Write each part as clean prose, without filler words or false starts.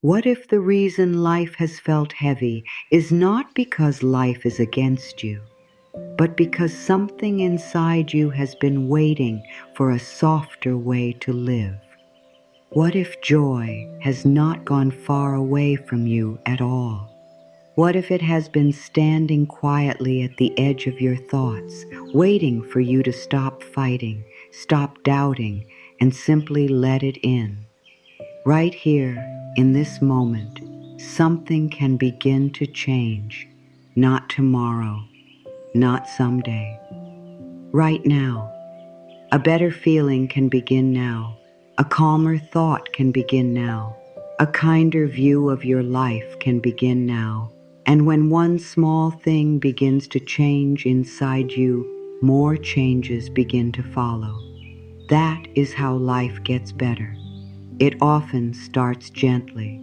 What if the reason life has felt heavy is not because life is against you, but because something inside you has been waiting for a softer way to live? What if joy has not gone far away from you at all? What if it has been standing quietly at the edge of your thoughts, waiting for you to stop fighting, stop doubting, and simply let it in? Right here, in this moment, something can begin to change. Not tomorrow, not someday. Right now. A better feeling can begin now. A calmer thought can begin now. A kinder view of your life can begin now. And when one small thing begins to change inside you, more changes begin to follow. That is how life gets better. It often starts gently.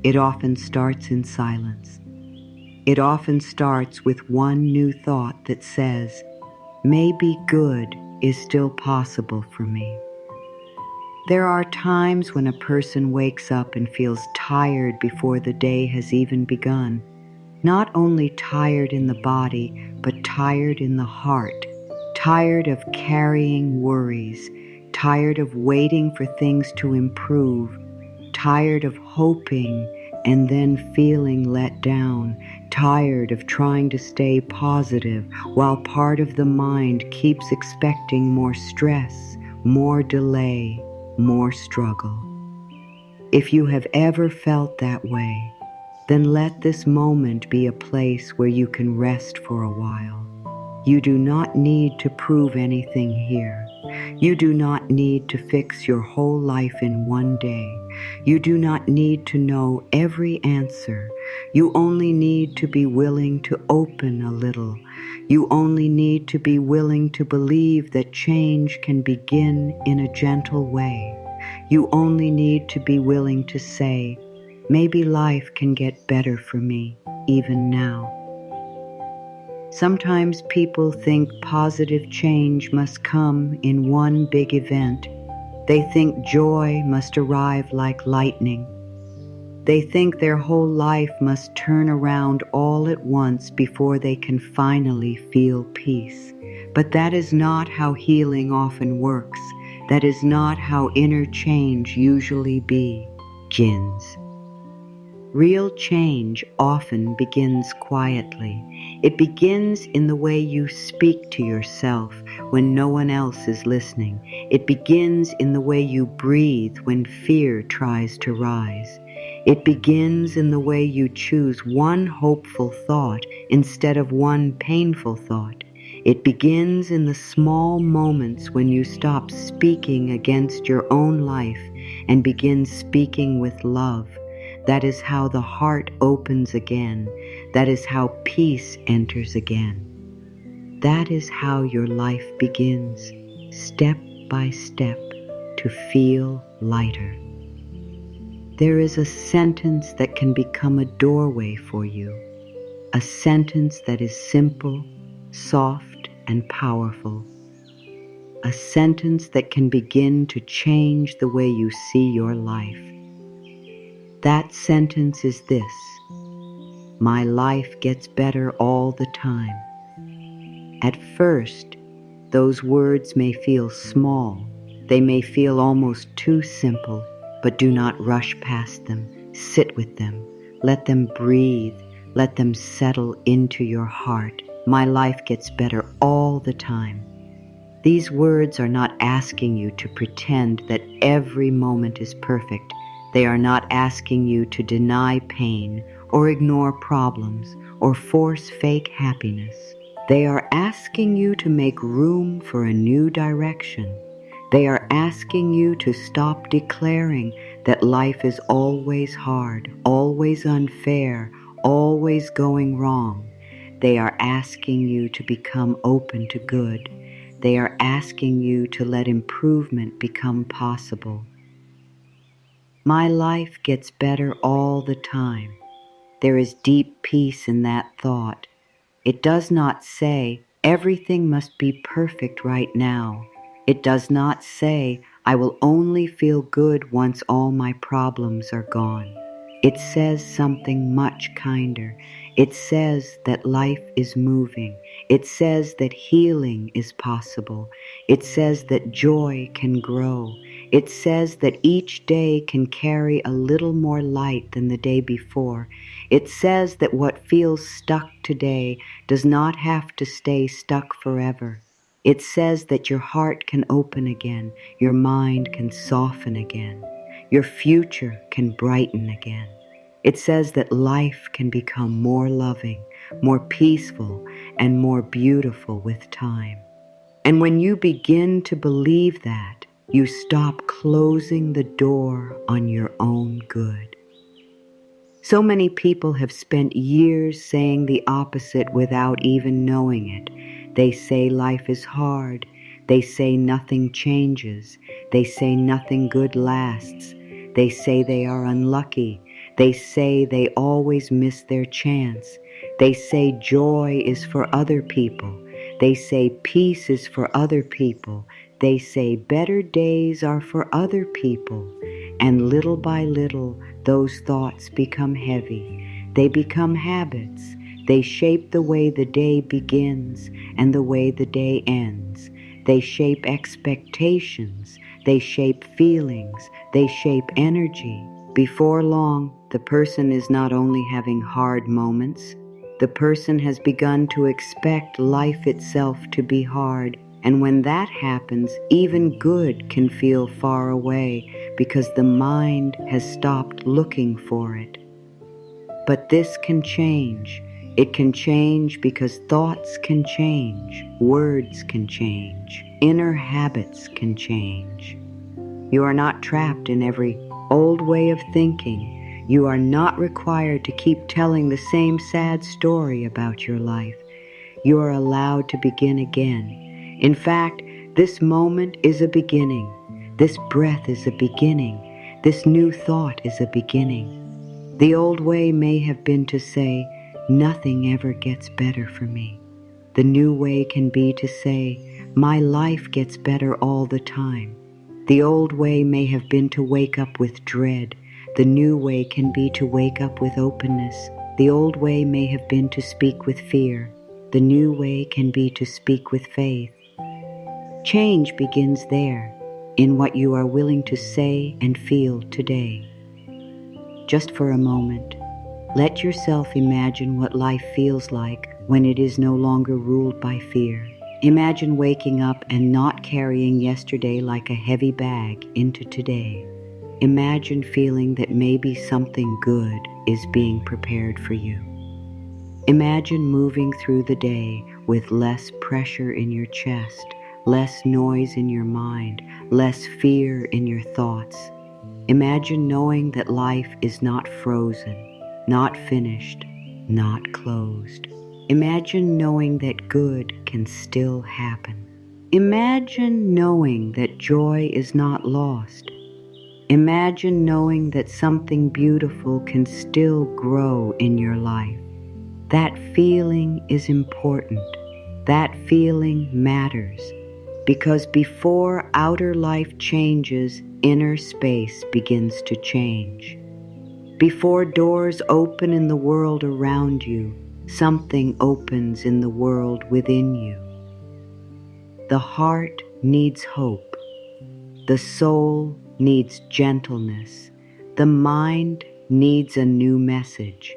It often starts in silence. It often starts with one new thought that says, maybe good is still possible for me. There are times when a person wakes up and feels tired before the day has even begun. Not only tired in the body, but tired in the heart. Tired of carrying worries. Tired of waiting for things to improve. Tired of hoping and then feeling let down. Tired of trying to stay positive while part of the mind keeps expecting more stress, more delay, more struggle. If you have ever felt that way, then let this moment be a place where you can rest for a while. You do not need to prove anything here. You do not need to fix your whole life in one day. You do not need to know every answer. You only need to be willing to open a little. You only need to be willing to believe that change can begin in a gentle way. You only need to be willing to say, maybe life can get better for me, even now. Sometimes people think positive change must come in one big event. They think joy must arrive like lightning. They think their whole life must turn around all at once before they can finally feel peace. But that is not how healing often works. That is not how inner change usually begins. Real change often begins quietly. It begins in the way you speak to yourself when no one else is listening. It begins in the way you breathe when fear tries to rise. It begins in the way you choose one hopeful thought instead of one painful thought. It begins in the small moments when you stop speaking against your own life and begin speaking with love. That is how the heart opens again. That is how peace enters again. That is how your life begins, step by step, to feel lighter. There is a sentence that can become a doorway for you, a sentence that is simple, soft, and powerful, a sentence that can begin to change the way you see your life. That sentence is this: my life gets better all the time. At first, those words may feel small. They may feel almost too simple, but do not rush past them. Sit with them. Let them breathe. Let them settle into your heart. My life gets better all the time. These words are not asking you to pretend that every moment is perfect. They are not asking you to deny pain or ignore problems or force fake happiness. They are asking you to make room for a new direction. They are asking you to stop declaring that life is always hard, always unfair, always going wrong. They are asking you to become open to good. They are asking you to let improvement become possible. My life gets better all the time. There is deep peace in that thought. It does not say, everything must be perfect right now. It does not say, I will only feel good once all my problems are gone. It says something much kinder. It says that life is moving. It says that healing is possible. It says that joy can grow. It says that each day can carry a little more light than the day before. It says that what feels stuck today does not have to stay stuck forever. It says that your heart can open again, your mind can soften again, your future can brighten again. It says that life can become more loving, more peaceful, and more beautiful with time. And when you begin to believe that, you stop closing the door on your own good. So many people have spent years saying the opposite without even knowing it. They say life is hard. They say nothing changes. They say nothing good lasts. They say they are unlucky. They say they always miss their chance. They say joy is for other people. They say peace is for other people. They say better days are for other people. And little by little, those thoughts become heavy. They become habits. They shape the way the day begins and the way the day ends. They shape expectations. They shape feelings. They shape energy. Before long, the person is not only having hard moments, the person has begun to expect life itself to be hard. And when that happens, even good can feel far away because the mind has stopped looking for it. But this can change. It can change because thoughts can change, words can change, inner habits can change. You are not trapped in every old way of thinking. You are not required to keep telling the same sad story about your life. You are allowed to begin again. In fact, this moment is a beginning. This breath is a beginning. This new thought is a beginning. The old way may have been to say, nothing ever gets better for me. The new way can be to say, my life gets better all the time. The old way may have been to wake up with dread. The new way can be to wake up with openness. The old way may have been to speak with fear. The new way can be to speak with faith. Change begins there, in what you are willing to say and feel today. Just for a moment, let yourself imagine what life feels like when it is no longer ruled by fear. Imagine waking up and not carrying yesterday like a heavy bag into today. Imagine feeling that maybe something good is being prepared for you. Imagine moving through the day with less pressure in your chest, less noise in your mind, less fear in your thoughts. Imagine knowing that life is not frozen, not finished, not closed. Imagine knowing that good can still happen. Imagine knowing that joy is not lost. Imagine knowing that something beautiful can still grow in your life. That feeling is important. That feeling matters. Because before outer life changes, inner space begins to change. Before doors open in the world around you, something opens in the world within you. The heart needs hope. The soul needs gentleness. The mind needs a new message.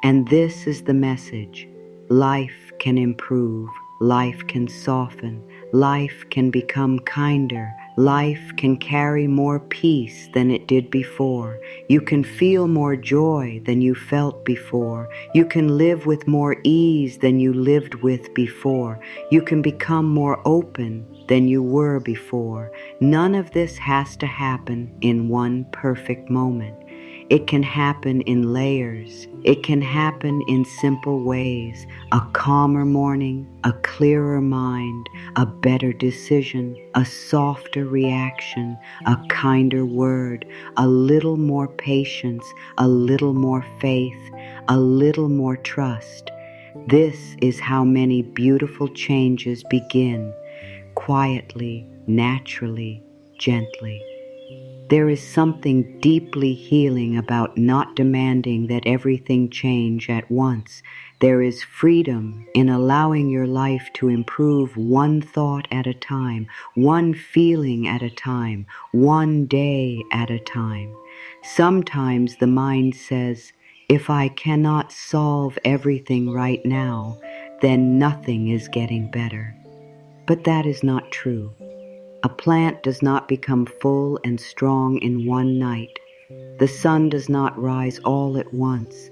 And this is the message. Life can improve. Life can soften. Life can become kinder. Life can carry more peace than it did before. You can feel more joy than you felt before. You can live with more ease than you lived with before. You can become more open than you were before. None of this has to happen in one perfect moment. It can happen in layers. It can happen in simple ways. A calmer morning, a clearer mind, a better decision, a softer reaction, a kinder word, a little more patience, a little more faith, a little more trust. This is how many beautiful changes begin, quietly, naturally, gently. There is something deeply healing about not demanding that everything change at once. There is freedom in allowing your life to improve one thought at a time, one feeling at a time, one day at a time. Sometimes the mind says, if I cannot solve everything right now, then nothing is getting better. But that is not true. A plant does not become full and strong in one night. The sun does not rise all at once.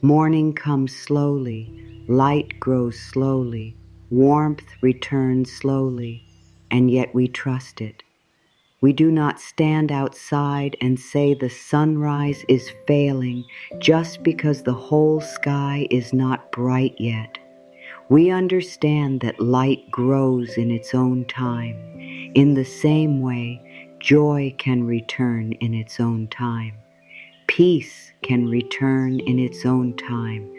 Morning comes slowly, light grows slowly, warmth returns slowly, and yet we trust it. We do not stand outside and say the sunrise is failing just because the whole sky is not bright yet. We understand that light grows in its own time. In the same way, joy can return in its own time. Peace can return in its own time.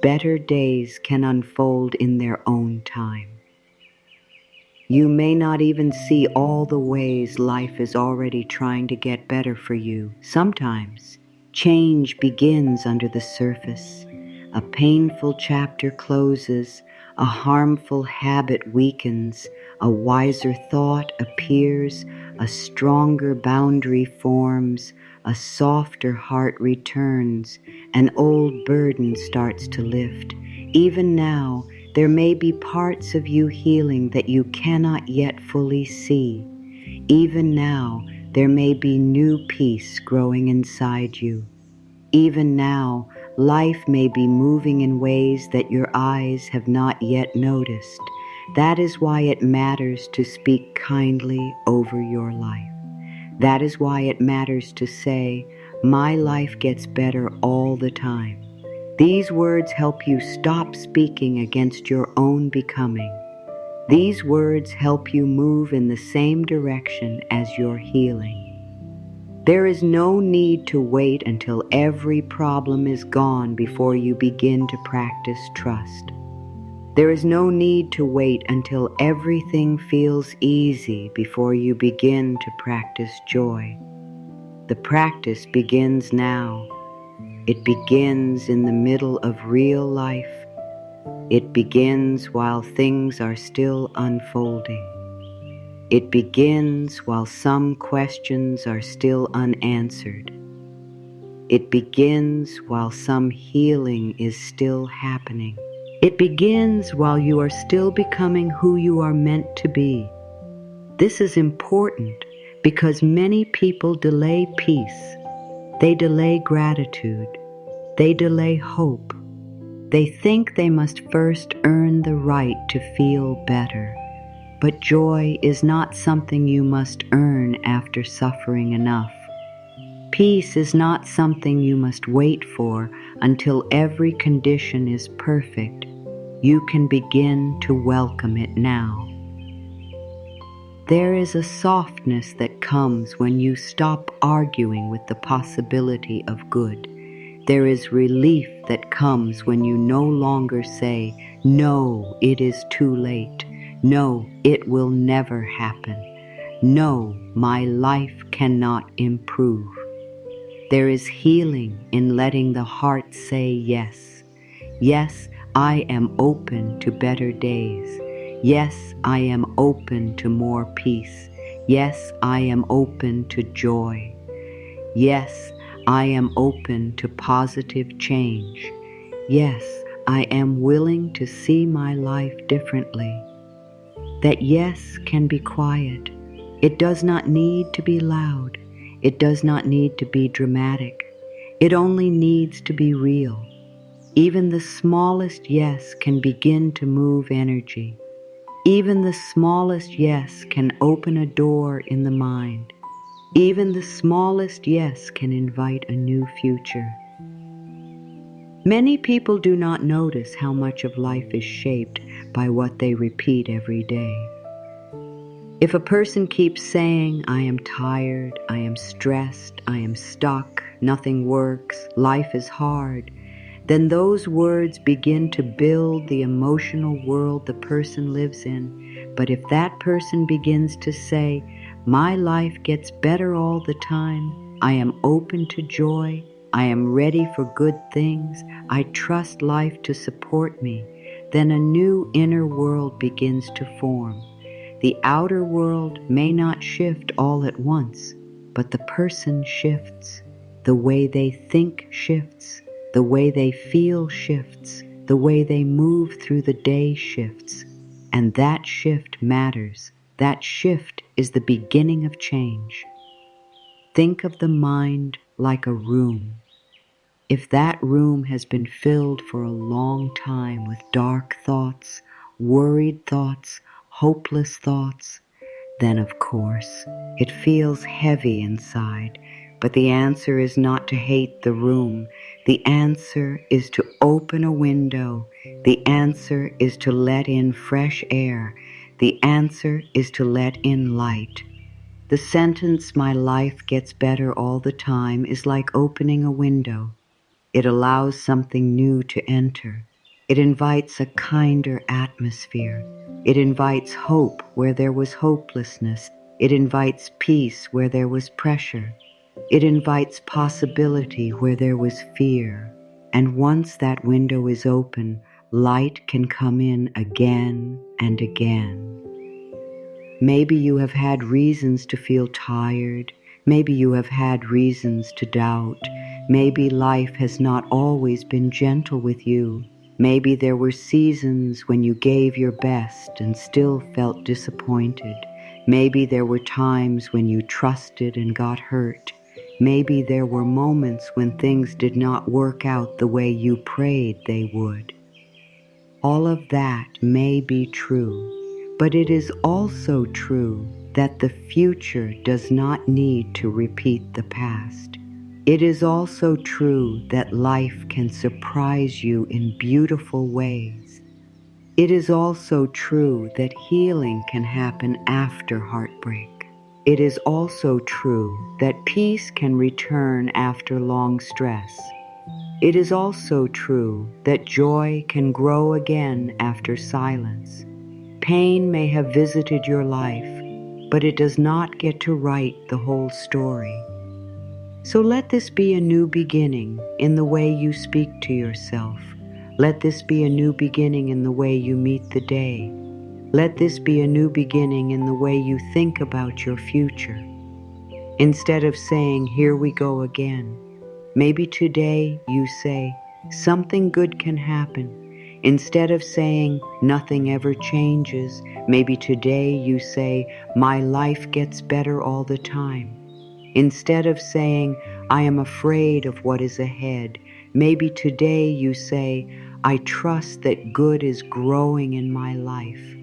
Better days can unfold in their own time. You may not even see all the ways life is already trying to get better for you. Sometimes, change begins under the surface. A painful chapter closes, a harmful habit weakens, a wiser thought appears, a stronger boundary forms, a softer heart returns, an old burden starts to lift. Even now, there may be parts of you healing that you cannot yet fully see. Even now, there may be new peace growing inside you. Even now, life may be moving in ways that your eyes have not yet noticed. That is why it matters to speak kindly over your life. That is why it matters to say, my life gets better all the time. These words help you stop speaking against your own becoming. These words help you move in the same direction as your healing. There is no need to wait until every problem is gone before you begin to practice trust. There is no need to wait until everything feels easy before you begin to practice joy. The practice begins now. It begins in the middle of real life. It begins while things are still unfolding. It begins while some questions are still unanswered. It begins while some healing is still happening. It begins while you are still becoming who you are meant to be. This is important because many people delay peace. They delay gratitude. They delay hope. They think they must first earn the right to feel better. But joy is not something you must earn after suffering enough. Peace is not something you must wait for until every condition is perfect. You can begin to welcome it now. There is a softness that comes when you stop arguing with the possibility of good. There is relief that comes when you no longer say, no, it is too late. No, it will never happen. No, my life cannot improve. There is healing in letting the heart say yes. Yes, I am open to better days. Yes, I am open to more peace. Yes, I am open to joy. Yes, I am open to positive change. Yes, I am willing to see my life differently. That yes can be quiet. It does not need to be loud. It does not need to be dramatic. It only needs to be real. Even the smallest yes can begin to move energy. Even the smallest yes can open a door in the mind. Even the smallest yes can invite a new future. Many people do not notice how much of life is shaped by what they repeat every day. If a person keeps saying, I am tired, I am stressed, I am stuck, nothing works, life is hard, then those words begin to build the emotional world the person lives in. But if that person begins to say, My life gets better all the time. I am open to joy. I am ready for good things. I trust life to support me. Then a new inner world begins to form. The outer world may not shift all at once, but the person shifts. The way they think shifts. The way they feel shifts. The way they move through the day shifts. And that shift matters. That shift is the beginning of change. Think of the mind like a room. If that room has been filled for a long time with dark thoughts, worried thoughts, hopeless thoughts, then of course it feels heavy inside. But the answer is not to hate the room. The answer is to open a window. The answer is to let in fresh air. The answer is to let in light. The sentence, "My life gets better all the time," is like opening a window. It allows something new to enter. It invites a kinder atmosphere. It invites hope where there was hopelessness. It invites peace where there was pressure. It invites possibility where there was fear. And once that window is open, light can come in again and again. Maybe you have had reasons to feel tired. Maybe you have had reasons to doubt. Maybe life has not always been gentle with you. Maybe there were seasons when you gave your best and still felt disappointed. Maybe there were times when you trusted and got hurt. Maybe there were moments when things did not work out the way you prayed they would. All of that may be true, but it is also true that the future does not need to repeat the past. It is also true that life can surprise you in beautiful ways. It is also true that healing can happen after heartbreak. It is also true that peace can return after long stress. It is also true that joy can grow again after silence. Pain may have visited your life, but it does not get to write the whole story. So let this be a new beginning in the way you speak to yourself. Let this be a new beginning in the way you meet the day. Let this be a new beginning in the way you think about your future. Instead of saying, "Here we go again," maybe today you say, "Something good can happen." Instead of saying, "Nothing ever changes," maybe today you say, "My life gets better all the time." Instead of saying, "I am afraid of what is ahead," maybe today you say, "I trust that good is growing in my life."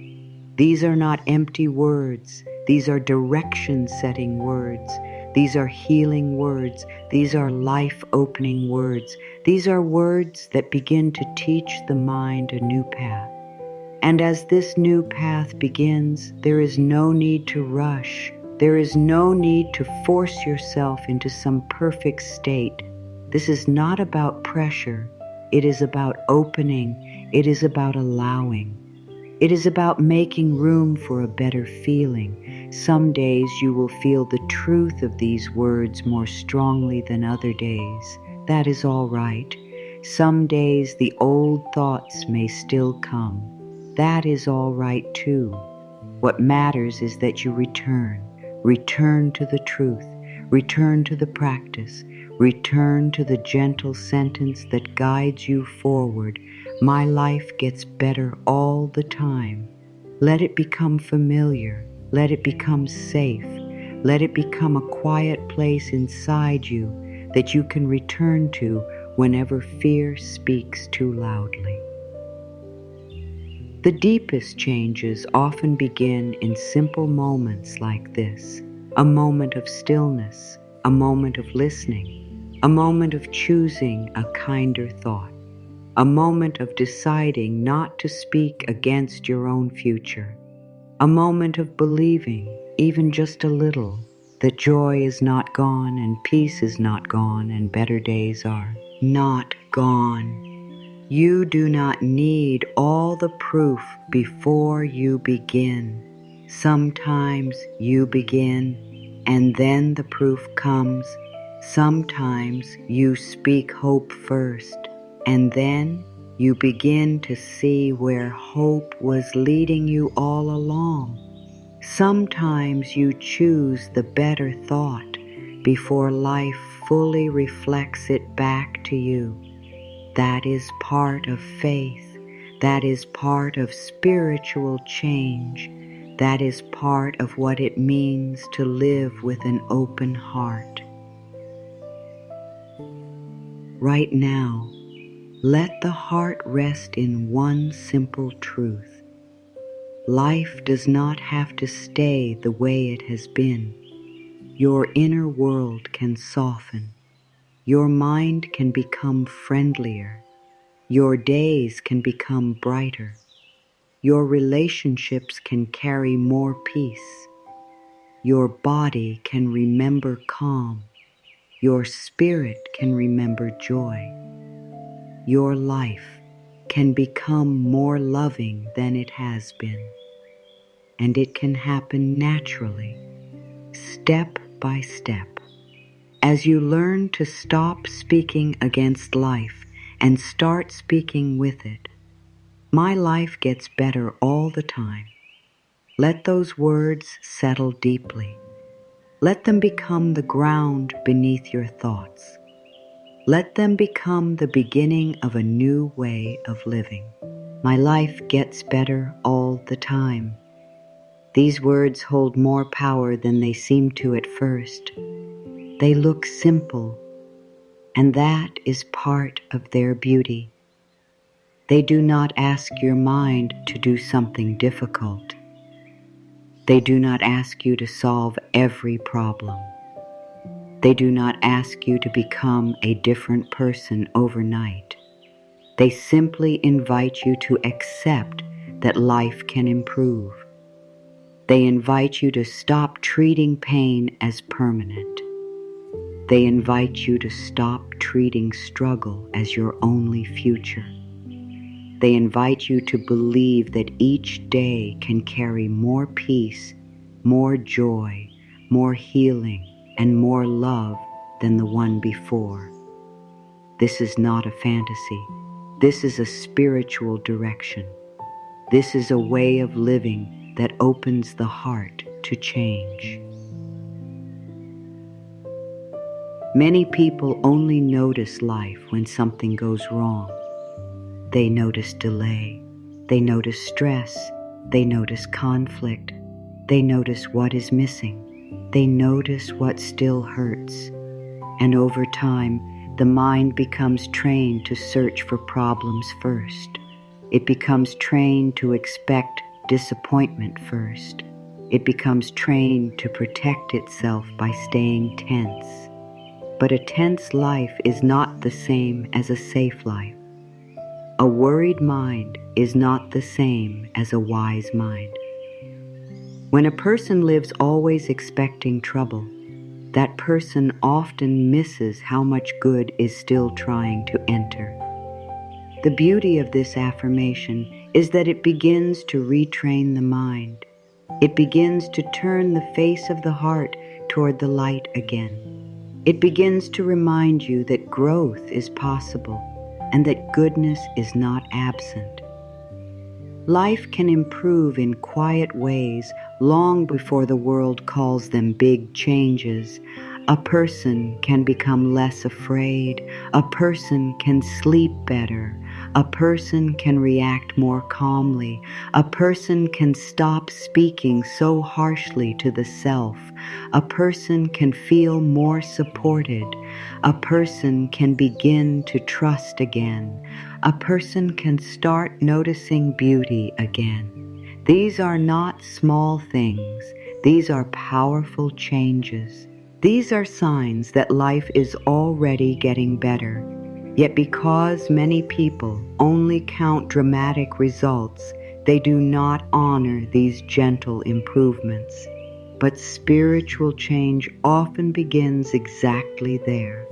These are not empty words. These are direction-setting words. These are healing words. These are life-opening words. These are words that begin to teach the mind a new path. And as this new path begins, there is no need to rush. There is no need to force yourself into some perfect state. This is not about pressure. It is about opening. It is about allowing. It is about making room for a better feeling. Some days you will feel the truth of these words more strongly than other days. That is all right. Some days the old thoughts may still come. That is all right too. What matters is that you return to the truth, return to the practice, return to the gentle sentence that guides you forward. My life gets better all the time. Let it become familiar. Let it become safe. Let it become a quiet place inside you that you can return to whenever fear speaks too loudly. The deepest changes often begin in simple moments like this: a moment of stillness, a moment of listening, a moment of choosing a kinder thought, a moment of deciding not to speak against your own future, a moment of believing, even just a little, that joy is not gone and peace is not gone and better days are not gone. You do not need all the proof before you begin. Sometimes you begin, and then the proof comes. Sometimes you speak hope first, and then you begin to see where hope was leading you all along. Sometimes you choose the better thought before life fully reflects it back to you. That is part of faith. That is part of spiritual change. That is part of what it means to live with an open heart. Right now, let the heart rest in one simple truth. Life does not have to stay the way it has been. Your inner world can soften. Your mind can become friendlier. Your days can become brighter. Your relationships can carry more peace. Your body can remember calm. Your spirit can remember joy. Your life can become more loving than it has been. And it can happen naturally, step by step. As you learn to stop speaking against life and start speaking with it, my life gets better all the time. Let those words settle deeply. Let them become the ground beneath your thoughts. Let them become the beginning of a new way of living. My life gets better all the time. These words hold more power than they seem to at first. They look simple, and that is part of their beauty. They do not ask your mind to do something difficult. They do not ask you to solve every problem. They do not ask you to become a different person overnight. They simply invite you to accept that life can improve. They invite you to stop treating pain as permanent. They invite you to stop treating struggle as your only future. They invite you to believe that each day can carry more peace, more joy, more healing, and more love than the one before. This is not a fantasy. This is a spiritual direction. This is a way of living that opens the heart to change. Many people only notice life when something goes wrong. They notice delay. They notice stress. They notice conflict. They notice what is missing. They notice what still hurts. And over time, the mind becomes trained to search for problems first. It becomes trained to expect disappointment first. It becomes trained to protect itself by staying tense. But a tense life is not the same as a safe life. A worried mind is not the same as a wise mind. When a person lives always expecting trouble, that person often misses how much good is still trying to enter. The beauty of this affirmation is that it begins to retrain the mind. It begins to turn the face of the heart toward the light again. It begins to remind you that growth is possible and that goodness is not absent. Life can improve in quiet ways long before the world calls them big changes. A person can become less afraid. A person can sleep better. A person can react more calmly. A person can stop speaking so harshly to the self. A person can feel more supported. A person can begin to trust again. A person can start noticing beauty again. These are not small things. These are powerful changes. These are signs that life is already getting better. Yet because many people only count dramatic results, they do not honor these gentle improvements. But spiritual change often begins exactly there.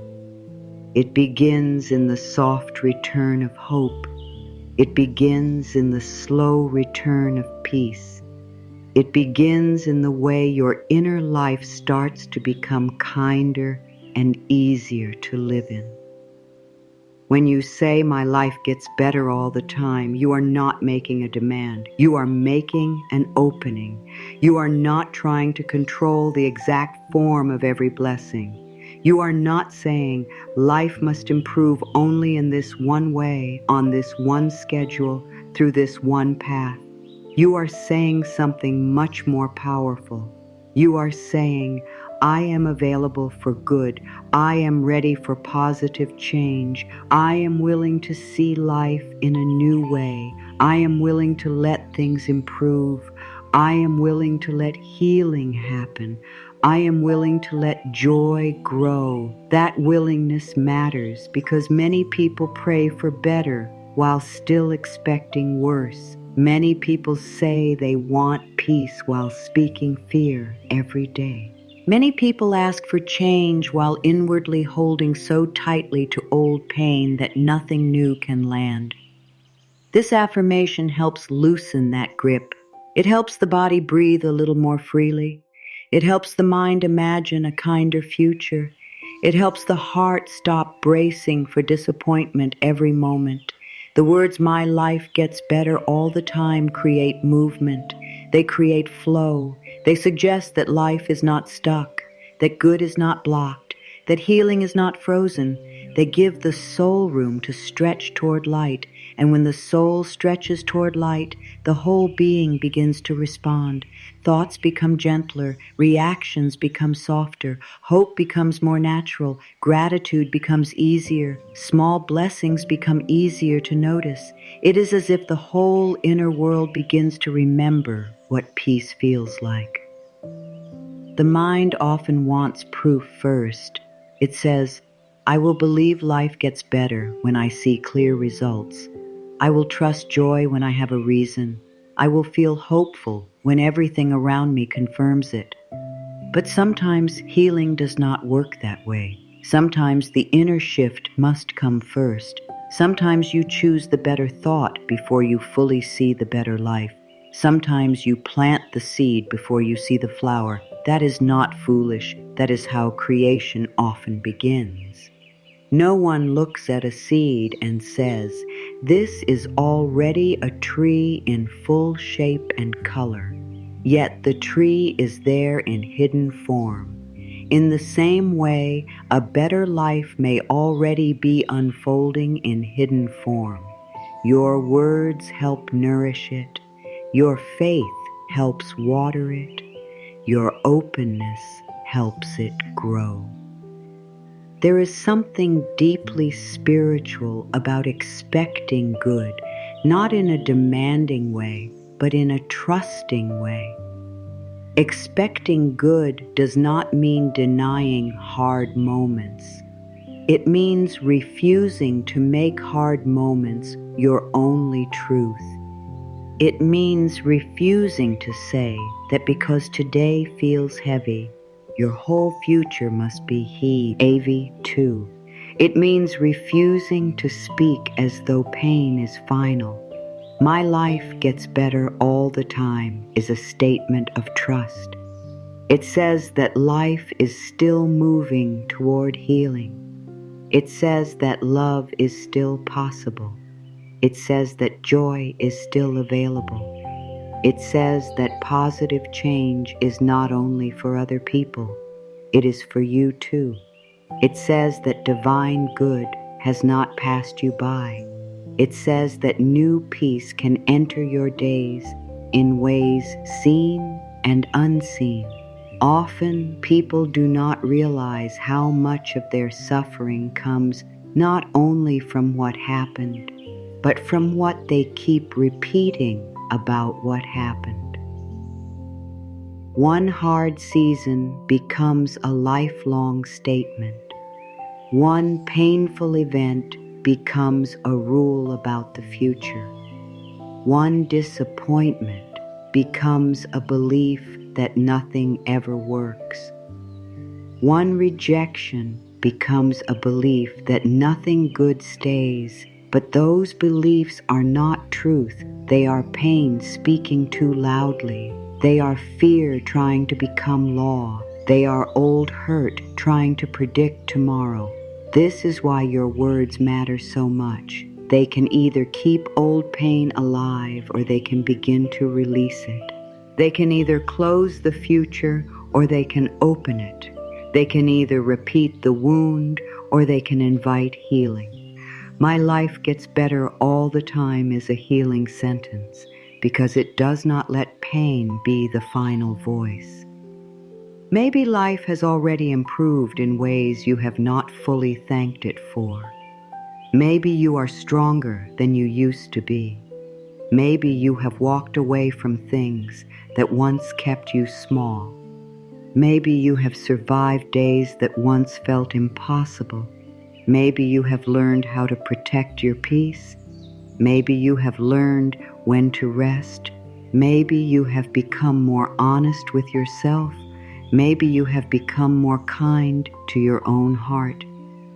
It begins in the soft return of hope. It begins in the slow return of peace. It begins in the way your inner life starts to become kinder and easier to live in. When you say my life gets better all the time, you are not making a demand. You are making an opening. You are not trying to control the exact form of every blessing. You are not saying life must improve only in this one way, on this one schedule, through this one path. You are saying something much more powerful. You are saying, I am available for good. I am ready for positive change. I am willing to see life in a new way. I am willing to let things improve. I am willing to let healing happen. I am willing to let joy grow. That willingness matters because many people pray for better while still expecting worse. Many people say they want peace while speaking fear every day. Many people ask for change while inwardly holding so tightly to old pain that nothing new can land. This affirmation helps loosen that grip. It helps the body breathe a little more freely. It helps the mind imagine a kinder future. It helps the heart stop bracing for disappointment every moment. The words, my life gets better all the time, create movement. They create flow. They suggest that life is not stuck, that good is not blocked, that healing is not frozen. They give the soul room to stretch toward light, and when the soul stretches toward light, the whole being begins to respond. Thoughts become gentler, reactions become softer, hope becomes more natural, gratitude becomes easier, small blessings become easier to notice. It is as if the whole inner world begins to remember what peace feels like. The mind often wants proof first. It says, I will believe life gets better when I see clear results. I will trust joy when I have a reason. I will feel hopeful when everything around me confirms it. But sometimes healing does not work that way. Sometimes the inner shift must come first. Sometimes you choose the better thought before you fully see the better life. Sometimes you plant the seed before you see the flower. That is not foolish. That is how creation often begins. No one looks at a seed and says, this is already a tree in full shape and color. Yet the tree is there in hidden form. In the same way, a better life may already be unfolding in hidden form. Your words help nourish it. Your faith helps water it. Your openness helps it grow. There is something deeply spiritual about expecting good, not in a demanding way, but in a trusting way. Expecting good does not mean denying hard moments. It means refusing to make hard moments your only truth. It means refusing to say that because today feels heavy, your whole future must be heavy too. It means refusing to speak as though pain is final. My life gets better all the time is a statement of trust. It says that life is still moving toward healing. It says that love is still possible. It says that joy is still available. It says that positive change is not only for other people, it is for you too. It says that divine good has not passed you by. It says that new peace can enter your days in ways seen and unseen. Often people do not realize how much of their suffering comes not only from what happened, but from what they keep repeating about what happened. One hard season becomes a lifelong statement. One painful event becomes a rule about the future. One disappointment becomes a belief that nothing ever works. One rejection becomes a belief that nothing good stays. But those beliefs are not truth. They are pain speaking too loudly. They are fear trying to become law. They are old hurt trying to predict tomorrow. This is why your words matter so much. They can either keep old pain alive or they can begin to release it. They can either close the future or they can open it. They can either repeat the wound or they can invite healing. My life gets better all the time is a healing sentence because it does not let pain be the final voice. Maybe life has already improved in ways you have not fully thanked it for. Maybe you are stronger than you used to be. Maybe you have walked away from things that once kept you small. Maybe you have survived days that once felt impossible. Maybe you have learned how to protect your peace. Maybe you have learned when to rest. Maybe you have become more honest with yourself. Maybe you have become more kind to your own heart.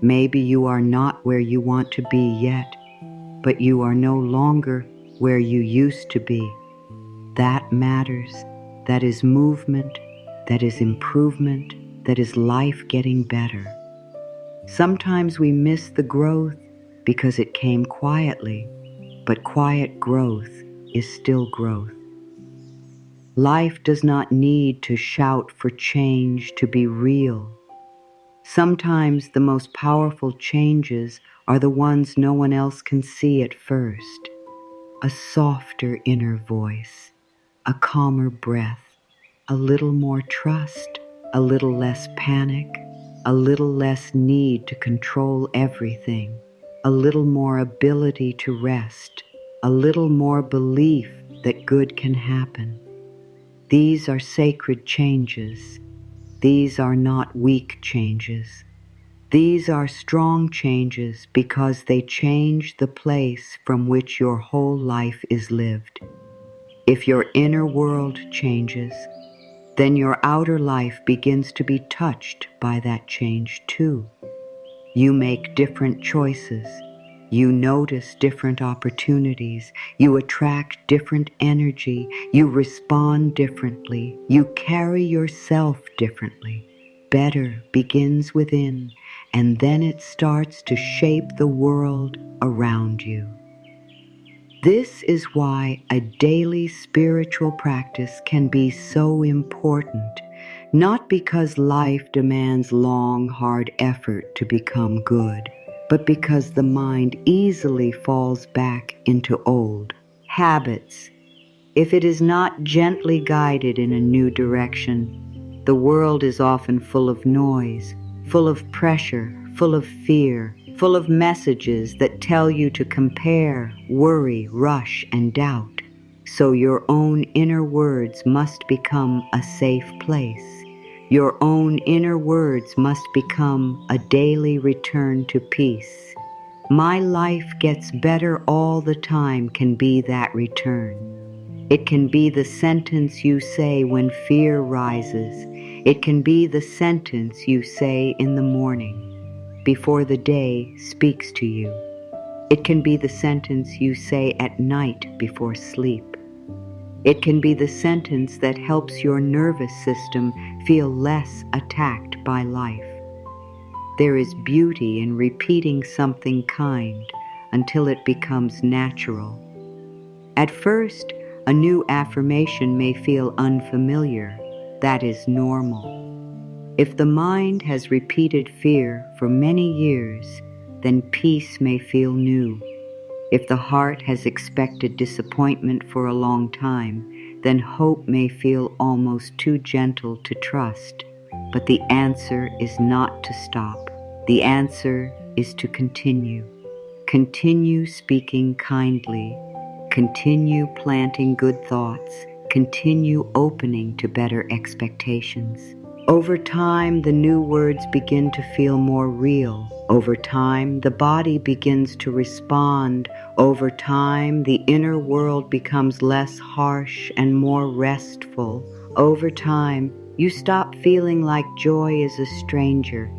Maybe you are not where you want to be yet, but you are no longer where you used to be. That matters. That is movement. That is improvement. That is life getting better. Sometimes we miss the growth because it came quietly, but quiet growth is still growth. Life does not need to shout for change to be real. Sometimes the most powerful changes are the ones no one else can see at first. A softer inner voice, a calmer breath, a little more trust, a little less panic, a little less need to control everything, a little more ability to rest, a little more belief that good can happen. These are sacred changes. These are not weak changes. These are strong changes because they change the place from which your whole life is lived. If your inner world changes, then your outer life begins to be touched by that change too. You make different choices. You notice different opportunities. You attract different energy. You respond differently. You carry yourself differently. Better begins within, and then it starts to shape the world around you. This is why a daily spiritual practice can be so important, not because life demands long, hard effort to become good, but because the mind easily falls back into old habits. If it is not gently guided in a new direction, the world is often full of noise, full of pressure, full of fear, full of messages that tell you to compare, worry, rush, and doubt. So your own inner words must become a safe place. Your own inner words must become a daily return to peace. My life gets better all the time can be that return. It can be the sentence you say when fear rises. It can be the sentence you say in the morning, before the day speaks to you. It can be the sentence you say at night before sleep. It can be the sentence that helps your nervous system feel less attacked by life. There is beauty in repeating something kind until it becomes natural. At first, a new affirmation may feel unfamiliar. That is normal. If the mind has repeated fear for many years, then peace may feel new. If the heart has expected disappointment for a long time, then hope may feel almost too gentle to trust. But the answer is not to stop. The answer is to continue. Continue speaking kindly. Continue planting good thoughts. Continue opening to better expectations. Over time, the new words begin to feel more real. Over time, the body begins to respond. Over time, the inner world becomes less harsh and more restful. Over time, you stop feeling like joy is a stranger.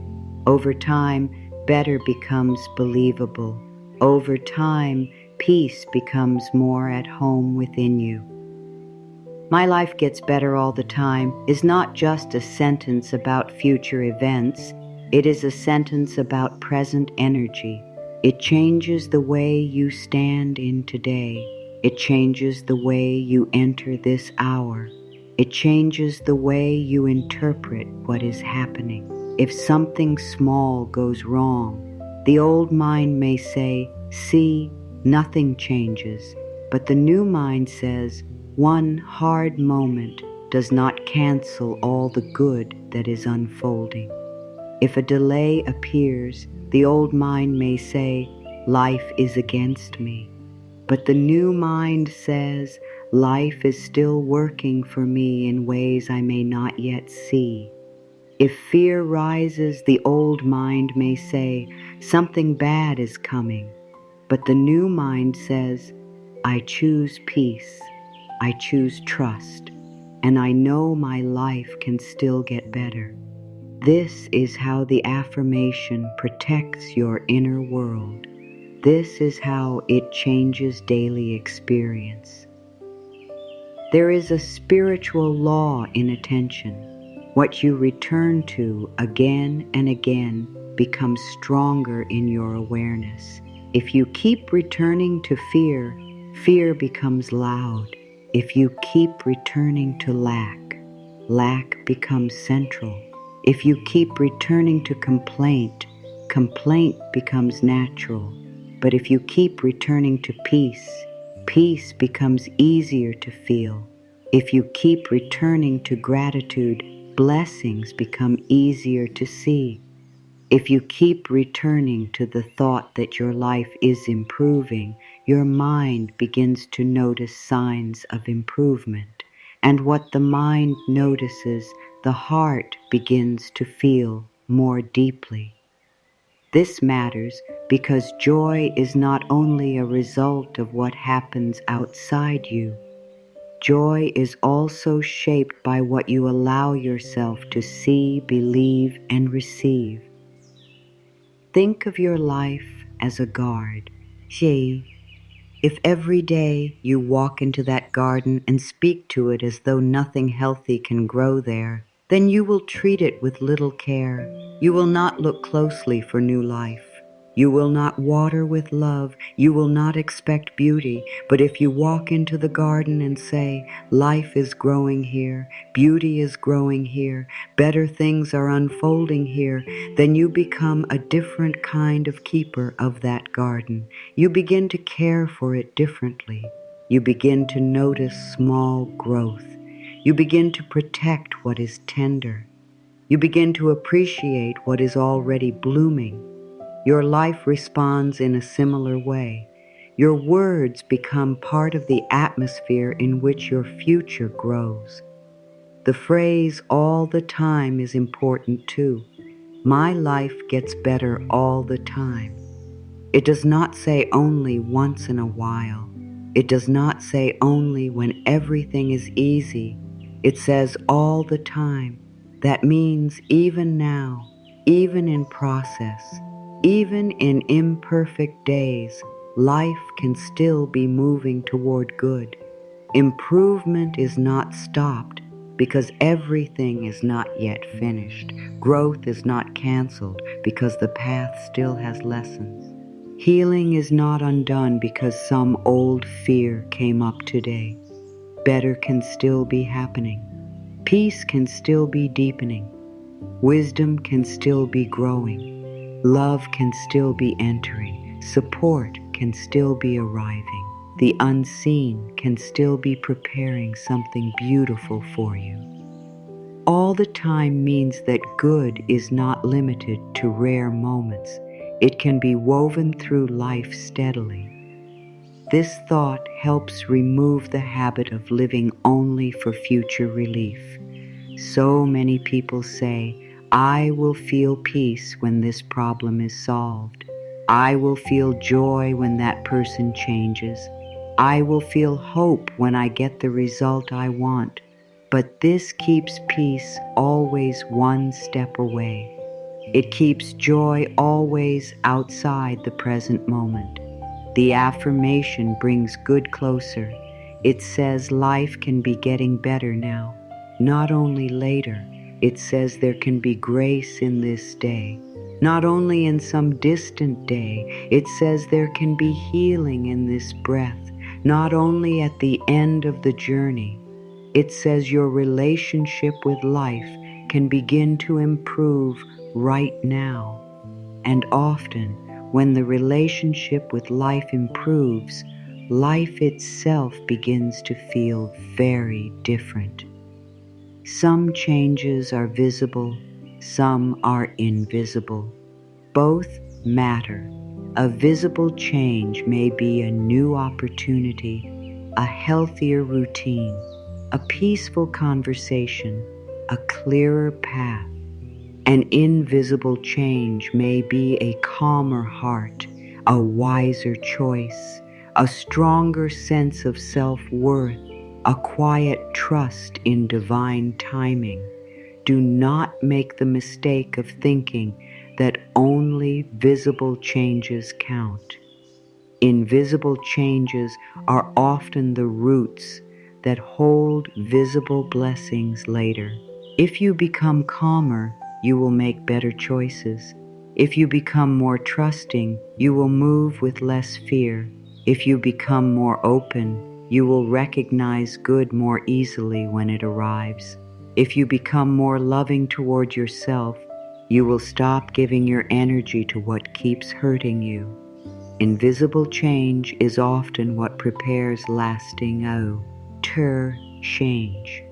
Over time, better becomes believable. Over time, peace becomes more at home within you. "My life gets better all the time" is not just a sentence about future events, it is a sentence about present energy. It changes the way you stand in today. It changes the way you enter this hour. It changes the way you interpret what is happening. If something small goes wrong, the old mind may say, "See, nothing changes." But the new mind says, "One hard moment does not cancel all the good that is unfolding." If a delay appears, the old mind may say, "Life is against me." But the new mind says, "Life is still working for me in ways I may not yet see." If fear rises, the old mind may say, "Something bad is coming." But the new mind says, "I choose peace, I choose trust, and I know my life can still get better." This is how the affirmation protects your inner world. This is how it changes daily experience. There is a spiritual law in attention. What you return to again and again becomes stronger in your awareness. If you keep returning to fear, fear becomes loud. If you keep returning to lack, lack becomes central. If you keep returning to complaint, complaint becomes natural. But if you keep returning to peace, peace becomes easier to feel. If you keep returning to gratitude, blessings become easier to see. If you keep returning to the thought that your life is improving, your mind begins to notice signs of improvement. And what the mind notices, the heart begins to feel more deeply. This matters because joy is not only a result of what happens outside you. Joy is also shaped by what you allow yourself to see, believe, and receive. Think of your life as a garden. If every day you walk into that garden and speak to it as though nothing healthy can grow there, then you will treat it with little care. You will not look closely for new life. You will not water with love. You will not expect beauty. But if you walk into the garden and say, "Life is growing here, beauty is growing here, better things are unfolding here," then you become a different kind of keeper of that garden. You begin to care for it differently. You begin to notice small growth. You begin to protect what is tender. You begin to appreciate what is already blooming. Your life responds in a similar way. Your words become part of the atmosphere in which your future grows. The phrase "all the time" is important too. My life gets better all the time. It does not say only once in a while. It does not say only when everything is easy. It says all the time. That means even now, even in process, even in imperfect days, life can still be moving toward good. Improvement is not stopped because everything is not yet finished. Growth is not canceled because the path still has lessons. Healing is not undone because some old fear came up today. Better can still be happening. Peace can still be deepening. Wisdom can still be growing. Love can still be entering. Support can still be arriving. The unseen can still be preparing something beautiful for you. All the time means that good is not limited to rare moments. It can be woven through life steadily. This thought helps remove the habit of living only for future relief. So many people say, "I will feel peace when this problem is solved. I will feel joy when that person changes. I will feel hope when I get the result I want." But this keeps peace always one step away. It keeps joy always outside the present moment. The affirmation brings good closer. It says life can be getting better now, not only later. It says there can be grace in this day, not only in some distant day. It says there can be healing in this breath, not only at the end of the journey. It says your relationship with life can begin to improve right now. And often, when the relationship with life improves, life itself begins to feel very different. Some changes are visible, some are invisible. Both matter. A visible change may be a new opportunity, a healthier routine, a peaceful conversation, a clearer path. An invisible change may be a calmer heart, a wiser choice, a stronger sense of self-worth, a quiet trust in divine timing. Do not make the mistake of thinking that only visible changes count. Invisible changes are often the roots that hold visible blessings later. If you become calmer, you will make better choices. If you become more trusting, you will move with less fear. If you become more open, you will recognize good more easily when it arrives. If you become more loving toward yourself, you will stop giving your energy to what keeps hurting you. Invisible change is often what prepares lasting change.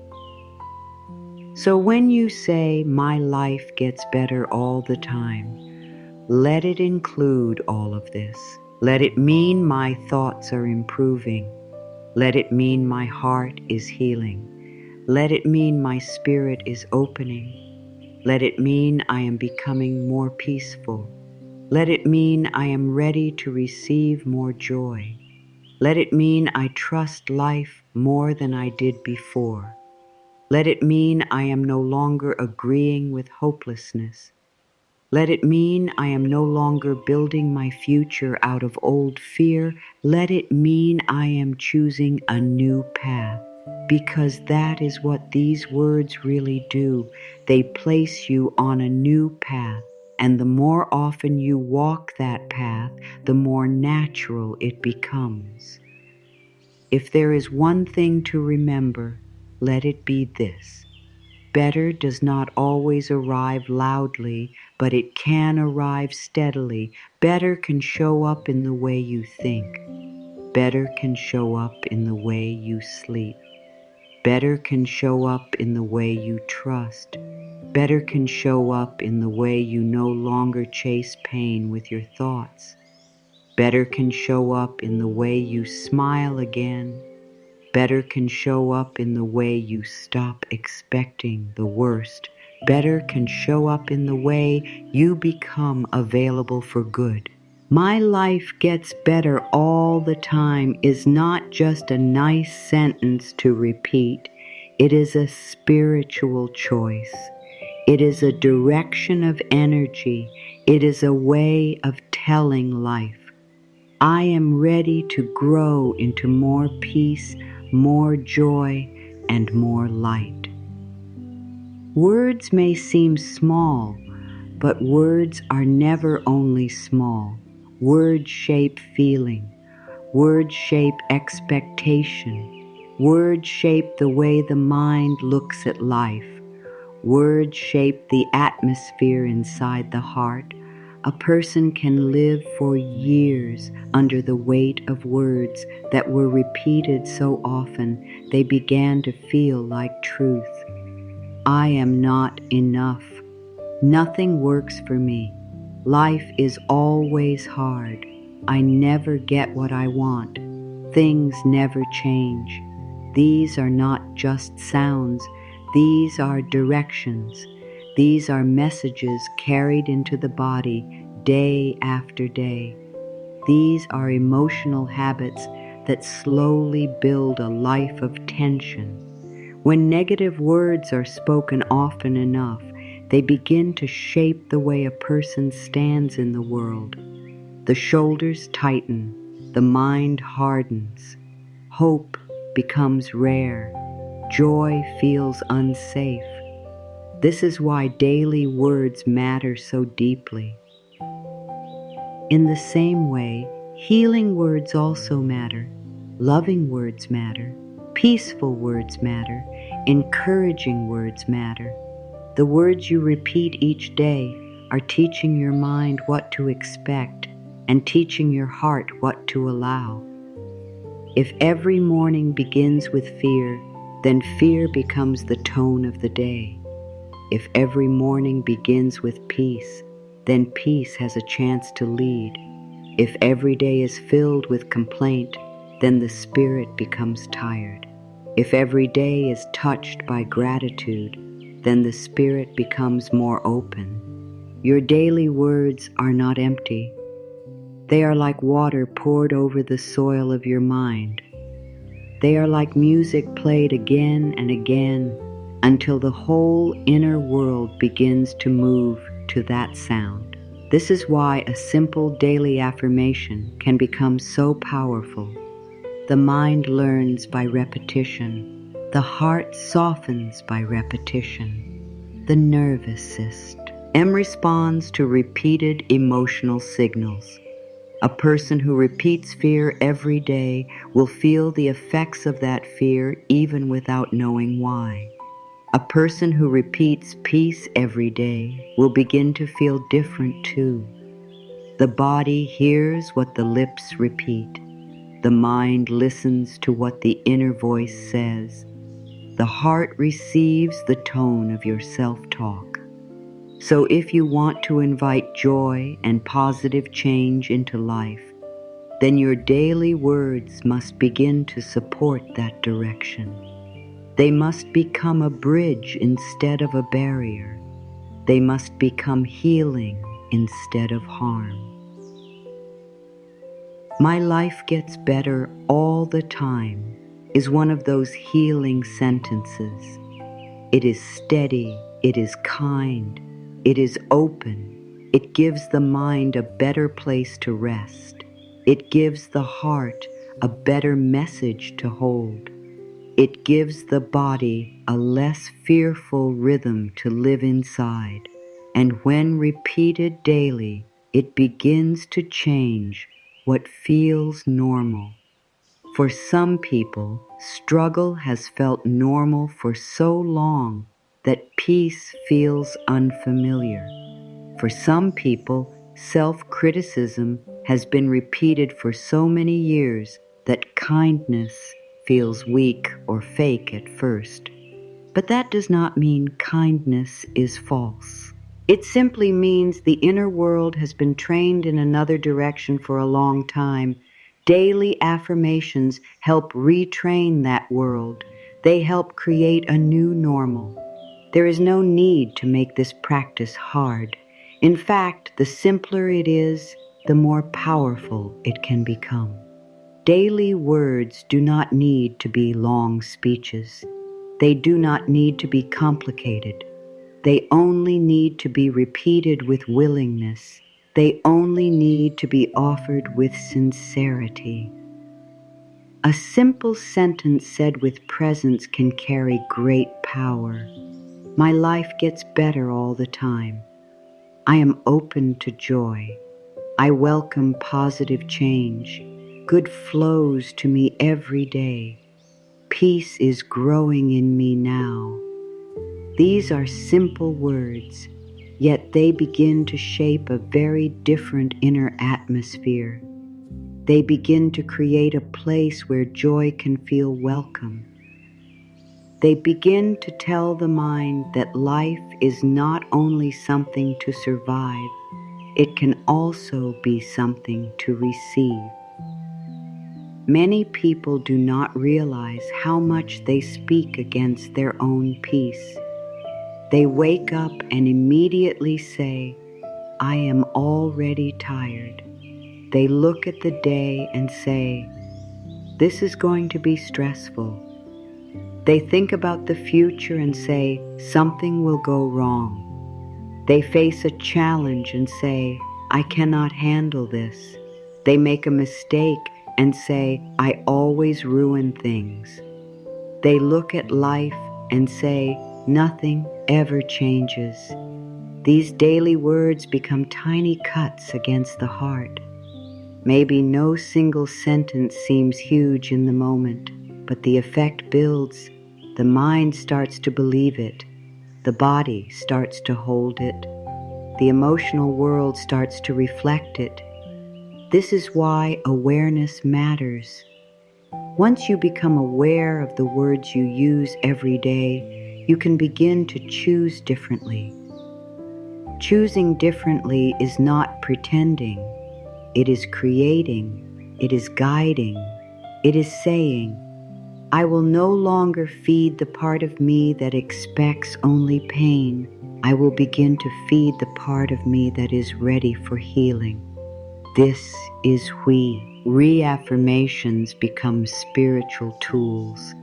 So when you say, my life gets better all the time, let it include all of this. Let it mean my thoughts are improving. Let it mean my heart is healing. Let it mean my spirit is opening. Let it mean I am becoming more peaceful. Let it mean I am ready to receive more joy. Let it mean I trust life more than I did before. Let it mean I am no longer agreeing with hopelessness. Let it mean I am no longer building my future out of old fear. Let it mean I am choosing a new path, because that is what these words really do. They place you on a new path, and the more often you walk that path, the more natural it becomes. If there is one thing to remember, let it be this. Better does not always arrive loudly, but it can arrive steadily. Better can show up in the way you think. Better can show up in the way you sleep. Better can show up in the way you trust. Better can show up in the way you no longer chase pain with your thoughts. Better can show up in the way you smile again. Better can show up in the way you stop expecting the worst. Better can show up in the way you become available for good. My life gets better all the time is not just a nice sentence to repeat. It is a spiritual choice. It is a direction of energy. It is a way of telling life, I am ready to grow into more peace, more joy, and more light. Words may seem small, but words are never only small. Words shape feeling. Words shape expectation. Words shape the way the mind looks at life. Words shape the atmosphere inside the heart. A person can live for years under the weight of words that were repeated so often they began to feel like truth. I am not enough. Nothing works for me. Life is always hard. I never get what I want. Things never change. These are not just sounds. These are directions. These are messages carried into the body day after day. These are emotional habits that slowly build a life of tension. When negative words are spoken often enough, they begin to shape the way a person stands in the world. The shoulders tighten, the mind hardens, hope becomes rare. Joy feels unsafe. This is why daily words matter so deeply. In the same way, healing words also matter. Loving words matter. Peaceful words matter. Encouraging words matter. The words you repeat each day are teaching your mind what to expect and teaching your heart what to allow. If every morning begins with fear, then fear becomes the tone of the day. If every morning begins with peace, then peace has a chance to lead. If every day is filled with complaint, then the spirit becomes tired. If every day is touched by gratitude, then the spirit becomes more open. Your daily words are not empty. They are like water poured over the soil of your mind. They are like music played again and again until the whole inner world begins to move to that sound. This is why a simple daily affirmation can become so powerful. The mind learns by repetition. The heart softens by repetition. The nervous system responds to repeated emotional signals. A person who repeats fear every day will feel the effects of that fear even without knowing why. A person who repeats peace every day will begin to feel different too. The body hears what the lips repeat. The mind listens to what the inner voice says. The heart receives the tone of your self-talk. So if you want to invite joy and positive change into life, then your daily words must begin to support that direction. They must become a bridge instead of a barrier. They must become healing instead of harm. "My life gets better all the time" is one of those healing sentences. It is steady, it is kind, it is open. It gives the mind a better place to rest. It gives the heart a better message to hold. It gives the body a less fearful rhythm to live inside. And when repeated daily, it begins to change what feels normal. For some people, struggle has felt normal for so long that peace feels unfamiliar. For some people, self-criticism has been repeated for so many years that kindness feels weak or fake at first. But that does not mean kindness is false. It simply means the inner world has been trained in another direction for a long time. Daily affirmations help retrain that world. They help create a new normal. There is no need to make this practice hard. In fact, the simpler it is, the more powerful it can become. Daily words do not need to be long speeches. They do not need to be complicated. They only need to be repeated with willingness. They only need to be offered with sincerity. A simple sentence said with presence can carry great power. My life gets better all the time. I am open to joy. I welcome positive change. Good flows to me every day. Peace is growing in me now. These are simple words, yet they begin to shape a very different inner atmosphere. They begin to create a place where joy can feel welcome. They begin to tell the mind that life is not only something to survive, it can also be something to receive. Many people do not realize how much they speak against their own peace. They wake up and immediately say, "I am already tired." They look at the day and say, "This is going to be stressful." They think about the future and say, "Something will go wrong." They face a challenge and say, "I cannot handle this." They make a mistake and say, "I always ruin things." They look at life and say, nothing ever changes. These daily words become tiny cuts against the heart. Maybe no single sentence seems huge in the moment, but the effect builds. The mind starts to believe it. The body starts to hold it. The emotional world starts to reflect it. This is why awareness matters. Once you become aware of the words you use every day, you can begin to choose differently. Choosing differently is not pretending. It is creating. It is guiding. It is saying, I will no longer feed the part of me that expects only pain. I will begin to feed the part of me that is ready for healing. This is we. Reaffirmations become spiritual tools.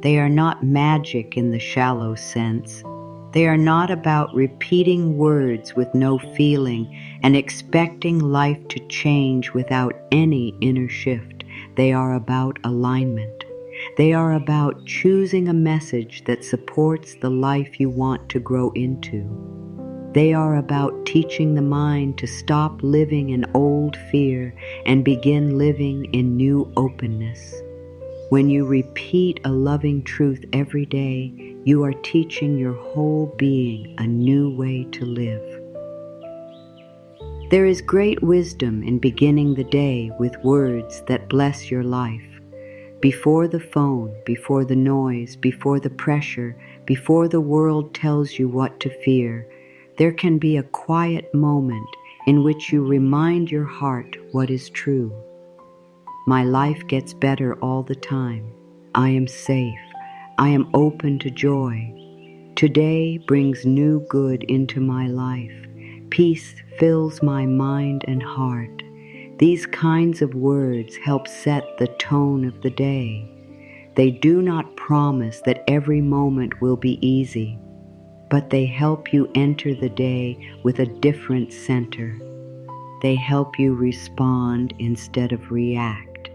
They are not magic in the shallow sense. They are not about repeating words with no feeling and expecting life to change without any inner shift. They are about alignment. They are about choosing a message that supports the life you want to grow into. They are about teaching the mind to stop living in old fear and begin living in new openness. When you repeat a loving truth every day, you are teaching your whole being a new way to live. There is great wisdom in beginning the day with words that bless your life. Before the phone, before the noise, before the pressure, before the world tells you what to fear, there can be a quiet moment in which you remind your heart what is true. My life gets better all the time. I am safe. I am open to joy. Today brings new good into my life. Peace fills my mind and heart. These kinds of words help set the tone of the day. They do not promise that every moment will be easy, but they help you enter the day with a different center. They help you respond instead of react.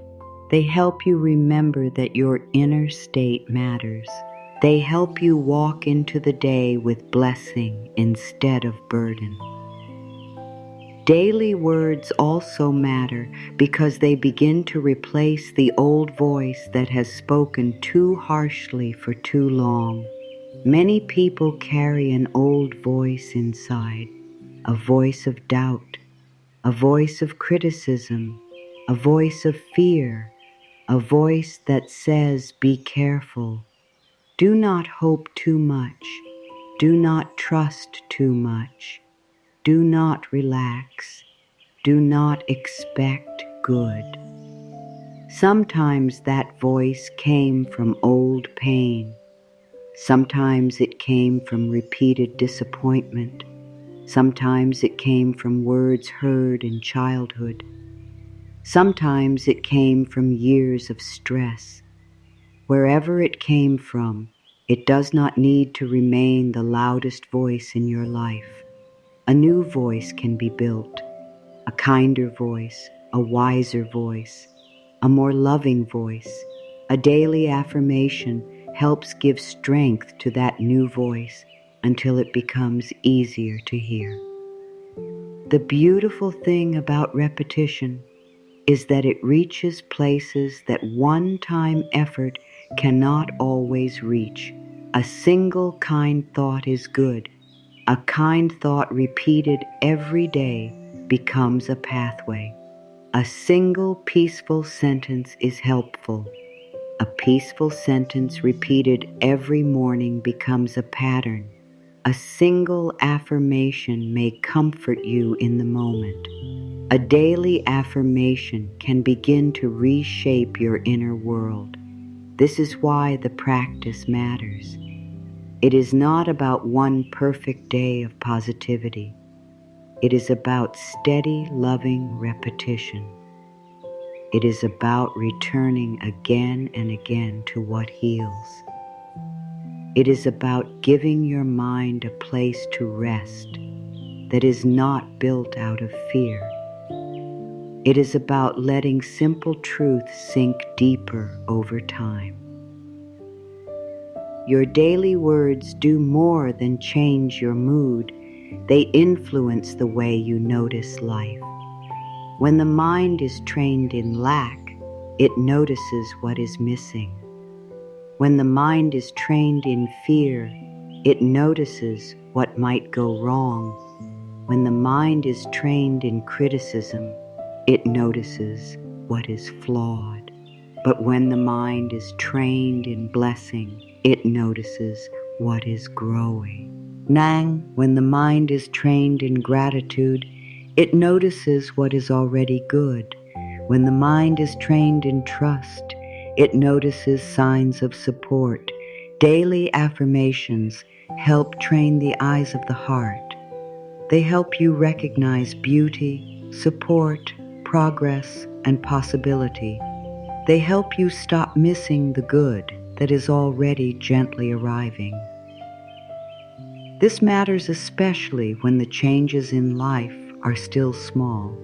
They help you remember that your inner state matters. They help you walk into the day with blessing instead of burden. Daily words also matter because they begin to replace the old voice that has spoken too harshly for too long. Many people carry an old voice inside, a voice of doubt, a voice of criticism, a voice of fear, a voice that says, be careful. Do not hope too much. Do not trust too much. Do not relax. Do not expect good. Sometimes that voice came from old pain. Sometimes it came from repeated disappointment. Sometimes it came from words heard in childhood. Sometimes it came from years of stress. Wherever it came from, it does not need to remain the loudest voice in your life. A new voice can be built, a kinder voice, a wiser voice, a more loving voice. A daily affirmation helps give strength to that new voice until it becomes easier to hear. The beautiful thing about repetition is that it reaches places that one-time effort cannot always reach. A single kind thought is good. A kind thought repeated every day becomes a pathway. A single peaceful sentence is helpful. A peaceful sentence repeated every morning becomes a pattern. A single affirmation may comfort you in the moment. A daily affirmation can begin to reshape your inner world. This is why the practice matters. It is not about one perfect day of positivity. It is about steady, loving repetition. It is about returning again and again to what heals. It is about giving your mind a place to rest that is not built out of fear. It is about letting simple truth sink deeper over time. Your daily words do more than change your mood. They influence the way you notice life. When the mind is trained in lack, it notices what is missing. When the mind is trained in fear, it notices what might go wrong. When the mind is trained in criticism, it notices what is flawed. But when the mind is trained in blessing, it notices what is growing. When the mind is trained in gratitude, it notices what is already good. When the mind is trained in trust, it notices signs of support. Daily affirmations help train the eyes of the heart. They help you recognize beauty, support, progress, and possibility. They help you stop missing the good that is already gently arriving. This matters especially when the changes in life are still small.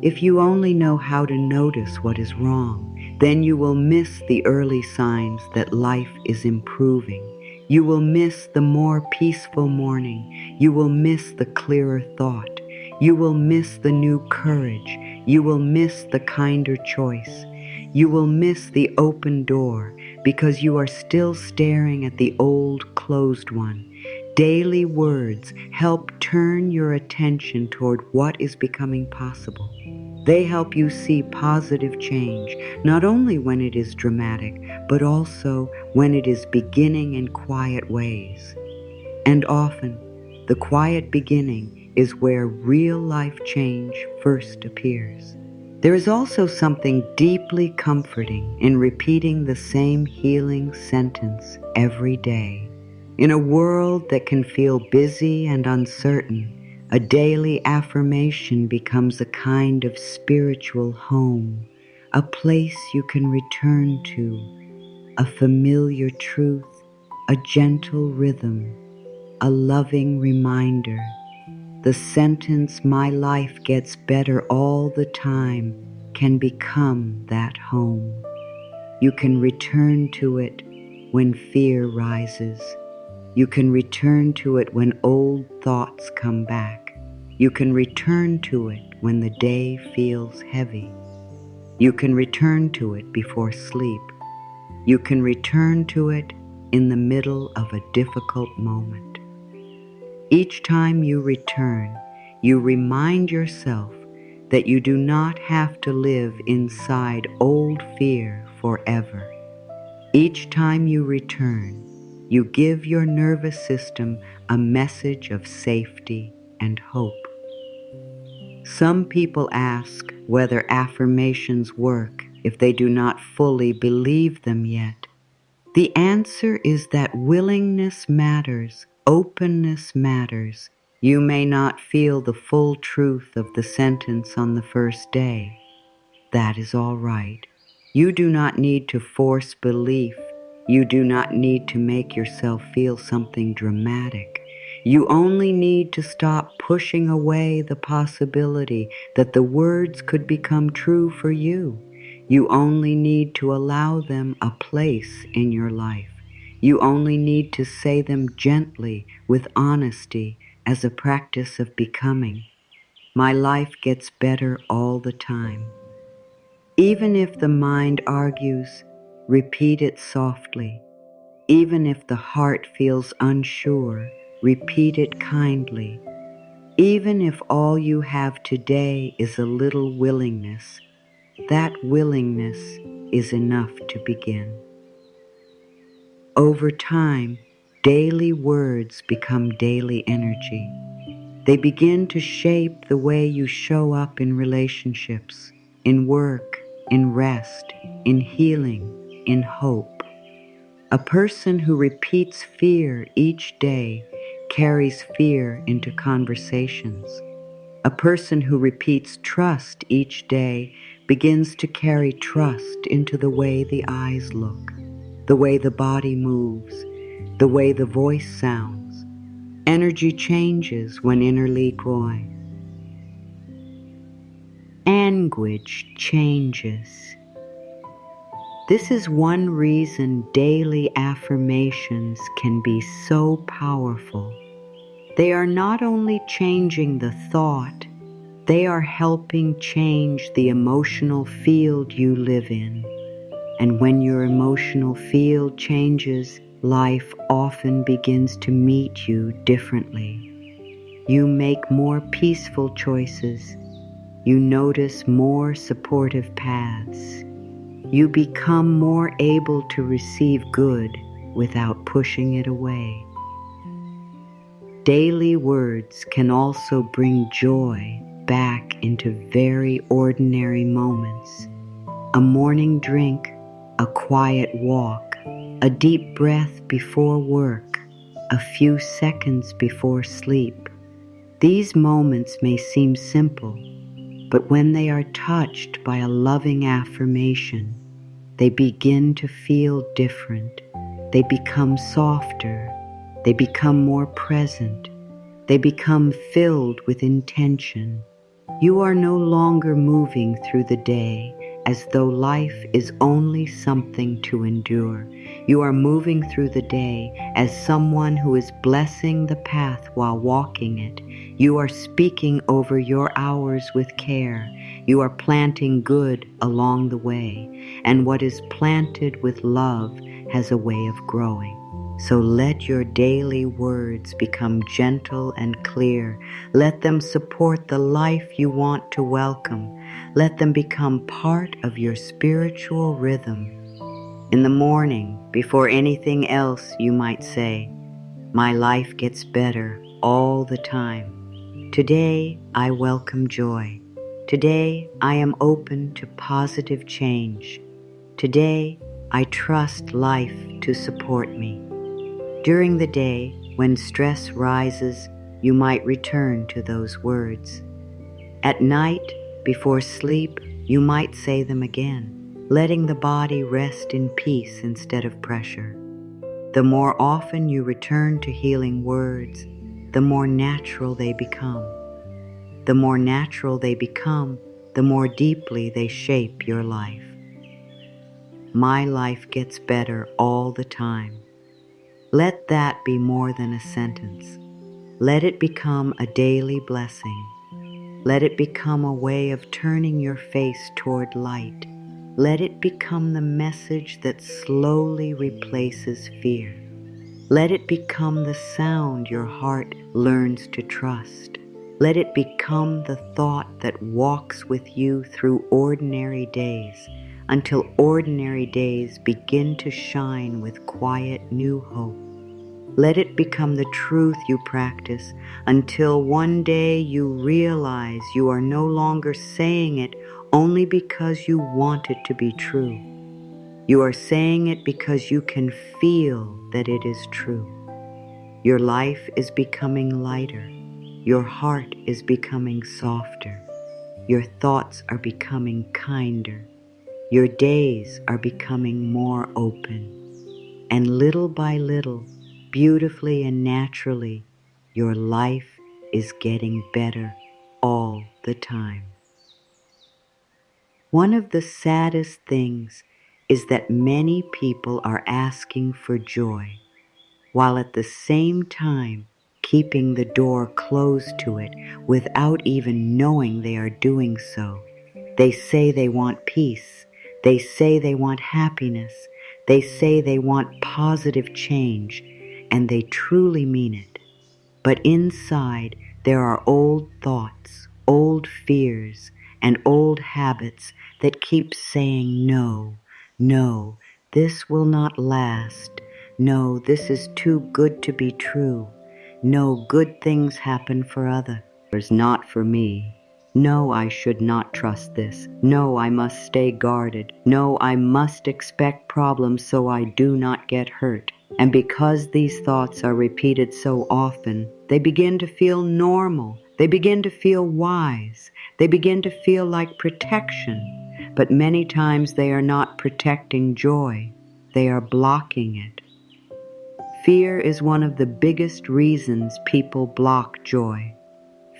If you only know how to notice what is wrong, then you will miss the early signs that life is improving. You will miss the more peaceful morning. You will miss the clearer thought. You will miss the new courage. You will miss the kinder choice. You will miss the open door because you are still staring at the old closed one. Daily words help turn your attention toward what is becoming possible. They help you see positive change, not only when it is dramatic, but also when it is beginning in quiet ways. And often, the quiet beginning is where real life change first appears. There is also something deeply comforting in repeating the same healing sentence every day. In a world that can feel busy and uncertain, a daily affirmation becomes a kind of spiritual home, a place you can return to, a familiar truth, a gentle rhythm, a loving reminder. The sentence, "My life gets better all the time," can become that home. You can return to it when fear rises. You can return to it when old thoughts come back. You can return to it when the day feels heavy. You can return to it before sleep. You can return to it in the middle of a difficult moment. Each time you return, you remind yourself that you do not have to live inside old fear forever. Each time you return, you give your nervous system a message of safety and hope. Some people ask whether affirmations work if they do not fully believe them yet. The answer is that willingness matters, openness matters. You may not feel the full truth of the sentence on the first day. That is all right. You do not need to force belief. You do not need to make yourself feel something dramatic. You only need to stop pushing away the possibility that the words could become true for you. You only need to allow them a place in your life. You only need to say them gently, with honesty, as a practice of becoming. My life gets better all the time. Even if the mind argues, repeat it softly. Even if the heart feels unsure, repeat it kindly. Even if all you have today is a little willingness, that willingness is enough to begin. Over time, daily words become daily energy. They begin to shape the way you show up in relationships, in work, in rest, in healing, in hope. A person who repeats fear each day carries fear into conversations. A person who repeats trust each day begins to carry trust into the way the eyes look, the way the body moves, the way the voice sounds. Energy changes when innerly growing. Language changes. This is one reason daily affirmations can be so powerful. They are not only changing the thought, they are helping change the emotional field you live in. And when your emotional field changes, life often begins to meet you differently. You make more peaceful choices. You notice more supportive paths. You become more able to receive good without pushing it away. Daily words can also bring joy back into very ordinary moments. A morning drink, a quiet walk, a deep breath before work, a few seconds before sleep. These moments may seem simple, but when they are touched by a loving affirmation, they begin to feel different. They become softer. They become more present. They become filled with intention. You are no longer moving through the day as though life is only something to endure. You are moving through the day as someone who is blessing the path while walking it. You are speaking over your hours with care. You are planting good along the way, and what is planted with love has a way of growing. So let your daily words become gentle and clear. Let them support the life you want to welcome. Let them become part of your spiritual rhythm. In the morning, before anything else, you might say, "My life gets better all the time. Today, I welcome joy. Today, I am open to positive change. Today, I trust life to support me." During the day, when stress rises, you might return to those words. At night, before sleep, you might say them again, letting the body rest in peace instead of pressure. The more often you return to healing words, the more natural they become. The more natural they become, the more deeply they shape your life. My life gets better all the time. Let that be more than a sentence. Let it become a daily blessing. Let it become a way of turning your face toward light. Let it become the message that slowly replaces fear. Let it become the sound your heart learns to trust. Let it become the thought that walks with you through ordinary days until ordinary days begin to shine with quiet new hope. Let it become the truth you practice until one day you realize you are no longer saying it only because you want it to be true. You are saying it because you can feel that it is true. Your life is becoming lighter. Your heart is becoming softer. Your thoughts are becoming kinder. Your days are becoming more open. And little by little, beautifully and naturally, your life is getting better all the time. One of the saddest things is that many people are asking for joy, while at the same time keeping the door closed to it without even knowing they are doing so. They say they want peace. They say they want happiness. They say they want positive change, and they truly mean it. But inside, there are old thoughts, old fears, and old habits that keep saying no, no, this will not last. No, this is too good to be true. No, good things happen for others, not for me. No, I should not trust this. No, I must stay guarded. No, I must expect problems so I do not get hurt. And because these thoughts are repeated so often, they begin to feel normal. They begin to feel wise. They begin to feel like protection. But many times they are not protecting joy. They are blocking it. Fear is one of the biggest reasons people block joy.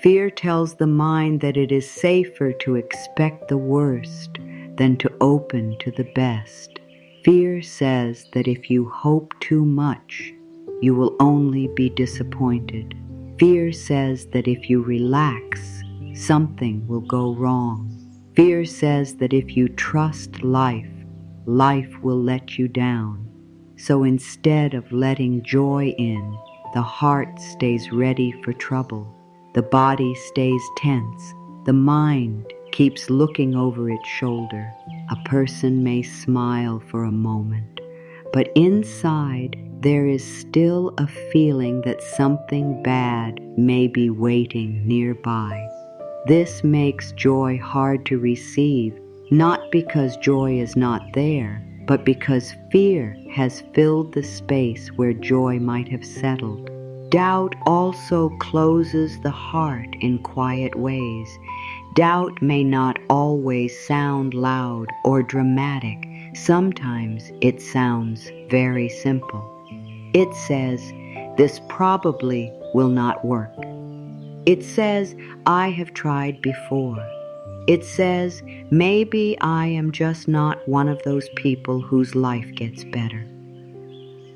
Fear tells the mind that it is safer to expect the worst than to open to the best. Fear says that if you hope too much, you will only be disappointed. Fear says that if you relax, something will go wrong. Fear says that if you trust life, life will let you down. So instead of letting joy in, the heart stays ready for trouble. The body stays tense. The mind keeps looking over its shoulder. A person may smile for a moment, but inside there is still a feeling that something bad may be waiting nearby. This makes joy hard to receive, not because joy is not there, but because fear has filled the space where joy might have settled. Doubt also closes the heart in quiet ways. Doubt may not always sound loud or dramatic. Sometimes it sounds very simple. It says, "This probably will not work." It says, "I have tried before." It says, "Maybe I am just not one of those people whose life gets better."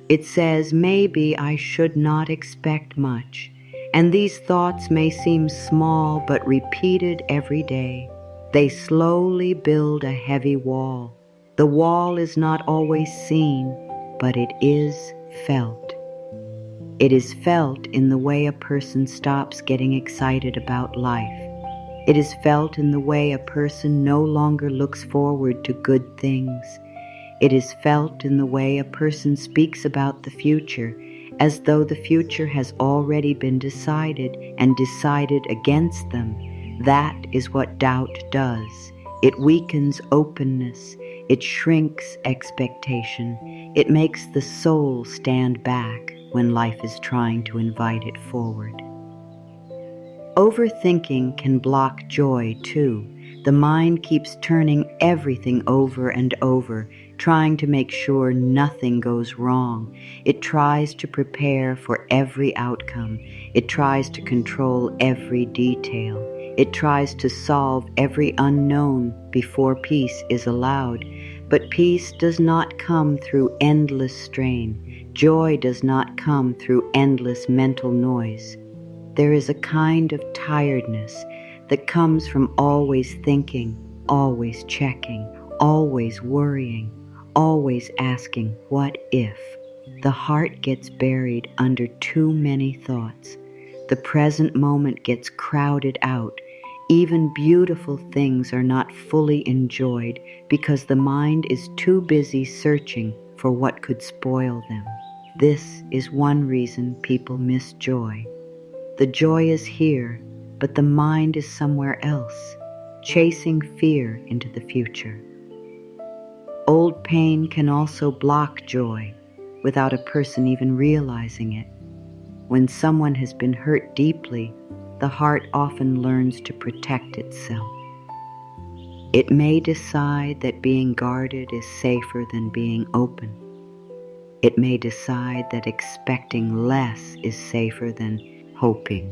It says, "Maybe I should not expect much." And these thoughts may seem small, but repeated every day, they slowly build a heavy wall. The wall is not always seen, but it is felt. It is felt in the way a person stops getting excited about life. It is felt in the way a person no longer looks forward to good things. It is felt in the way a person speaks about the future as though the future has already been decided and decided against them. That is what doubt does. It weakens openness. It shrinks expectation. It makes the soul stand back when life is trying to invite it forward. Overthinking can block joy too. The mind keeps turning everything over and over, trying to make sure nothing goes wrong. It tries to prepare for every outcome. It tries to control every detail. It tries to solve every unknown before peace is allowed. But peace does not come through endless strain. Joy does not come through endless mental noise. There is a kind of tiredness that comes from always thinking, always checking, always worrying, always asking, "What if?" The heart gets buried under too many thoughts. The present moment gets crowded out. Even beautiful things are not fully enjoyed because the mind is too busy searching for what could spoil them. This is one reason people miss joy. The joy is here, but the mind is somewhere else, chasing fear into the future. Old pain can also block joy without a person even realizing it. When someone has been hurt deeply, the heart often learns to protect itself. It may decide that being guarded is safer than being open. It may decide that expecting less is safer than hoping.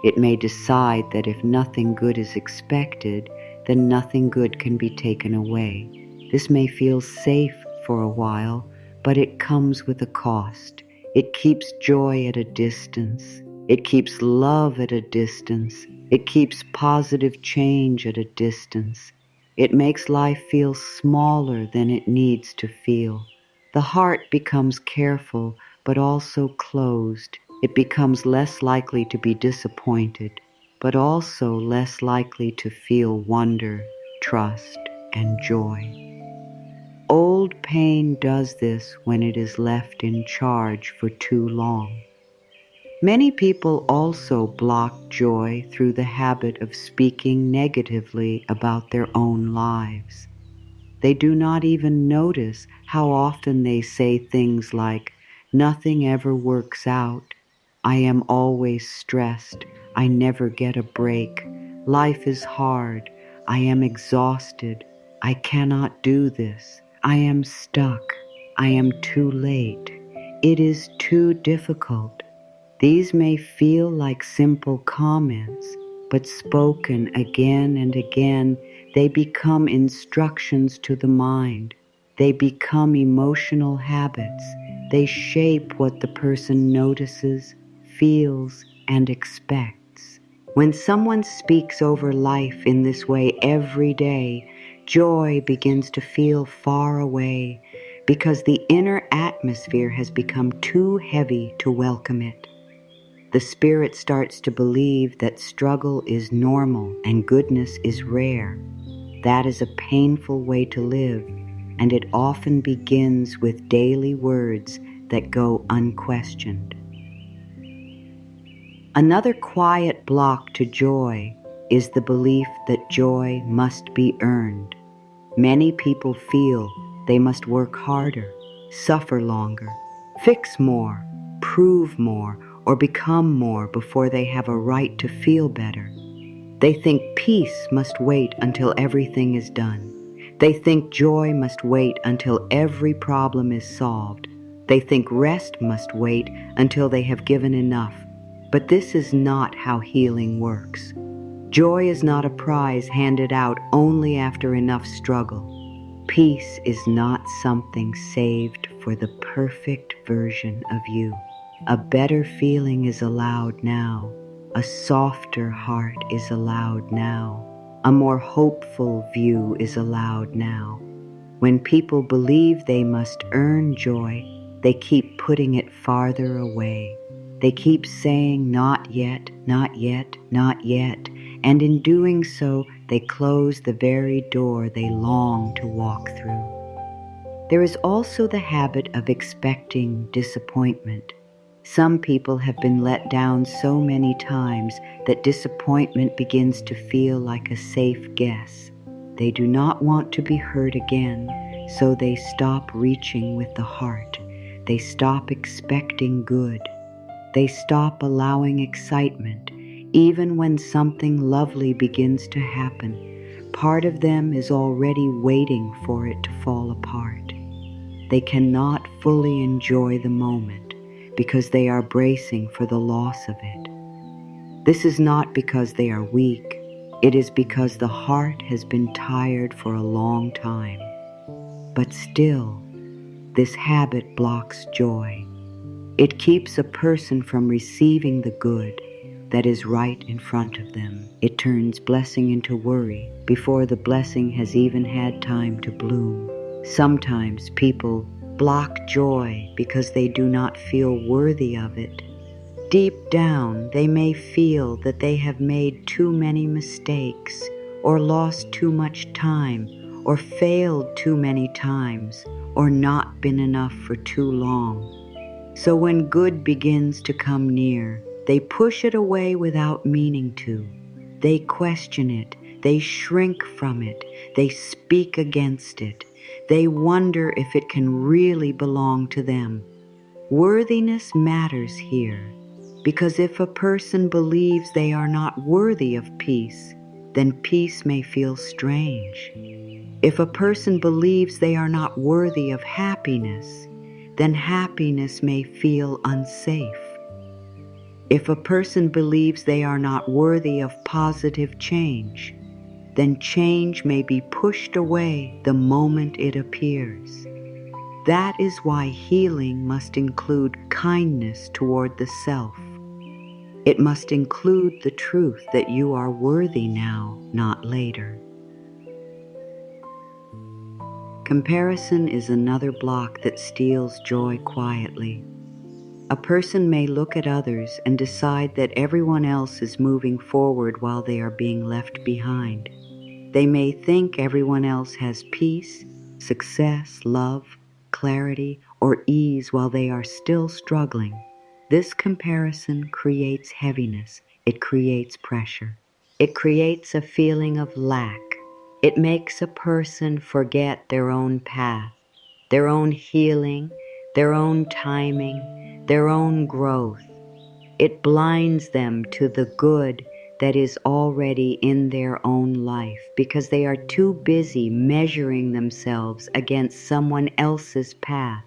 It may decide that if nothing good is expected, then nothing good can be taken away. This may feel safe for a while, but it comes with a cost. It keeps joy at a distance. It keeps love at a distance. It keeps positive change at a distance. It makes life feel smaller than it needs to feel. The heart becomes careful, but also closed. It becomes less likely to be disappointed, but also less likely to feel wonder, trust, and joy. Old pain does this when it is left in charge for too long. Many people also block joy through the habit of speaking negatively about their own lives. They do not even notice how often they say things like, "Nothing ever works out," "I am always stressed," "I never get a break," "Life is hard," "I am exhausted," "I cannot do this," "I am stuck," "I am too late," "It is too difficult." These may feel like simple comments, but spoken again and again, they become instructions to the mind. They become emotional habits. They shape what the person notices, feels, and expects. When someone speaks over life in this way every day, joy begins to feel far away because the inner atmosphere has become too heavy to welcome it. The spirit starts to believe that struggle is normal and goodness is rare. That is a painful way to live, and it often begins with daily words that go unquestioned. Another quiet block to joy is the belief that joy must be earned. Many people feel they must work harder, suffer longer, fix more, prove more, or become more before they have a right to feel better. They think peace must wait until everything is done. They think joy must wait until every problem is solved. They think rest must wait until they have given enough. But this is not how healing works. Joy is not a prize handed out only after enough struggle. Peace is not something saved for the perfect version of you. A better feeling is allowed now. A softer heart is allowed now. A more hopeful view is allowed now. When people believe they must earn joy, they keep putting it farther away. They keep saying, not yet, not yet, not yet, and in doing so, they close the very door they long to walk through. There is also the habit of expecting disappointment. Some people have been let down so many times that disappointment begins to feel like a safe guess. They do not want to be hurt again, so they stop reaching with the heart. They stop expecting good. They stop allowing excitement. Even when something lovely begins to happen, part of them is already waiting for it to fall apart. They cannot fully enjoy the moment because they are bracing for the loss of it. This is not because they are weak. It is because the heart has been tired for a long time. But still, this habit blocks joy. It keeps a person from receiving the good that is right in front of them. It turns blessing into worry before the blessing has even had time to bloom. Sometimes people block joy because they do not feel worthy of it. Deep down, they may feel that they have made too many mistakes, or lost too much time, or failed too many times, or not been enough for too long. So when good begins to come near, they push it away without meaning to. They question it. They shrink from it. They speak against it. They wonder if it can really belong to them. Worthiness matters here, because if a person believes they are not worthy of peace, then peace may feel strange. If a person believes they are not worthy of happiness, then happiness may feel unsafe. If a person believes they are not worthy of positive change, then change may be pushed away the moment it appears. That is why healing must include kindness toward the self. It must include the truth that you are worthy now, not later. Comparison is another block that steals joy quietly. A person may look at others and decide that everyone else is moving forward while they are being left behind. They may think everyone else has peace, success, love, clarity, or ease while they are still struggling. This comparison creates heaviness. It creates pressure. It creates a feeling of lack. It makes a person forget their own path, their own healing, their own timing, their own growth. It blinds them to the good that is already in their own life because they are too busy measuring themselves against someone else's path.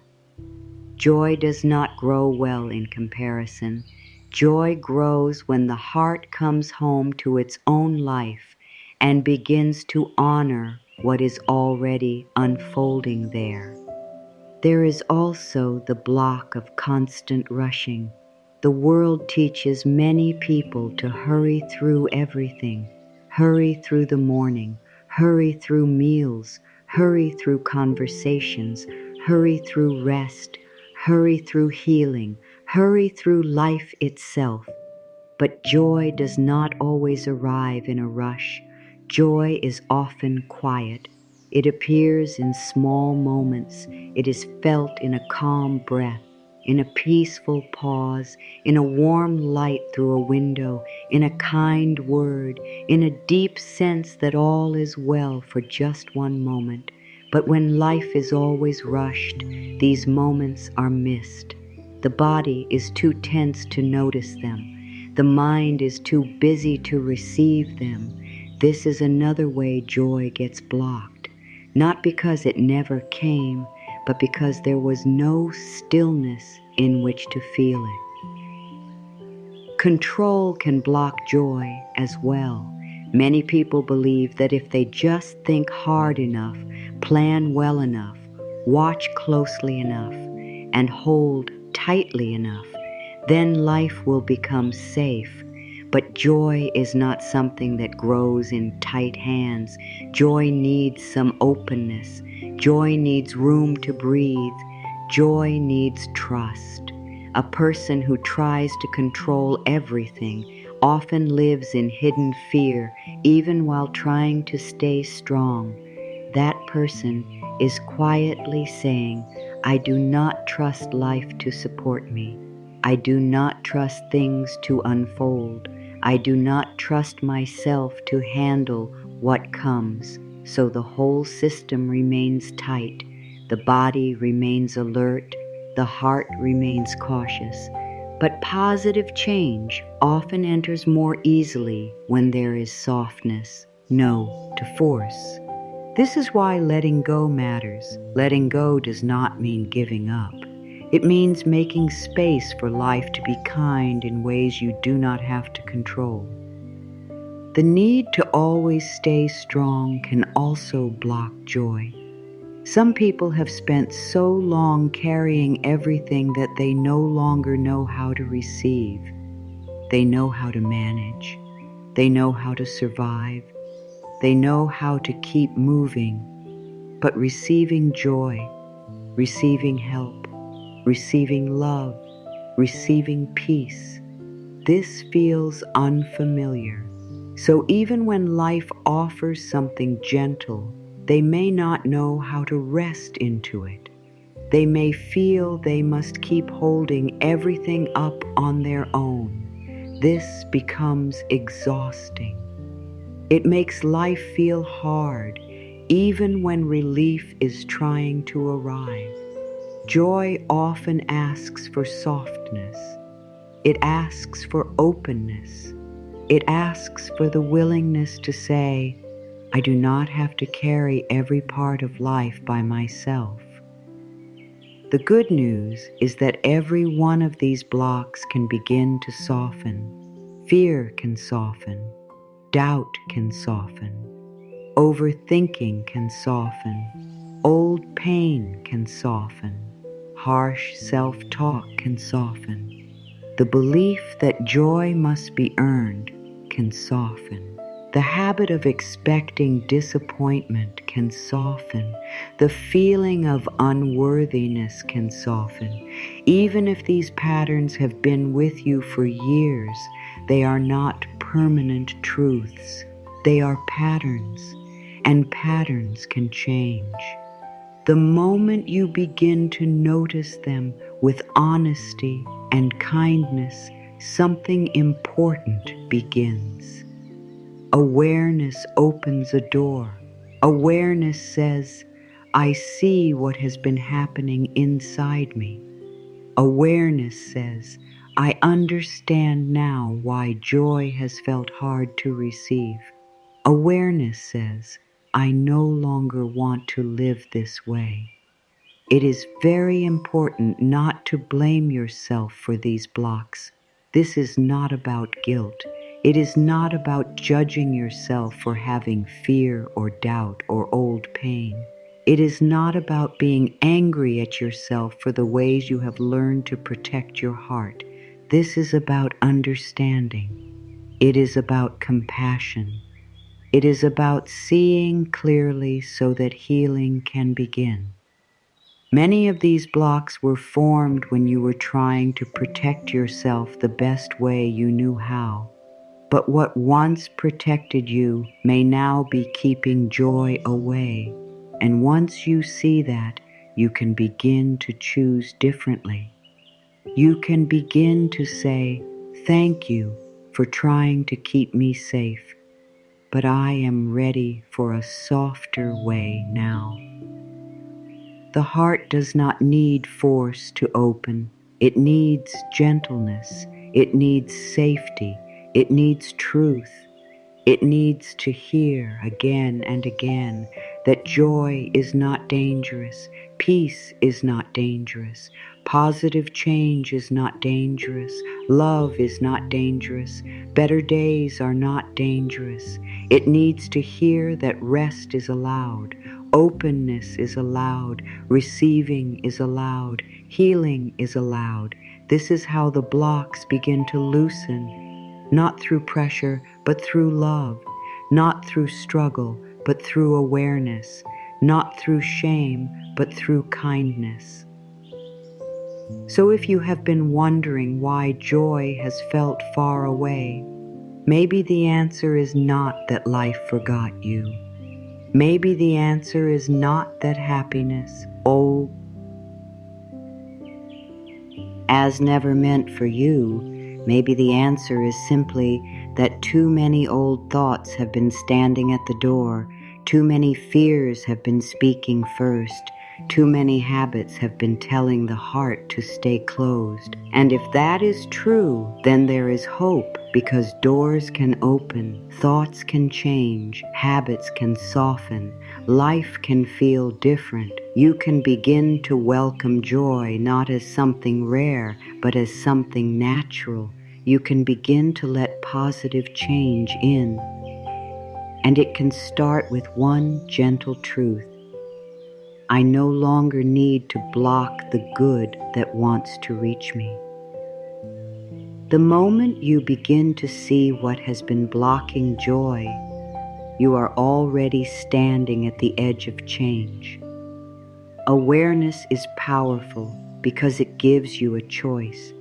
Joy does not grow well in comparison. Joy grows when the heart comes home to its own life and begins to honor what is already unfolding there. There is also the block of constant rushing. The world teaches many people to hurry through everything. Hurry through the morning, hurry through meals, hurry through conversations, hurry through rest, hurry through healing, hurry through life itself. But joy does not always arrive in a rush. Joy is often quiet. It appears in small moments. It is felt in a calm breath, in a peaceful pause, in a warm light through a window, in a kind word, in a deep sense that all is well for just one moment. But when life is always rushed, these moments are missed. The body is too tense to notice them. The mind is too busy to receive them. This is another way joy gets blocked, not because it never came, but because there was no stillness in which to feel it. Control can block joy as well. Many people believe that if they just think hard enough, plan well enough, watch closely enough, and hold tightly enough, then life will become safe. But joy is not something that grows in tight hands. Joy needs some openness. Joy needs room to breathe. Joy needs trust. A person who tries to control everything often lives in hidden fear, even while trying to stay strong. That person is quietly saying, I do not trust life to support me. I do not trust things to unfold. I do not trust myself to handle what comes. So the whole system remains tight. The body remains alert. The heart remains cautious. But positive change often enters more easily when there is softness, no to force. This is why letting go matters. Letting go does not mean giving up. It means making space for life to be kind in ways you do not have to control. The need to always stay strong can also block joy. Some people have spent so long carrying everything that they no longer know how to receive. They know how to manage. They know how to survive. They know how to keep moving. But receiving joy, receiving help, receiving love, receiving peace, this feels unfamiliar. So even when life offers something gentle, they may not know how to rest into it. They may feel they must keep holding everything up on their own. This becomes exhausting. It makes life feel hard, even when relief is trying to arrive. Joy often asks for softness. It asks for openness. It asks for the willingness to say, I do not have to carry every part of life by myself. The good news is that every one of these blocks can begin to soften. Fear can soften. Doubt can soften. Overthinking can soften. Old pain can soften. Harsh self-talk can soften. The belief that joy must be earned can soften. The habit of expecting disappointment can soften. The feeling of unworthiness can soften. Even if these patterns have been with you for years, they are not permanent truths. They are patterns, and patterns can change. The moment you begin to notice them with honesty and kindness, something important begins. Awareness opens a door. Awareness says, I see what has been happening inside me. Awareness says, I understand now why joy has felt hard to receive. Awareness says, I no longer want to live this way. It is very important not to blame yourself for these blocks. This is not about guilt. It is not about judging yourself for having fear or doubt or old pain. It is not about being angry at yourself for the ways you have learned to protect your heart. This is about understanding. It is about compassion. It is about seeing clearly so that healing can begin. Many of these blocks were formed when you were trying to protect yourself the best way you knew how. But what once protected you may now be keeping joy away. And once you see that, you can begin to choose differently. You can begin to say, "Thank you for trying to keep me safe, but I am ready for a softer way now." The heart does not need force to open. It needs gentleness. It needs safety. It needs truth. It needs to hear again and again that joy is not dangerous, peace is not dangerous, positive change is not dangerous, love is not dangerous, better days are not dangerous. It needs to hear that rest is allowed, openness is allowed, receiving is allowed, healing is allowed. This is how the blocks begin to loosen. Not through pressure, but through love. Not through struggle, but through awareness. Not through shame, but through kindness. So if you have been wondering why joy has felt far away, maybe the answer is not that life forgot you. Maybe the answer is not that happiness, oh, as never meant for you. Maybe the answer is simply that too many old thoughts have been standing at the door, too many fears have been speaking first, too many habits have been telling the heart to stay closed. And if that is true, then there is hope, because doors can open, thoughts can change, habits can soften, life can feel different. You can begin to welcome joy not as something rare, but as something natural. You can begin to let positive change in. And it can start with one gentle truth. I no longer need to block the good that wants to reach me. The moment you begin to see what has been blocking joy, you are already standing at the edge of change. Awareness is powerful because it gives you a choice.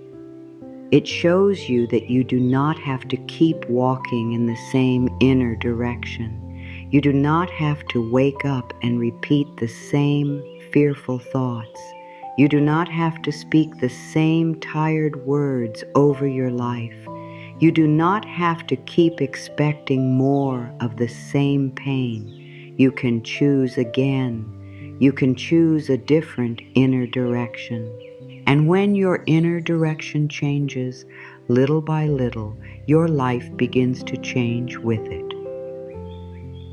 It shows you that you do not have to keep walking in the same inner direction. You do not have to wake up and repeat the same fearful thoughts. You do not have to speak the same tired words over your life. You do not have to keep expecting more of the same pain. You can choose again. You can choose a different inner direction. And when your inner direction changes, little by little, your life begins to change with it.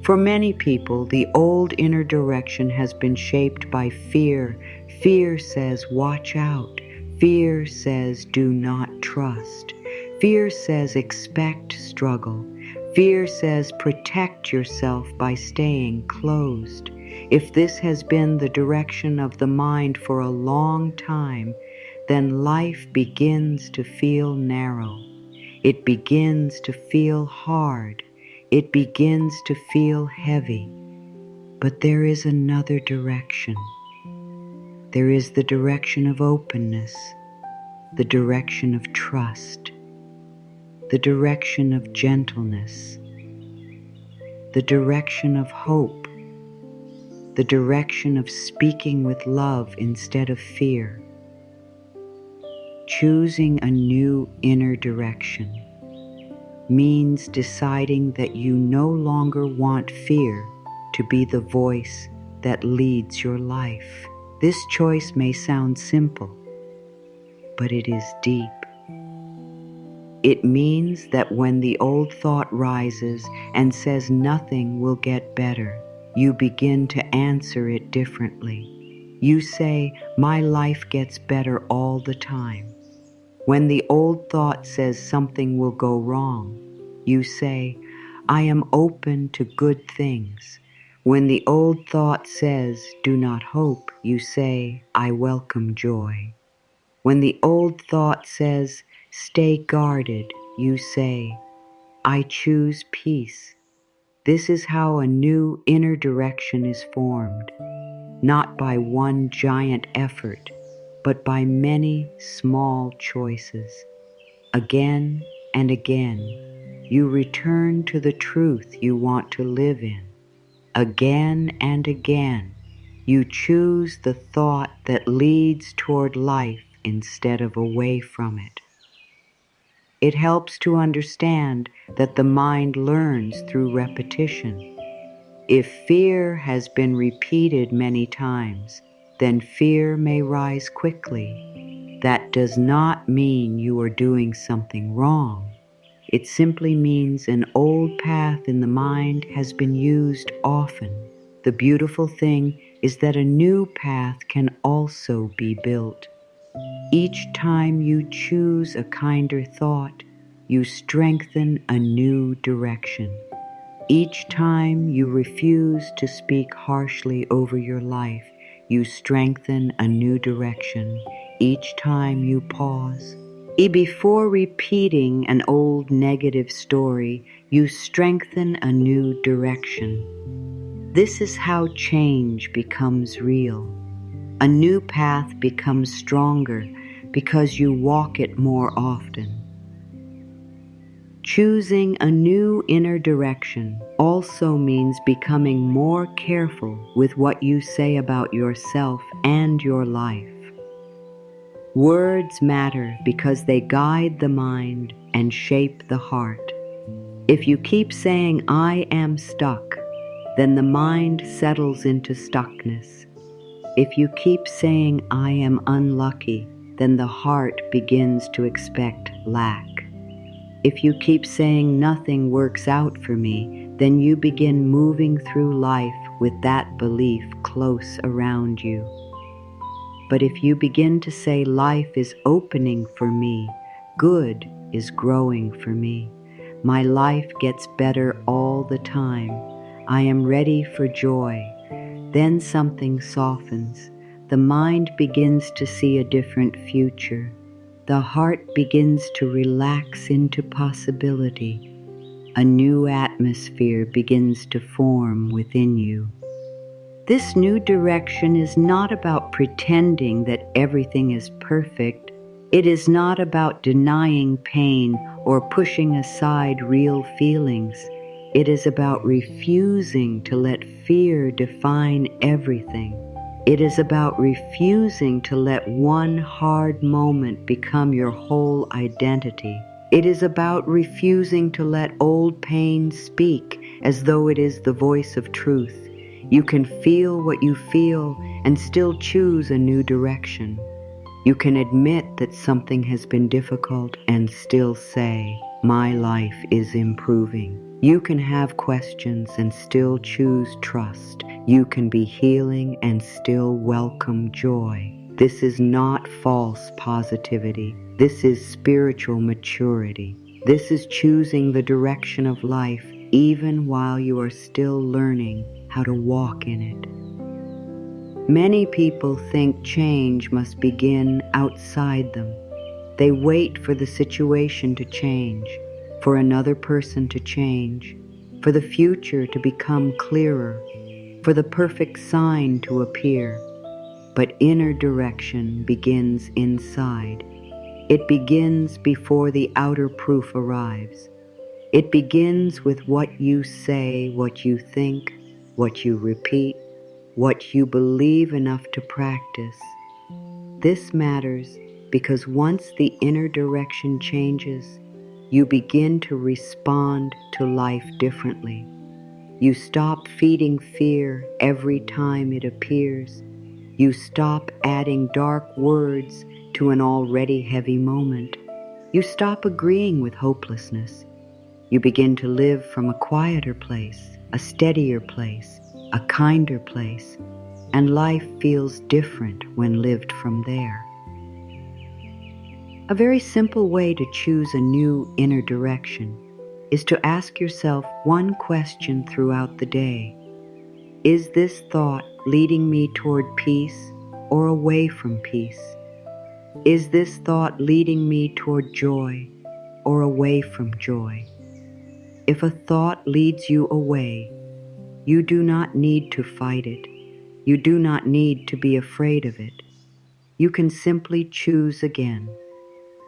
For many people, the old inner direction has been shaped by fear. Fear says, watch out. Fear says, do not trust. Fear says, expect struggle. Fear says, protect yourself by staying closed. If this has been the direction of the mind for a long time, then life begins to feel narrow. It begins to feel hard. It begins to feel heavy. But there is another direction. There is the direction of openness, the direction of trust, the direction of gentleness, the direction of hope, the direction of speaking with love instead of fear. Choosing a new inner direction means deciding that you no longer want fear to be the voice that leads your life. This choice may sound simple, but it is deep. It means that when the old thought rises and says nothing will get better, you begin to answer it differently. You say, my life gets better all the time. When the old thought says something will go wrong, you say, I am open to good things. When the old thought says, do not hope, you say, I welcome joy. When the old thought says, stay guarded, you say, I choose peace. This is how a new inner direction is formed, not by one giant effort, but by many small choices. Again and again, you return to the truth you want to live in. Again and again, you choose the thought that leads toward life instead of away from it. It helps to understand that the mind learns through repetition. If fear has been repeated many times, then fear may rise quickly. That does not mean you are doing something wrong. It simply means an old path in the mind has been used often. The beautiful thing is that a new path can also be built. Each time you choose a kinder thought, you strengthen a new direction. Each time you refuse to speak harshly over your life, you strengthen a new direction. Each time you pause, before repeating an old negative story, you strengthen a new direction. This is how change becomes real. A new path becomes stronger because you walk it more often. Choosing a new inner direction also means becoming more careful with what you say about yourself and your life. Words matter because they guide the mind and shape the heart. If you keep saying, I am stuck, then the mind settles into stuckness. If you keep saying, I am unlucky, then the heart begins to expect lack. If you keep saying nothing works out for me, then you begin moving through life with that belief close around you. But if you begin to say life is opening for me, good is growing for me, my life gets better all the time, I am ready for joy, then something softens. The mind begins to see a different future. The heart begins to relax into possibility. A new atmosphere begins to form within you. This new direction is not about pretending that everything is perfect. It is not about denying pain or pushing aside real feelings. It is about refusing to let fear define everything. It is about refusing to let one hard moment become your whole identity. It is about refusing to let old pain speak as though it is the voice of truth. You can feel what you feel and still choose a new direction. You can admit that something has been difficult and still say, my life is improving. You can have questions and still choose trust. You can be healing and still welcome joy. This is not false positivity. This is spiritual maturity. This is choosing the direction of life even while you are still learning how to walk in it. Many people think change must begin outside them. They wait for the situation to change, for another person to change, for the future to become clearer, for the perfect sign to appear. But inner direction begins inside. It begins before the outer proof arrives. It begins with what you say, what you think, what you repeat, what you believe enough to practice. This matters because once the inner direction changes, you begin to respond to life differently. You stop feeding fear every time it appears. You stop adding dark words to an already heavy moment. You stop agreeing with hopelessness. You begin to live from a quieter place, a steadier place, a kinder place, and life feels different when lived from there. A very simple way to choose a new inner direction is to ask yourself one question throughout the day. Is this thought leading me toward peace or away from peace? Is this thought leading me toward joy or away from joy? If a thought leads you away, you do not need to fight it. You do not need to be afraid of it. You can simply choose again.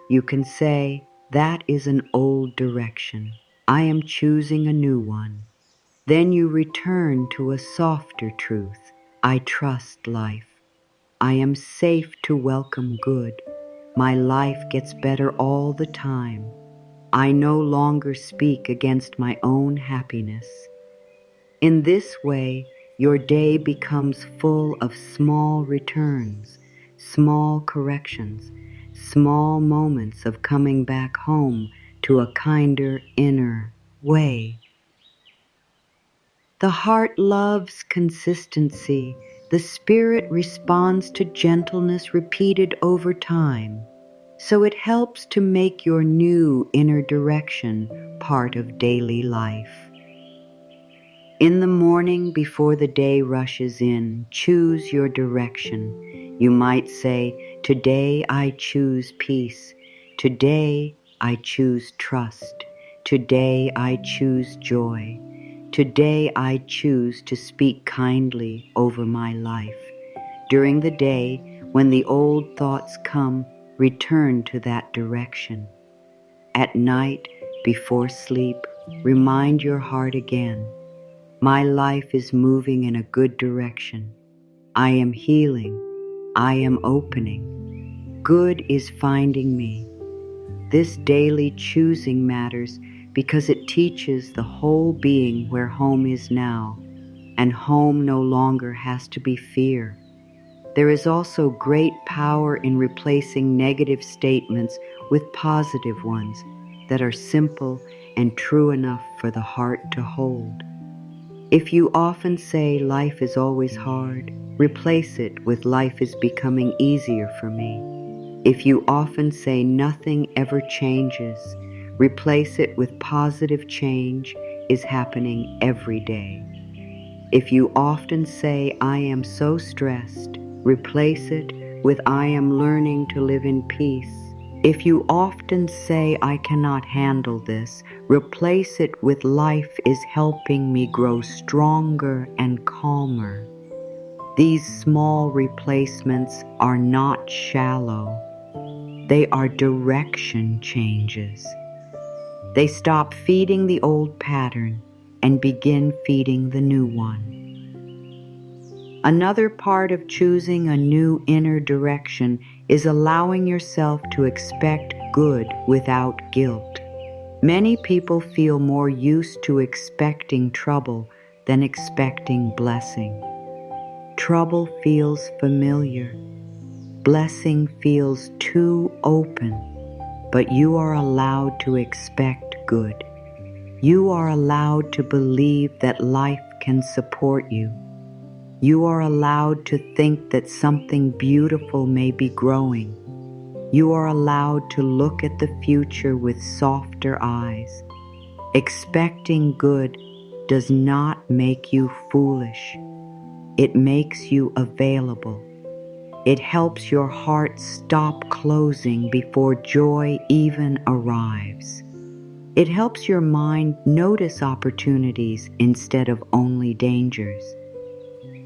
You can say, that is an old direction. I am choosing a new one. Then you return to a softer truth. I trust life. I am safe to welcome good. My life gets better all the time. I no longer speak against my own happiness. In this way, your day becomes full of small returns, small corrections, small moments of coming back home to a kinder inner way. The heart loves consistency. The spirit responds to gentleness repeated over time. So it helps to make your new inner direction part of daily life. In the morning before the day rushes in, choose your direction. You might say, today I choose peace. Today I choose trust. Today I choose joy. Today I choose to speak kindly over my life. During the day, when the old thoughts come, return to that direction. At night, before sleep, remind your heart again, my life is moving in a good direction. I am healing. I am opening. Good is finding me. This daily choosing matters because it teaches the whole being where home is now, and home no longer has to be fear. There is also great power in replacing negative statements with positive ones that are simple and true enough for the heart to hold. If you often say life is always hard, replace it with life is becoming easier for me. If you often say nothing ever changes, replace it with positive change is happening every day. If you often say I am so stressed, replace it with I am learning to live in peace. If you often say I cannot handle this, replace it with life is helping me grow stronger and calmer. These small replacements are not shallow. They are direction changes. They stop feeding the old pattern and begin feeding the new one. Another part of choosing a new inner direction is allowing yourself to expect good without guilt. Many people feel more used to expecting trouble than expecting blessing. Trouble feels familiar. Blessing feels too open, but you are allowed to expect good. You are allowed to believe that life can support you. You are allowed to think that something beautiful may be growing. You are allowed to look at the future with softer eyes. Expecting good does not make you foolish. It makes you available. It helps your heart stop closing before joy even arrives. It helps your mind notice opportunities instead of only dangers.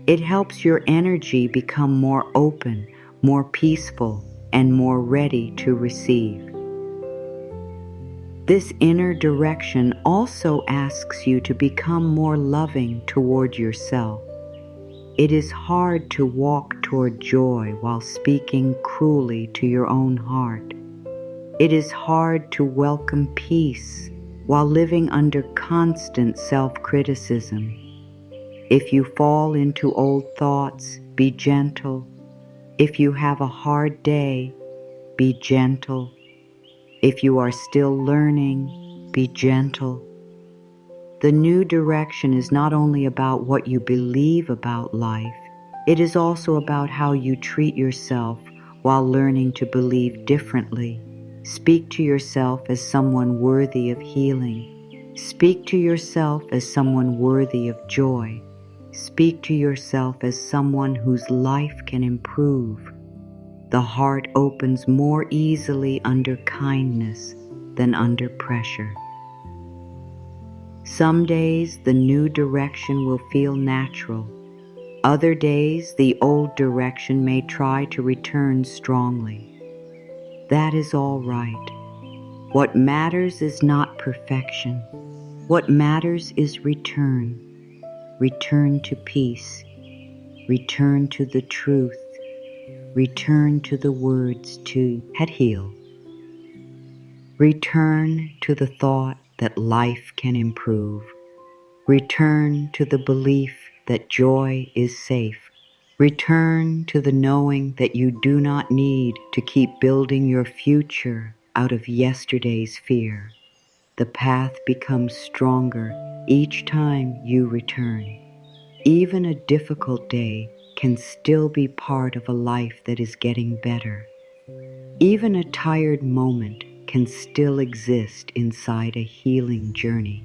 It helps your energy become more open, more peaceful, and more ready to receive. This inner direction also asks you to become more loving toward yourself. It is hard to walk toward joy while speaking cruelly to your own heart. It is hard to welcome peace while living under constant self-criticism. If you fall into old thoughts, be gentle. If you have a hard day, be gentle. If you are still learning, be gentle. The new direction is not only about what you believe about life, it is also about how you treat yourself while learning to believe differently. Speak to yourself as someone worthy of healing. Speak to yourself as someone worthy of joy. Speak to yourself as someone whose life can improve. The heart opens more easily under kindness than under pressure. Some days the new direction will feel natural. Other days the old direction may try to return strongly. That is all right. What matters is not perfection. What matters is return. Return to peace. Return to the truth. Return to the words to heal. Return to the thought that life can improve. Return to the belief that joy is safe. Return to the knowing that you do not need to keep building your future out of yesterday's fear. The path becomes stronger each time you return. Even a difficult day can still be part of a life that is getting better. Even a tired moment can still exist inside a healing journey.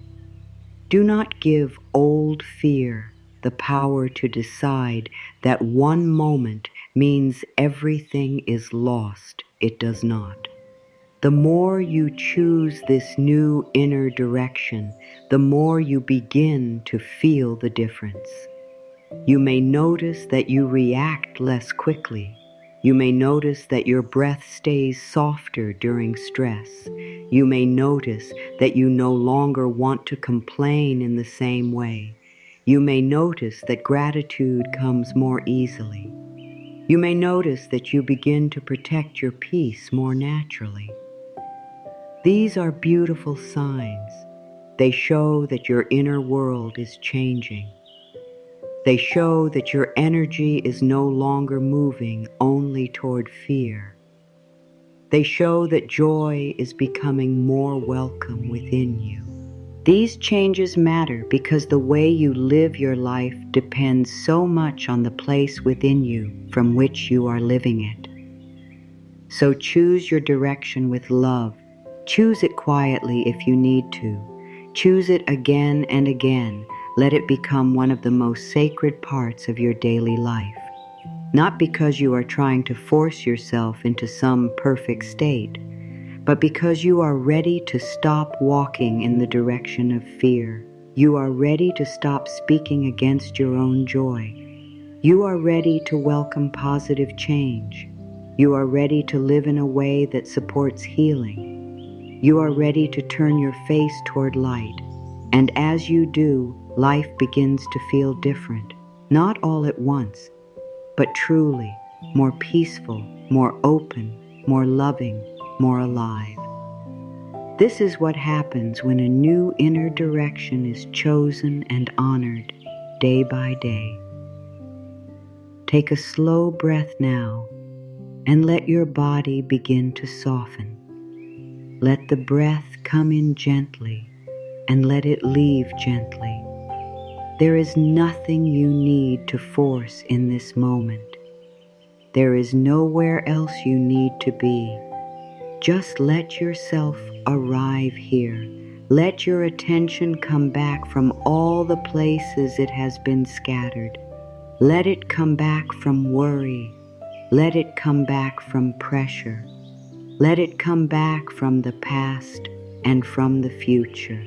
Do not give old fear the power to decide that one moment means everything is lost. It does not. The more you choose this new inner direction, the more you begin to feel the difference. You may notice that you react less quickly. You may notice that your breath stays softer during stress. You may notice that you no longer want to complain in the same way. You may notice that gratitude comes more easily. You may notice that you begin to protect your peace more naturally. These are beautiful signs. They show that your inner world is changing. They show that your energy is no longer moving only toward fear. They show that joy is becoming more welcome within you. These changes matter because the way you live your life depends so much on the place within you from which you are living it. So choose your direction with love. Choose it quietly if you need to. Choose it again and again. Let it become one of the most sacred parts of your daily life. Not because you are trying to force yourself into some perfect state, but because you are ready to stop walking in the direction of fear. You are ready to stop speaking against your own joy. You are ready to welcome positive change. You are ready to live in a way that supports healing. You are ready to turn your face toward light. And as you do, life begins to feel different. Not all at once, but truly more peaceful, more open, more loving, more alive. This is what happens when a new inner direction is chosen and honored day by day. Take a slow breath now and let your body begin to soften. Let the breath come in gently and let it leave gently. There is nothing you need to force in this moment. There is nowhere else you need to be. Just let yourself arrive here. Let your attention come back from all the places it has been scattered. Let it come back from worry. Let it come back from pressure. Let it come back from the past and from the future.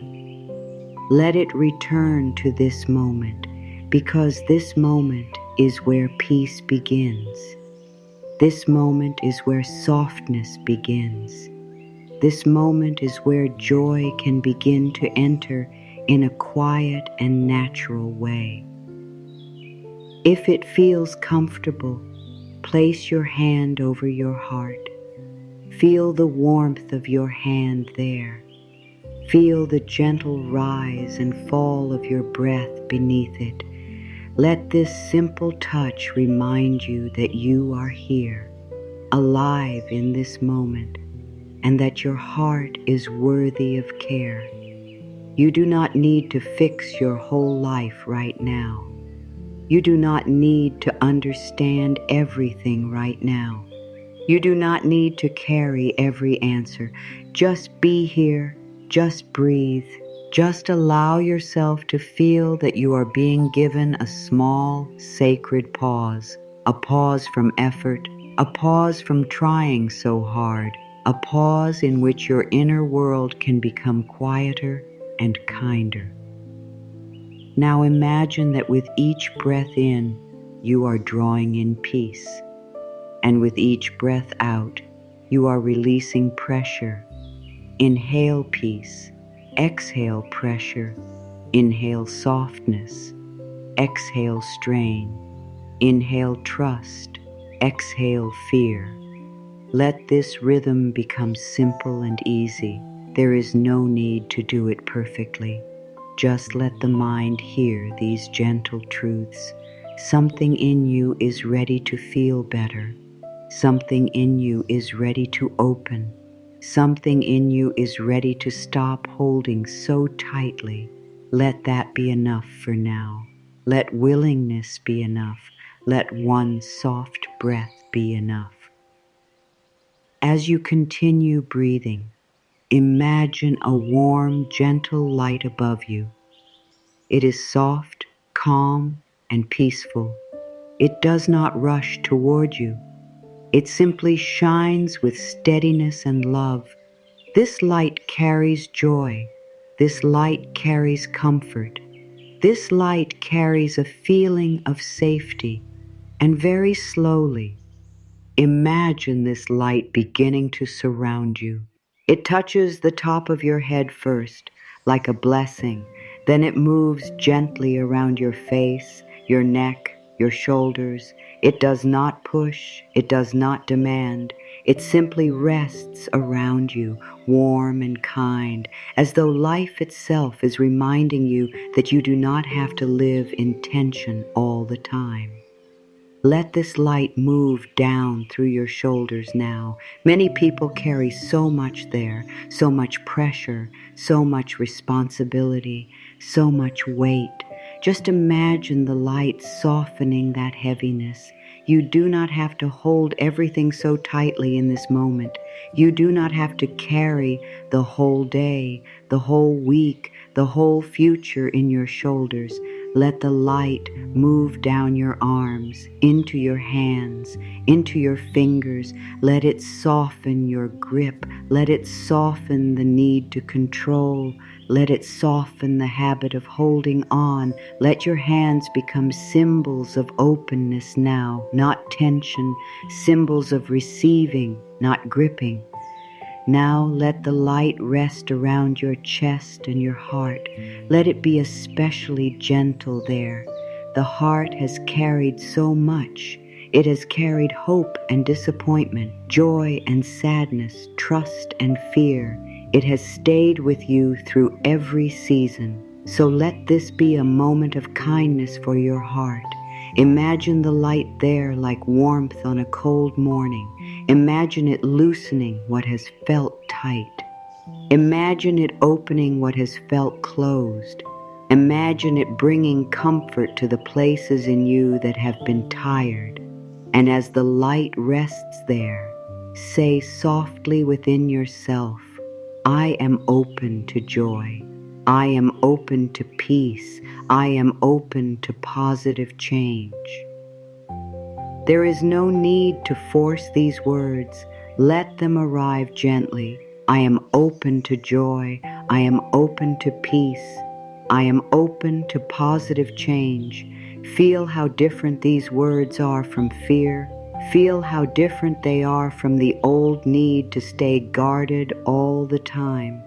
Let it return to this moment, because this moment is where peace begins. This moment is where softness begins. This moment is where joy can begin to enter in a quiet and natural way. If it feels comfortable, place your hand over your heart. Feel the warmth of your hand there. Feel the gentle rise and fall of your breath beneath it. Let this simple touch remind you that you are here, alive in this moment, and that your heart is worthy of care. You do not need to fix your whole life right now. You do not need to understand everything right now. You do not need to carry every answer. Just be here, just breathe, Just allow yourself to feel that you are being given a small, sacred pause, a pause from effort, a pause from trying so hard, a pause in which your inner world can become quieter and kinder. Now imagine that with each breath in, you are drawing in peace, and with each breath out, you are releasing pressure. Inhale peace, exhale pressure, inhale softness, exhale strain, inhale trust, exhale fear. Let this rhythm become simple and easy. There is no need to do it perfectly. Just let the mind hear these gentle truths. Something in you is ready to feel better. Something in you is ready to open. Something in you is ready to stop holding so tightly. Let that be enough for now. Let willingness be enough. Let one soft breath be enough. As you continue breathing, imagine a warm, gentle light above you. It is soft, calm, and peaceful. It does not rush toward you. It simply shines with steadiness and love. This light carries joy. This light carries comfort. This light carries a feeling of safety. And very slowly, imagine this light beginning to surround you. It touches the top of your head first, like a blessing. Then it moves gently around your face, your neck, your shoulders. It does not push, it does not demand. It simply rests around you, warm and kind, as though life itself is reminding you that you do not have to live in tension all the time. Let this light move down through your shoulders now. Many people carry so much there, so much pressure, so much responsibility, so much weight. Just imagine the light softening that heaviness. You do not have to hold everything so tightly in this moment. You do not have to carry the whole day, the whole week, the whole future in your shoulders. Let the light move down your arms, into your hands, into your fingers. Let it soften your grip. Let it soften the need to control. Let it soften the habit of holding on. Let your hands become symbols of openness now, not tension, symbols of receiving, not gripping. Now let the light rest around your chest and your heart. Let it be especially gentle there. The heart has carried so much. It has carried hope and disappointment, joy and sadness, trust and fear. It has stayed with you through every season. So let this be a moment of kindness for your heart. Imagine the light there like warmth on a cold morning. Imagine it loosening what has felt tight. Imagine it opening what has felt closed. Imagine it bringing comfort to the places in you that have been tired. And as the light rests there, say softly within yourself, I am open to joy. I am open to peace. I am open to positive change. There is no need to force these words. Let them arrive gently. I am open to joy. I am open to peace. I am open to positive change. Feel how different these words are from fear. Feel how different they are from the old need to stay guarded all the time.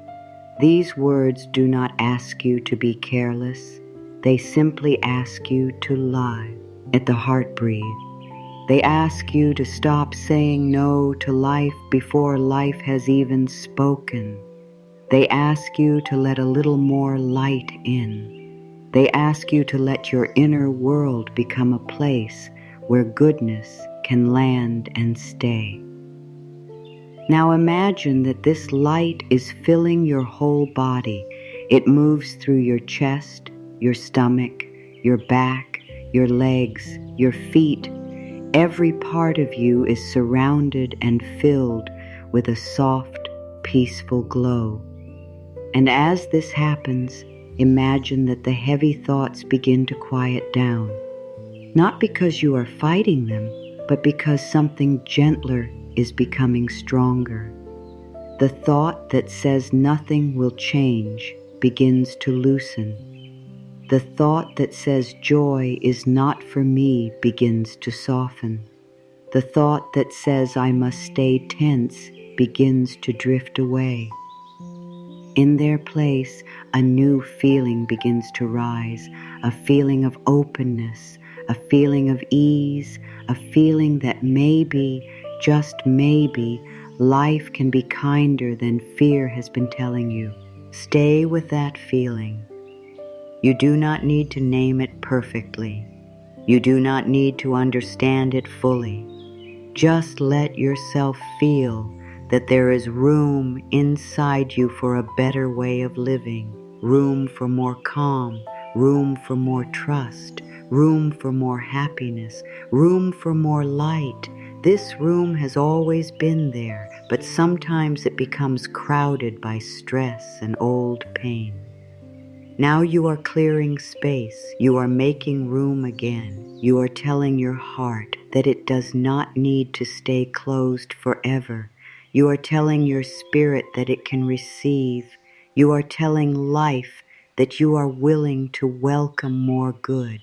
These words do not ask you to be careless. They simply ask you to lie. Let the heart breathe. They ask you to stop saying no to life before life has even spoken. They ask you to let a little more light in. They ask you to let your inner world become a place where goodness can land and stay. Now imagine that this light is filling your whole body. It moves through your chest, your stomach, your back, your legs, your feet. Every part of you is surrounded and filled with a soft, peaceful glow. And as this happens, imagine that the heavy thoughts begin to quiet down, not because you are fighting them, but because something gentler is becoming stronger. The thought that says nothing will change begins to loosen. The thought that says joy is not for me begins to soften. The thought that says I must stay tense begins to drift away. In their place, a new feeling begins to rise, a feeling of openness, a feeling of ease, a feeling that maybe, just maybe, life can be kinder than fear has been telling you. Stay with that feeling. You do not need to name it perfectly. You do not need to understand it fully. Just let yourself feel that there is room inside you for a better way of living, room for more calm, room for more trust, room for more happiness, room for more light. This room has always been there, but sometimes it becomes crowded by stress and old pain. Now you are clearing space, you are making room again. You are telling your heart that it does not need to stay closed forever. You are telling your spirit that it can receive. You are telling life that you are willing to welcome more good.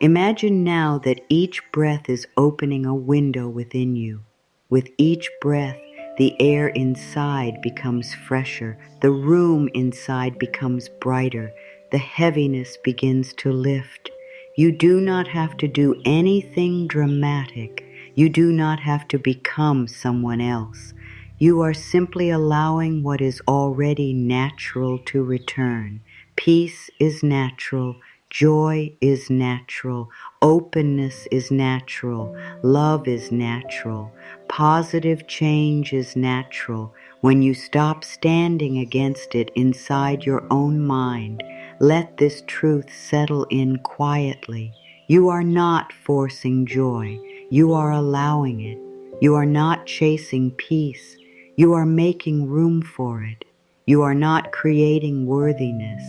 Imagine now that each breath is opening a window within you. With each breath, the air inside becomes fresher, the room inside becomes brighter, the heaviness begins to lift. You do not have to do anything dramatic. You do not have to become someone else. You are simply allowing what is already natural to return. Peace is natural. Joy is natural. Openness is natural. Love is natural. Positive change is natural. When you stop standing against it inside your own mind, let this truth settle in quietly. You are not forcing joy. You are allowing it. You are not chasing peace. You are making room for it. You are not creating worthiness.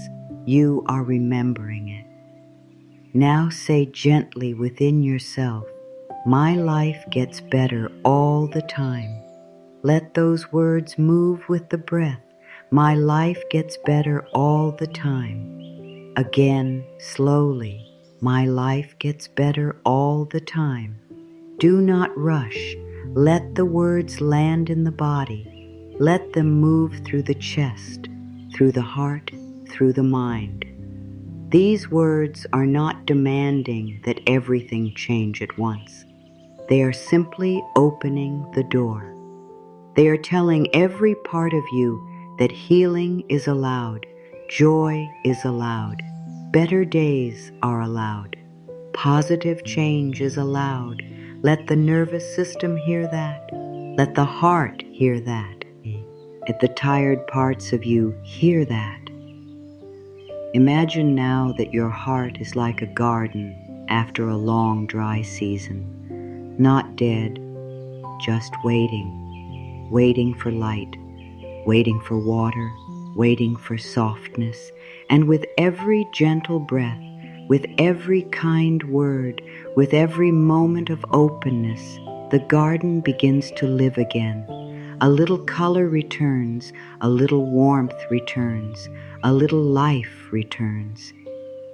You are remembering it. Now say gently within yourself, my life gets better all the time. Let those words move with the breath. My life gets better all the time. Again, slowly, my life gets better all the time. Do not rush. Let the words land in the body. Let them move through the chest, through the heart, through the mind. These words are not demanding that everything change at once. They are simply opening the door. They are telling every part of you that healing is allowed, joy is allowed, better days are allowed, positive change is allowed. Let the nervous system hear that. Let the heart hear that. Let the tired parts of you hear that. Imagine now that your heart is like a garden after a long dry season, not dead, just waiting, waiting for light, waiting for water, waiting for softness, and with every gentle breath, with every kind word, with every moment of openness, the garden begins to live again. A little color returns, a little warmth returns, a little life returns.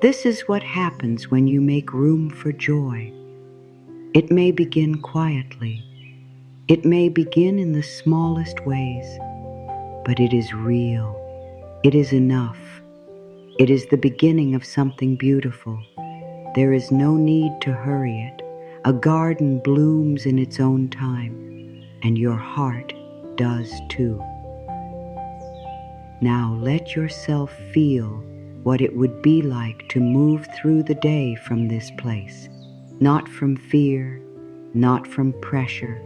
This is what happens when you make room for joy. It may begin quietly. It may begin in the smallest ways, but it is real. It is enough. It is the beginning of something beautiful. There is no need to hurry it. A garden blooms in its own time, and your heart does too. Now let yourself feel what it would be like to move through the day from this place, not from fear, not from pressure,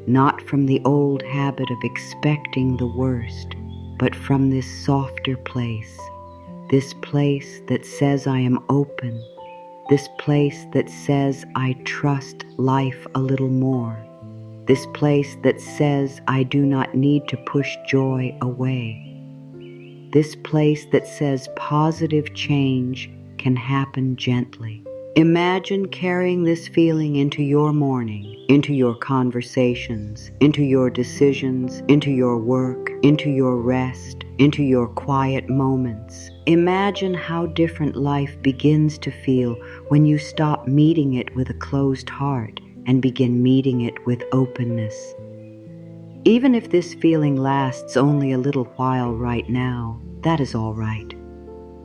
not from the old habit of expecting the worst, but from this softer place, this place that says I am open, this place that says I trust life a little more, this place that says I do not need to push joy away. this place that says positive change can happen gently. Imagine carrying this feeling into your morning, into your conversations, into your decisions, into your work, into your rest, into your quiet moments. Imagine how different life begins to feel when you stop meeting it with a closed heart and begin meeting it with openness. Even if this feeling lasts only a little while right now, that is all right.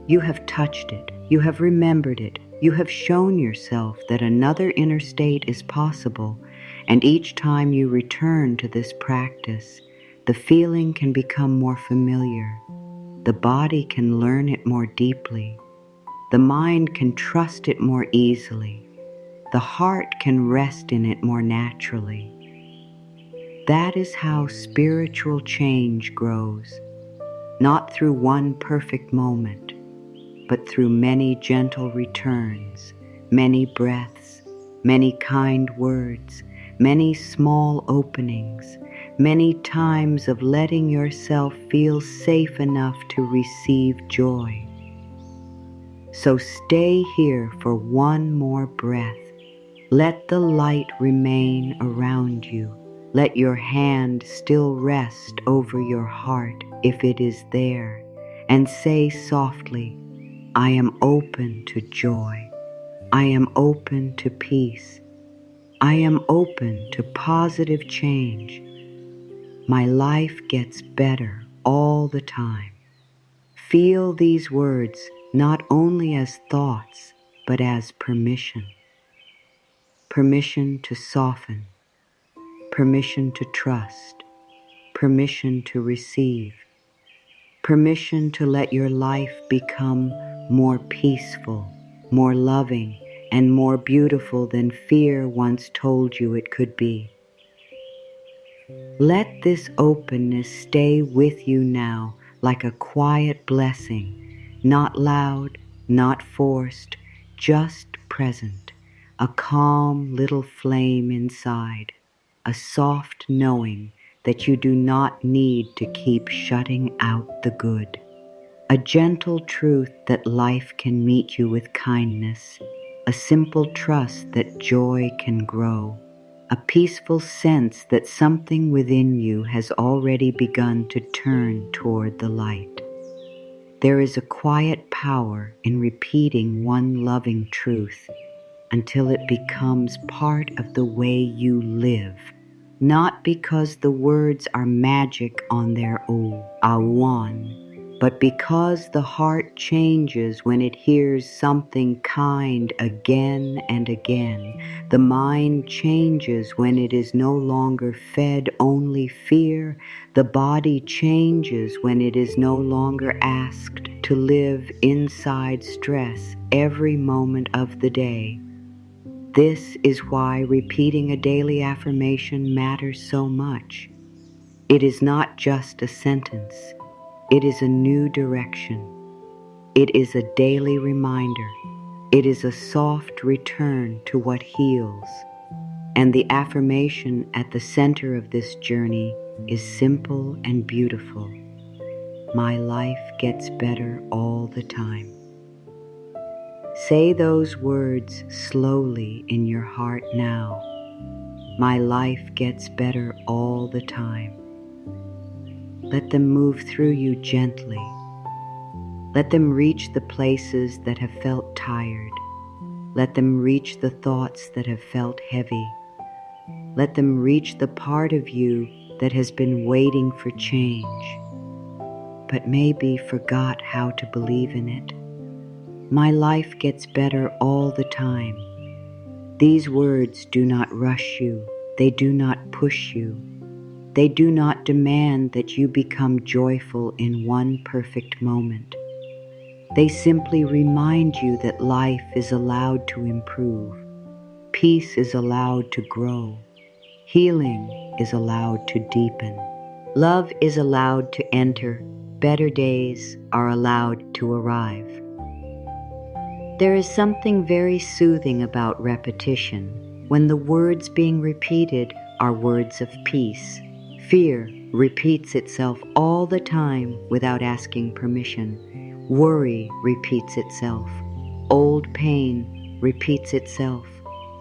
You have touched it, you have remembered it, you have shown yourself that another inner state is possible, and each time you return to this practice, the feeling can become more familiar. The body can learn it more deeply. The mind can trust it more easily. The heart can rest in it more naturally. That is how spiritual change grows, not through one perfect moment, but through many gentle returns, many breaths, many kind words, many small openings, many times of letting yourself feel safe enough to receive joy. So stay here for one more breath. Let the light remain around you. Let your hand still rest over your heart if it is there, and say softly, I am open to joy. I am open to peace. I am open to positive change. My life gets better all the time. Feel these words not only as thoughts, but as permission. Permission to soften. Permission to trust. Permission to receive. Permission to let your life become more peaceful, more loving, and more beautiful than fear once told you it could be. Let this openness stay with you now like a quiet blessing, not loud, not forced, just present, a calm little flame inside, a soft knowing that you do not need to keep shutting out the good. A gentle truth that life can meet you with kindness, a simple trust that joy can grow, a peaceful sense that something within you has already begun to turn toward the light. There is a quiet power in repeating one loving truth until it becomes part of the way you live, not because the words are magic on their own, but because the heart changes when it hears something kind again and again. The mind changes when it is no longer fed only fear. The body changes when it is no longer asked to live inside stress every moment of the day. This is why repeating a daily affirmation matters so much. It is not just a sentence. It is a new direction. It is a daily reminder. It is a soft return to what heals. And the affirmation at the center of this journey is simple and beautiful. My life gets better all the time. Say those words slowly in your heart now. My life gets better all the time. Let them move through you gently. Let them reach the places that have felt tired. Let them reach the thoughts that have felt heavy. Let them reach the part of you that has been waiting for change, but maybe forgot how to believe in it. My life gets better all the time. These words do not rush you. They do not push you. They do not demand that you become joyful in one perfect moment. They simply remind you that life is allowed to improve. Peace is allowed to grow. Healing is allowed to deepen. Love is allowed to enter. Better days are allowed to arrive. There is something very soothing about repetition when the words being repeated are words of peace, Fear repeats itself all the time without asking permission. Worry repeats itself. Old pain repeats itself.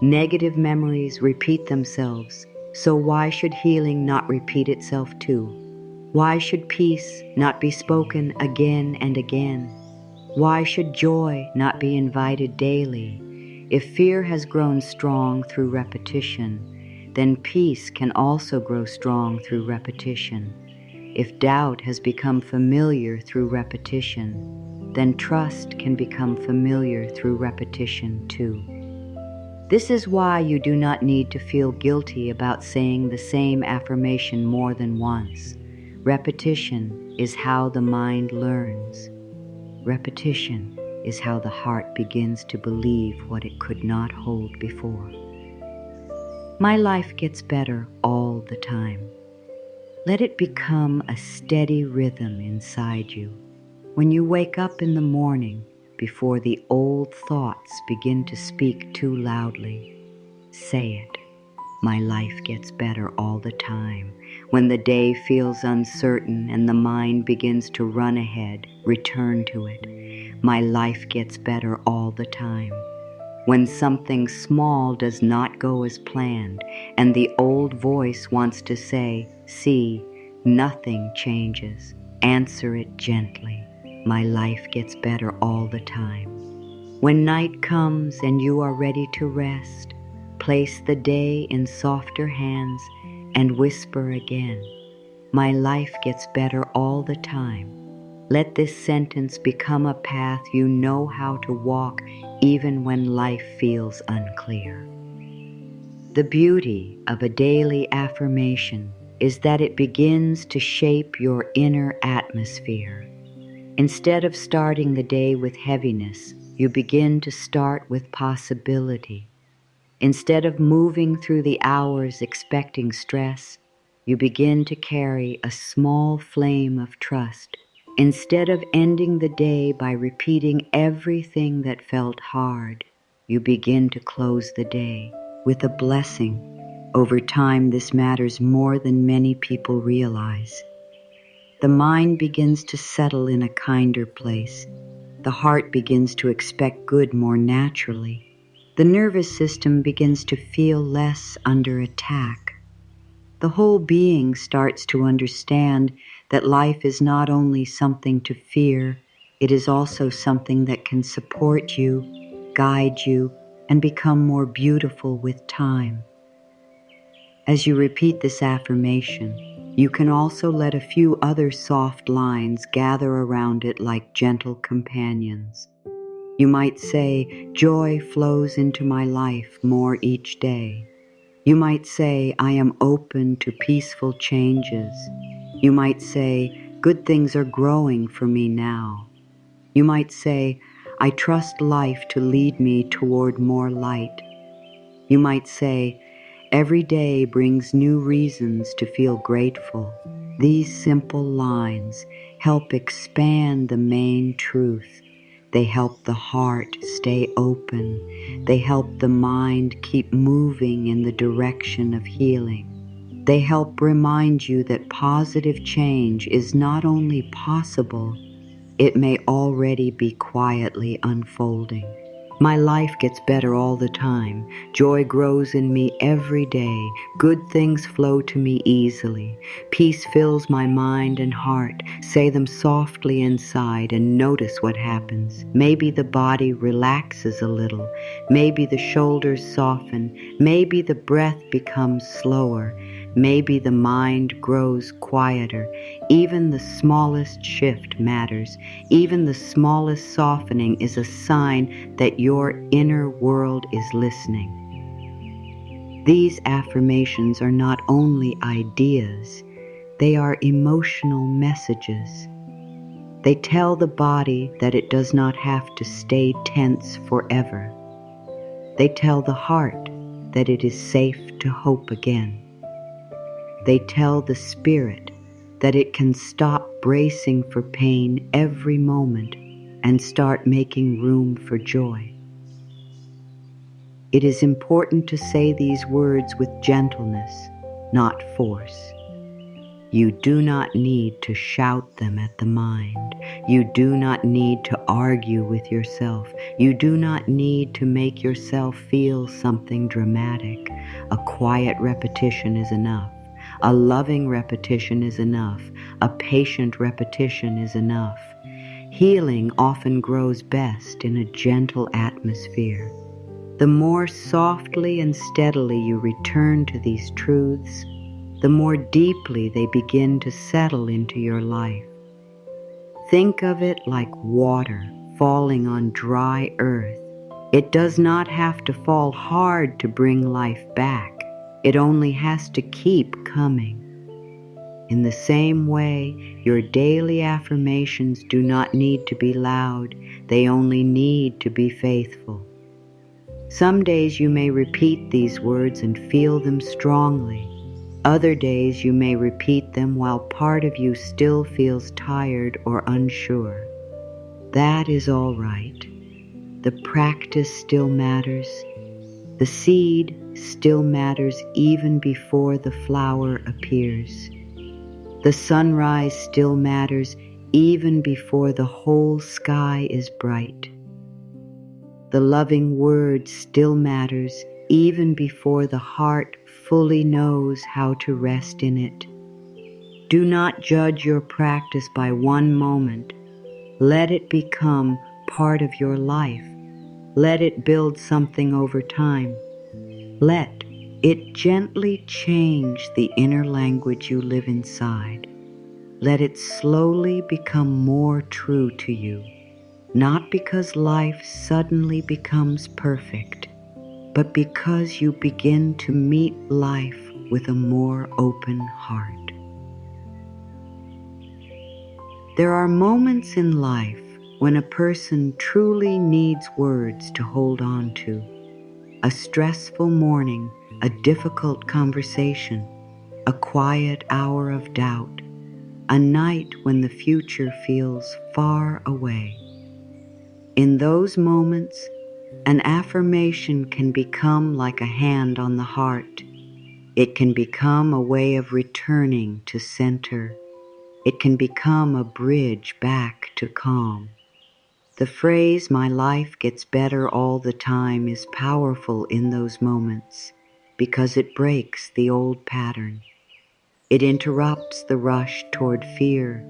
Negative memories repeat themselves. So why should healing not repeat itself too? Why should peace not be spoken again and again? Why should joy not be invited daily? If fear has grown strong through repetition, then peace can also grow strong through repetition. If doubt has become familiar through repetition, then trust can become familiar through repetition too. This is why you do not need to feel guilty about saying the same affirmation more than once. Repetition is how the mind learns. Repetition is how the heart begins to believe what it could not hold before. My life gets better all the time. Let it become a steady rhythm inside you. When you wake up in the morning, before the old thoughts begin to speak too loudly, say it. My life gets better all the time. When the day feels uncertain and the mind begins to run ahead, return to it. My life gets better all the time. When something small does not go as planned and the old voice wants to say, see, nothing changes, answer it gently. My life gets better all the time. When night comes and you are ready to rest, place the day in softer hands and whisper again, my life gets better all the time. Let this sentence become a path you know how to walk even when life feels unclear. The beauty of a daily affirmation is that it begins to shape your inner atmosphere. Instead of starting the day with heaviness, you begin to start with possibility. Instead of moving through the hours expecting stress, you begin to carry a small flame of trust. Instead of ending the day by repeating everything that felt hard, you begin to close the day with a blessing. Over time, this matters more than many people realize. The mind begins to settle in a kinder place. The heart begins to expect good more naturally. The nervous system begins to feel less under attack. The whole being starts to understand that life is not only something to fear, it is also something that can support you, guide you, and become more beautiful with time. As you repeat this affirmation, you can also let a few other soft lines gather around it like gentle companions. You might say, joy flows into my life more each day. You might say, I am open to peaceful changes. You might say, good things are growing for me now. You might say, I trust life to lead me toward more light. You might say, every day brings new reasons to feel grateful. These simple lines help expand the main truth. They help the heart stay open. They help the mind keep moving in the direction of healing. They help remind you that positive change is not only possible, it may already be quietly unfolding. My life gets better all the time. Joy grows in me every day. Good things flow to me easily. Peace fills my mind and heart. Say them softly inside and notice what happens. Maybe the body relaxes a little. Maybe the shoulders soften. Maybe the breath becomes slower. Maybe the mind grows quieter. Even the smallest shift matters. Even the smallest softening is a sign that your inner world is listening. These affirmations are not only ideas, they are emotional messages. They tell the body that it does not have to stay tense forever. They tell the heart that it is safe to hope again. They tell the spirit that it can stop bracing for pain every moment and start making room for joy. It is important to say these words with gentleness, not force. You do not need to shout them at the mind. You do not need to argue with yourself. You do not need to make yourself feel something dramatic. A quiet repetition is enough. A loving repetition is enough. A patient repetition is enough. Healing often grows best in a gentle atmosphere. The more softly and steadily you return to these truths, the more deeply they begin to settle into your life. Think of it like water falling on dry earth. It does not have to fall hard to bring life back. It only has to keep coming. In the same way, your daily affirmations do not need to be loud. They only need to be faithful. Some days you may repeat these words and feel them strongly. Other days you may repeat them while part of you still feels tired or unsure. That is all right. The practice still matters. The seed still matters even before the flower appears. The sunrise still matters even before the whole sky is bright. The loving word still matters even before the heart fully knows how to rest in it. Do not judge your practice by one moment. Let it become part of your life. Let it build something over time. Let it gently change the inner language you live inside. Let it slowly become more true to you, not because life suddenly becomes perfect, but because you begin to meet life with a more open heart. There are moments in life when a person truly needs words to hold on to. A stressful morning, a difficult conversation, a quiet hour of doubt, a night when the future feels far away. In those moments, an affirmation can become like a hand on the heart. It can become a way of returning to center. It can become a bridge back to calm. The phrase, "my life gets better all the time," is powerful in those moments because it breaks the old pattern. It interrupts the rush toward fear.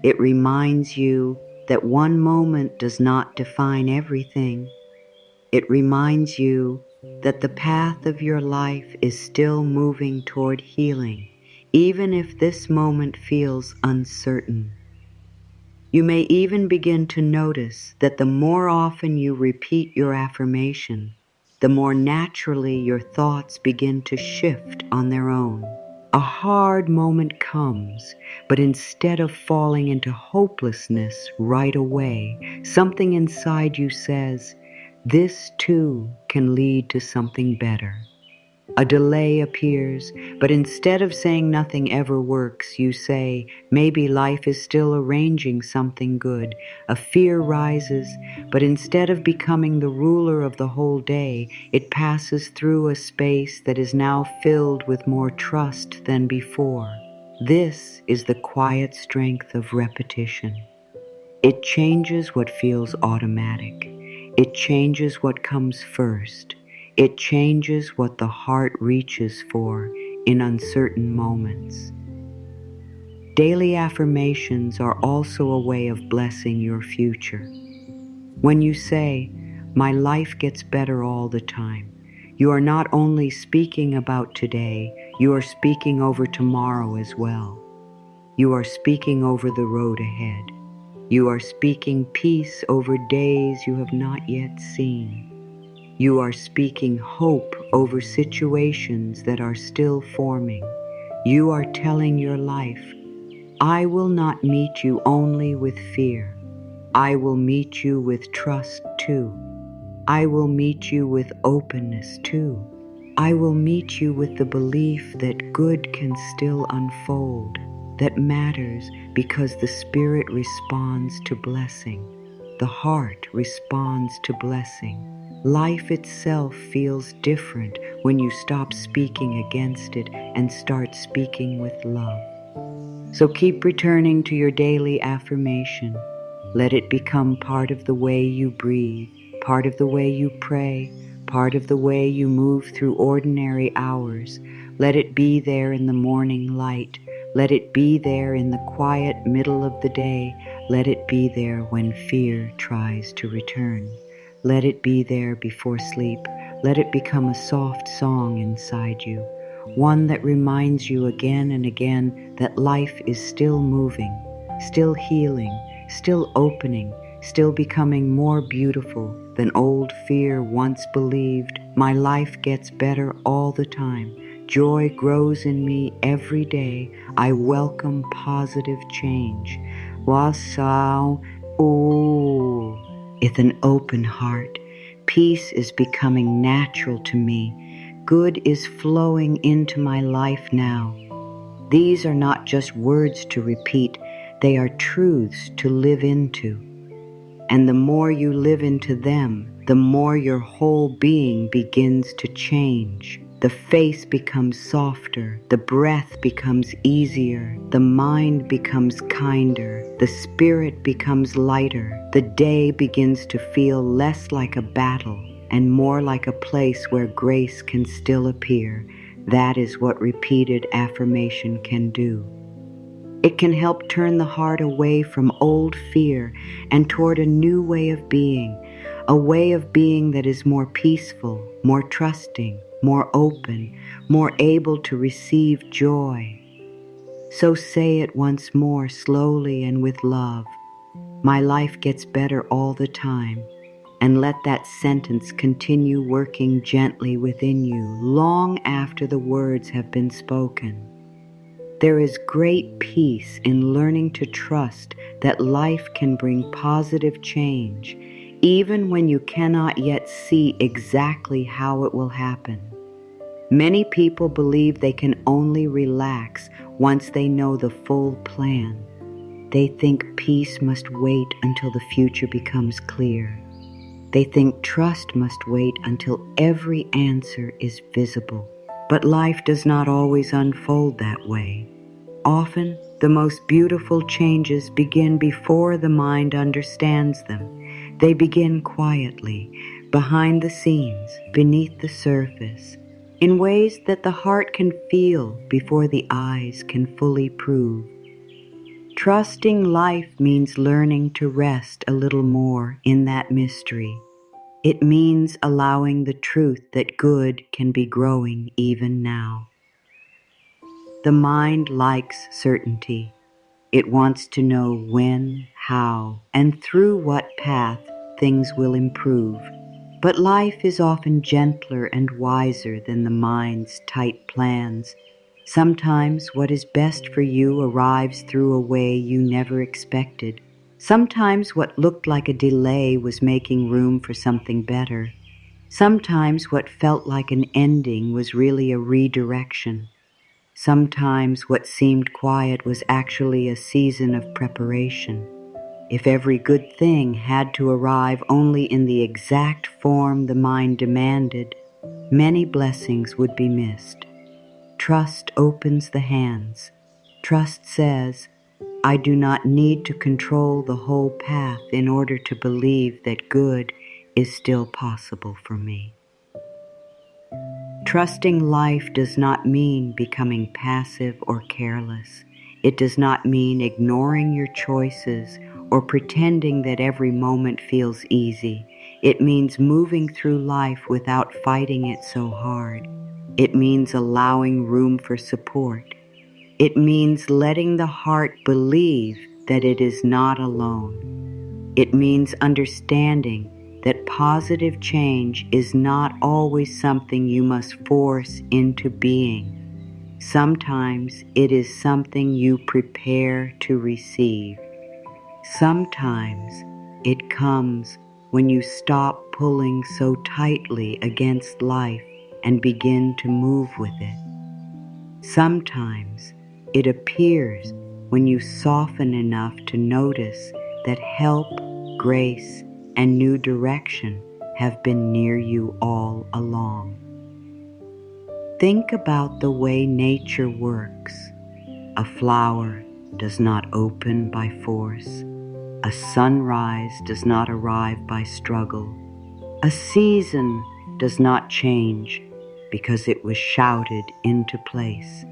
It reminds you that one moment does not define everything. It reminds you that the path of your life is still moving toward healing, even if this moment feels uncertain. You may even begin to notice that the more often you repeat your affirmation, the more naturally your thoughts begin to shift on their own. A hard moment comes, but instead of falling into hopelessness right away, something inside you says, "This too can lead to something better." A delay appears, but instead of saying nothing ever works, you say, "Maybe life is still arranging something good." A fear rises, but instead of becoming the ruler of the whole day, it passes through a space that is now filled with more trust than before. This is the quiet strength of repetition. It changes what feels automatic. It changes what comes first. It changes what the heart reaches for in uncertain moments. Daily affirmations are also a way of blessing your future. When you say, "My life gets better all the time," you are not only speaking about today, you are speaking over tomorrow as well. You are speaking over the road ahead. You are speaking peace over days you have not yet seen. You are speaking hope over situations that are still forming. You are telling your life, "I will not meet you only with fear. I will meet you with trust too. I will meet you with openness too. I will meet you with the belief that good can still unfold, that matters because the spirit responds to blessing. The heart responds to blessing. Life itself feels different when you stop speaking against it and start speaking with love." So keep returning to your daily affirmation. Let it become part of the way you breathe, part of the way you pray, part of the way you move through ordinary hours. Let it be there in the morning light. Let it be there in the quiet middle of the day. Let it be there when fear tries to return. Let it be there before sleep. Let it become a soft song inside you, one that reminds you again and again that life is still moving, still healing, still opening, still becoming more beautiful than old fear once believed. My life gets better all the time. Joy grows in me every day. I welcome positive change. Wasau with an open heart. Peace is becoming natural to me. Good is flowing into my life now. These are not just words to repeat, they are truths to live into. And the more you live into them, the more your whole being begins to change. The face becomes softer, the breath becomes easier, the mind becomes kinder, the spirit becomes lighter, the day begins to feel less like a battle and more like a place where grace can still appear. That is what repeated affirmation can do. It can help turn the heart away from old fear and toward a new way of being, a way of being that is more peaceful, more trusting, more open, more able to receive joy. So say it once more, slowly and with love. My life gets better all the time. And let that sentence continue working gently within you long after the words have been spoken. There is great peace in learning to trust that life can bring positive change, even when you cannot yet see exactly how it will happen. Many people believe they can only relax once they know the full plan. They think peace must wait until the future becomes clear. They think trust must wait until every answer is visible. But life does not always unfold that way. Often, the most beautiful changes begin before the mind understands them. They begin quietly, behind the scenes, beneath the surface, in ways that the heart can feel before the eyes can fully prove. Trusting life means learning to rest a little more in that mystery. It means allowing the truth that good can be growing even now. The mind likes certainty. It wants to know when, how, and through what path things will improve. But life is often gentler and wiser than the mind's tight plans. Sometimes what is best for you arrives through a way you never expected. Sometimes what looked like a delay was making room for something better. Sometimes what felt like an ending was really a redirection. Sometimes what seemed quiet was actually a season of preparation. If every good thing had to arrive only in the exact form the mind demanded, many blessings would be missed. Trust opens the hands. Trust says, I do not need to control the whole path in order to believe that good is still possible for me. Trusting life does not mean becoming passive or careless. It does not mean ignoring your choices or pretending that every moment feels easy. It means moving through life without fighting it so hard. It means allowing room for support. It means letting the heart believe that it is not alone. It means understanding that positive change is not always something you must force into being. Sometimes it is something you prepare to receive. Sometimes it comes when you stop pulling so tightly against life and begin to move with it. Sometimes it appears when you soften enough to notice that help, grace, and new direction have been near you all along. Think about the way nature works. A flower, does not open by force. A sunrise does not arrive by struggle. A season does not change because it was shouted into place.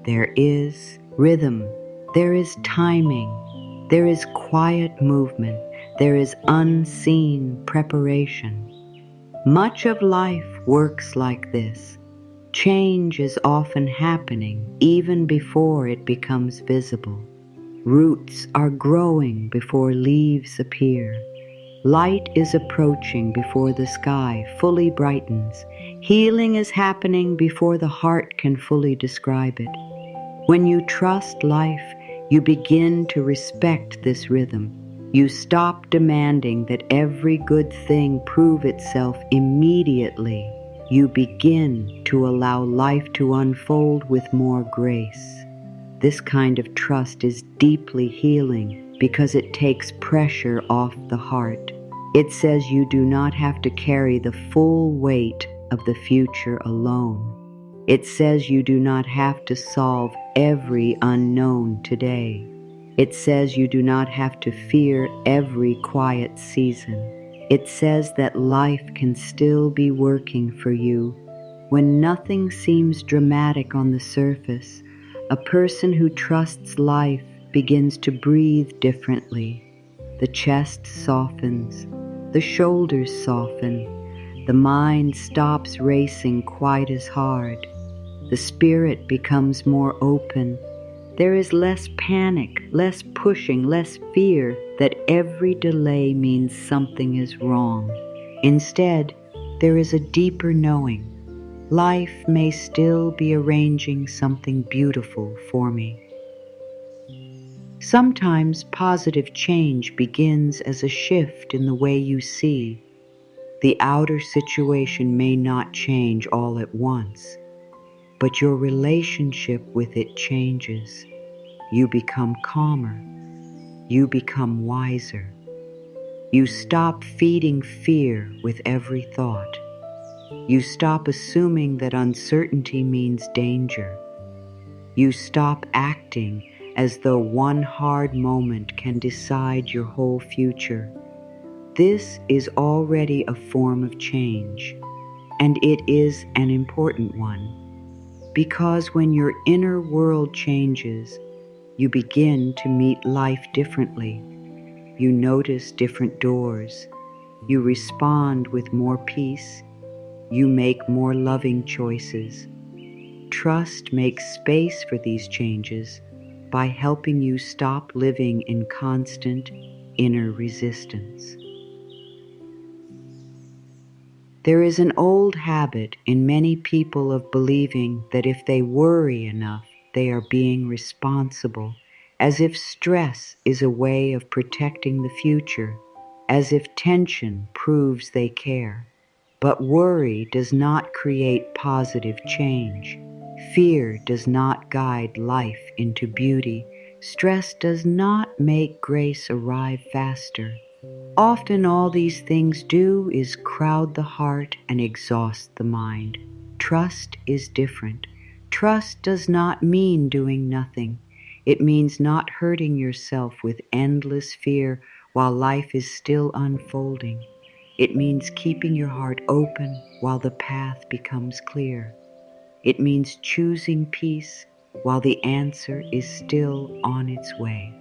There is rhythm, there is timing, there is quiet movement, there is unseen preparation. Much of life works like this. Change is often happening even before it becomes visible. Roots are growing before leaves appear. Light is approaching before the sky fully brightens. Healing is happening before the heart can fully describe it. When you trust life, you begin to respect this rhythm. You stop demanding that every good thing prove itself immediately. You begin to allow life to unfold with more grace. This kind of trust is deeply healing because it takes pressure off the heart. It says you do not have to carry the full weight of the future alone. It says you do not have to solve every unknown today. It says you do not have to fear every quiet season. It says that life can still be working for you when nothing seems dramatic on the surface. A person who trusts life begins to breathe differently. The chest softens, the shoulders soften, the mind stops racing quite as hard. The spirit becomes more open. There is less panic, less pushing, less fear that every delay means something is wrong. Instead, there is a deeper knowing. Life may still be arranging something beautiful for me. Sometimes positive change begins as a shift in the way you see. The outer situation may not change all at once, but your relationship with it changes. You become calmer. You become wiser. You stop feeding fear with every thought. You stop assuming that uncertainty means danger. You stop acting as though one hard moment can decide your whole future. This is already a form of change, and it is an important one, because when your inner world changes, you begin to meet life differently. You notice different doors. You respond with more peace. You make more loving choices. Trust makes space for these changes by helping you stop living in constant inner resistance. There is an old habit in many people of believing that if they worry enough, they are being responsible, as if stress is a way of protecting the future, as if tension proves they care. But worry does not create positive change. Fear does not guide life into beauty. Stress does not make grace arrive faster. Often all these things do is crowd the heart and exhaust the mind. Trust is different. Trust does not mean doing nothing. It means not hurting yourself with endless fear while life is still unfolding. It means keeping your heart open while the path becomes clear. It means choosing peace while the answer is still on its way.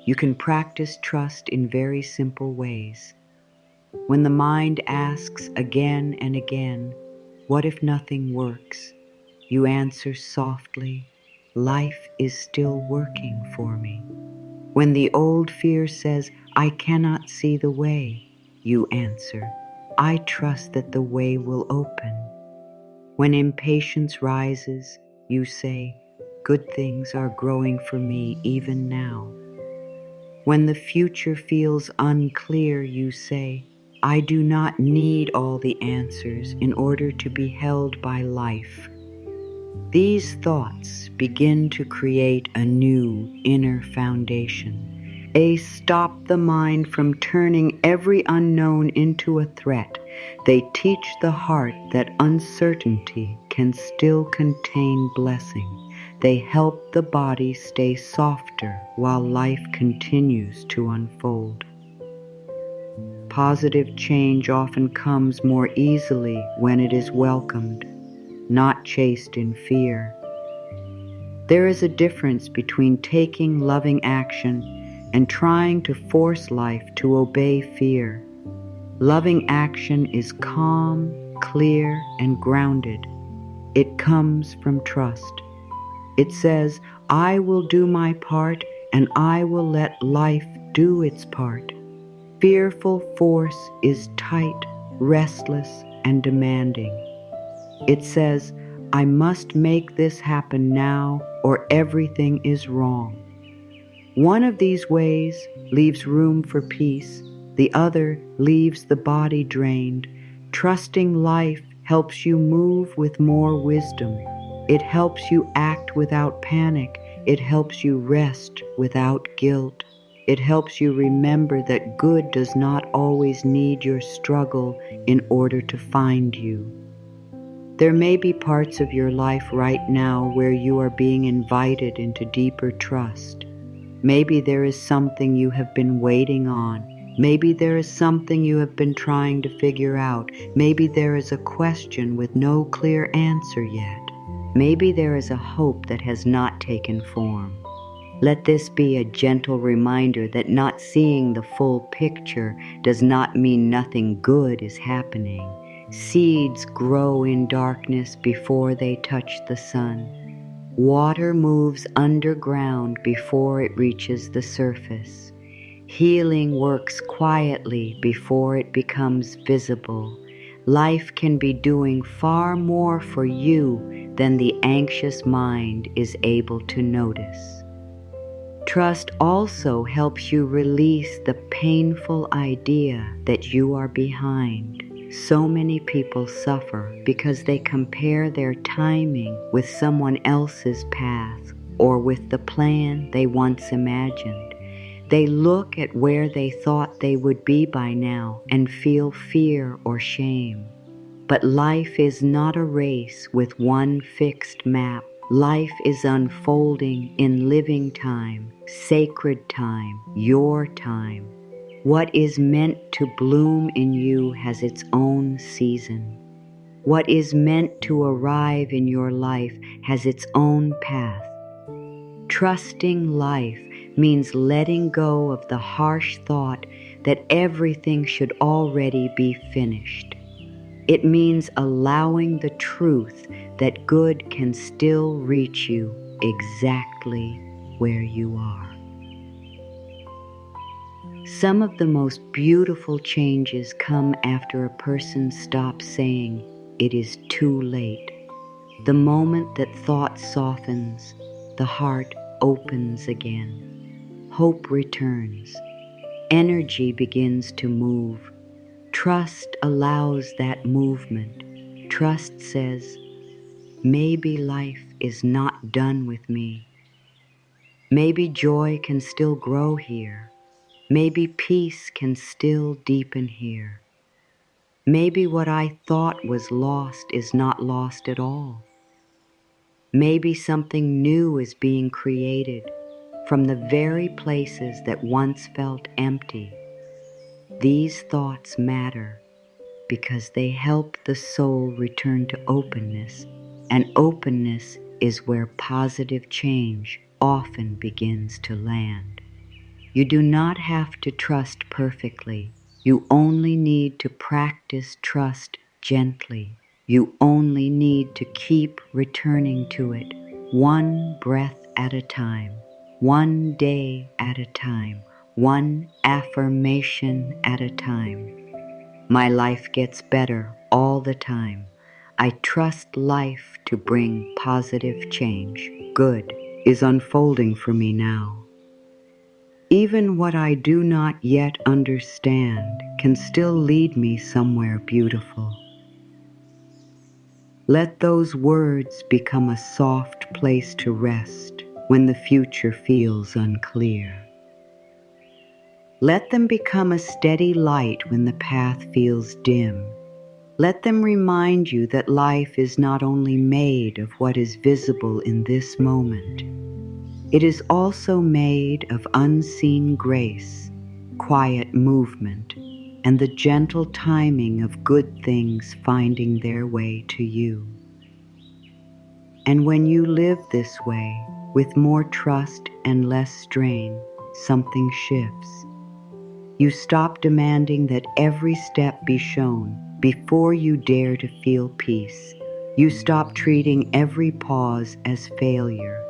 You can practice trust in very simple ways. When the mind asks again and again, "What if nothing works?" you answer softly, "Life is still working for me." When the old fear says, "I cannot see the way," you answer, "I trust that the way will open." When impatience rises, you say, "Good things are growing for me even now." When the future feels unclear, you say, "I do not need all the answers in order to be held by life." These thoughts begin to create a new inner foundation. They stop the mind from turning every unknown into a threat. They teach the heart that uncertainty can still contain blessing. They help the body stay softer while life continues to unfold. Positive change often comes more easily when it is welcomed, not chased in fear. There is a difference between taking loving action and trying to force life to obey fear. Loving action is calm, clear, and grounded. It comes from trust. It says, I will do my part and I will let life do its part. Fearful force is tight, restless, and demanding. It says, I must make this happen now or everything is wrong. One of these ways leaves room for peace. The other leaves the body drained. Trusting life helps you move with more wisdom. It helps you act without panic. It helps you rest without guilt. It helps you remember that good does not always need your struggle in order to find you. There may be parts of your life right now where you are being invited into deeper trust. Maybe there is something you have been waiting on. Maybe there is something you have been trying to figure out. Maybe there is a question with no clear answer yet. Maybe there is a hope that has not taken form. Let this be a gentle reminder that not seeing the full picture does not mean nothing good is happening. Seeds grow in darkness before they touch the sun. Water moves underground before it reaches the surface. Healing works quietly before it becomes visible. Life can be doing far more for you than the anxious mind is able to notice. Trust also helps you release the painful idea that you are behind. So many people suffer because they compare their timing with someone else's path or with the plan they once imagined. They look at where they thought they would be by now and feel fear or shame. But life is not a race with one fixed map. Life is unfolding in living time, sacred time, your time. What is meant to bloom in you has its own season. What is meant to arrive in your life has its own path. Trusting life means letting go of the harsh thought that everything should already be finished. It means allowing the truth that good can still reach you exactly where you are. Some of the most beautiful changes come after a person stops saying, "It is too late." The moment that thought softens, the heart opens again. Hope returns. Energy begins to move. Trust allows that movement. Trust says, maybe life is not done with me. Maybe joy can still grow here. Maybe peace can still deepen here. Maybe what I thought was lost is not lost at all. Maybe something new is being created from the very places that once felt empty. These thoughts matter because they help the soul return to openness, and openness is where positive change often begins to land. You do not have to trust perfectly. You only need to practice trust gently. You only need to keep returning to it, one breath at a time, one day at a time, one affirmation at a time. My life gets better all the time. I trust life to bring positive change. Good is unfolding for me now. Even what I do not yet understand can still lead me somewhere beautiful. Let those words become a soft place to rest when the future feels unclear. Let them become a steady light when the path feels dim. Let them remind you that life is not only made of what is visible in this moment, it is also made of unseen grace, quiet movement, and the gentle timing of good things finding their way to you. And when you live this way, with more trust and less strain, something shifts. You stop demanding that every step be shown before you dare to feel peace. You stop treating every pause as failure.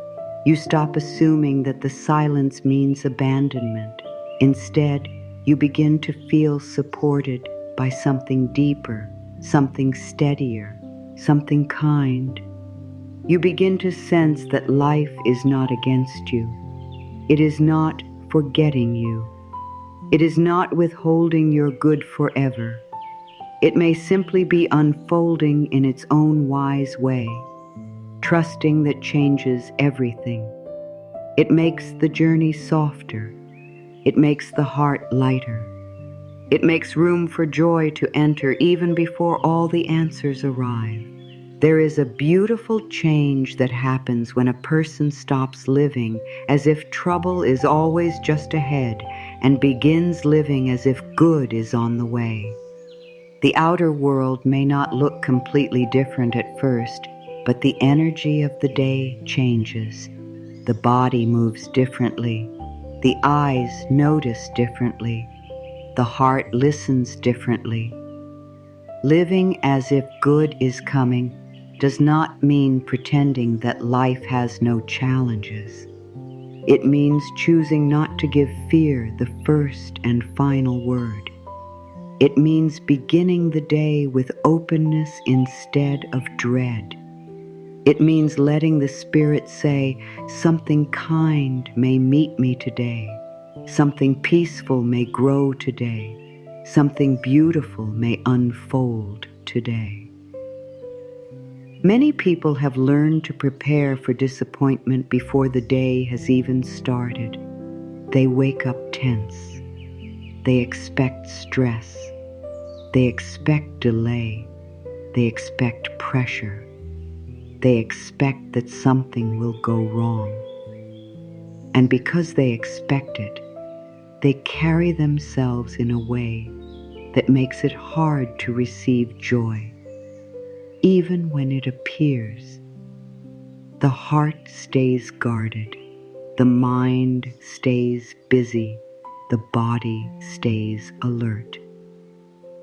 You stop assuming that the silence means abandonment. Instead, you begin to feel supported by something deeper, something steadier, something kind. You begin to sense that life is not against you. It is not forgetting you. It is not withholding your good forever. It may simply be unfolding in its own wise way, trusting that changes everything. It makes the journey softer. It makes the heart lighter. It makes room for joy to enter even before all the answers arrive. There is a beautiful change that happens when a person stops living as if trouble is always just ahead and begins living as if good is on the way. The outer world may not look completely different at first, but the energy of the day changes. The body moves differently. The eyes notice differently. The heart listens differently. Living as if good is coming does not mean pretending that life has no challenges. It means choosing not to give fear the first and final word. It means beginning the day with openness instead of dread. It means letting the Spirit say, something kind may meet me today. Something peaceful may grow today. Something beautiful may unfold today. Many people have learned to prepare for disappointment before the day has even started. They wake up tense. They expect stress. They expect delay. They expect pressure. They expect that something will go wrong. And because they expect it, they carry themselves in a way that makes it hard to receive joy. Even when it appears, the heart stays guarded, the mind stays busy, the body stays alert.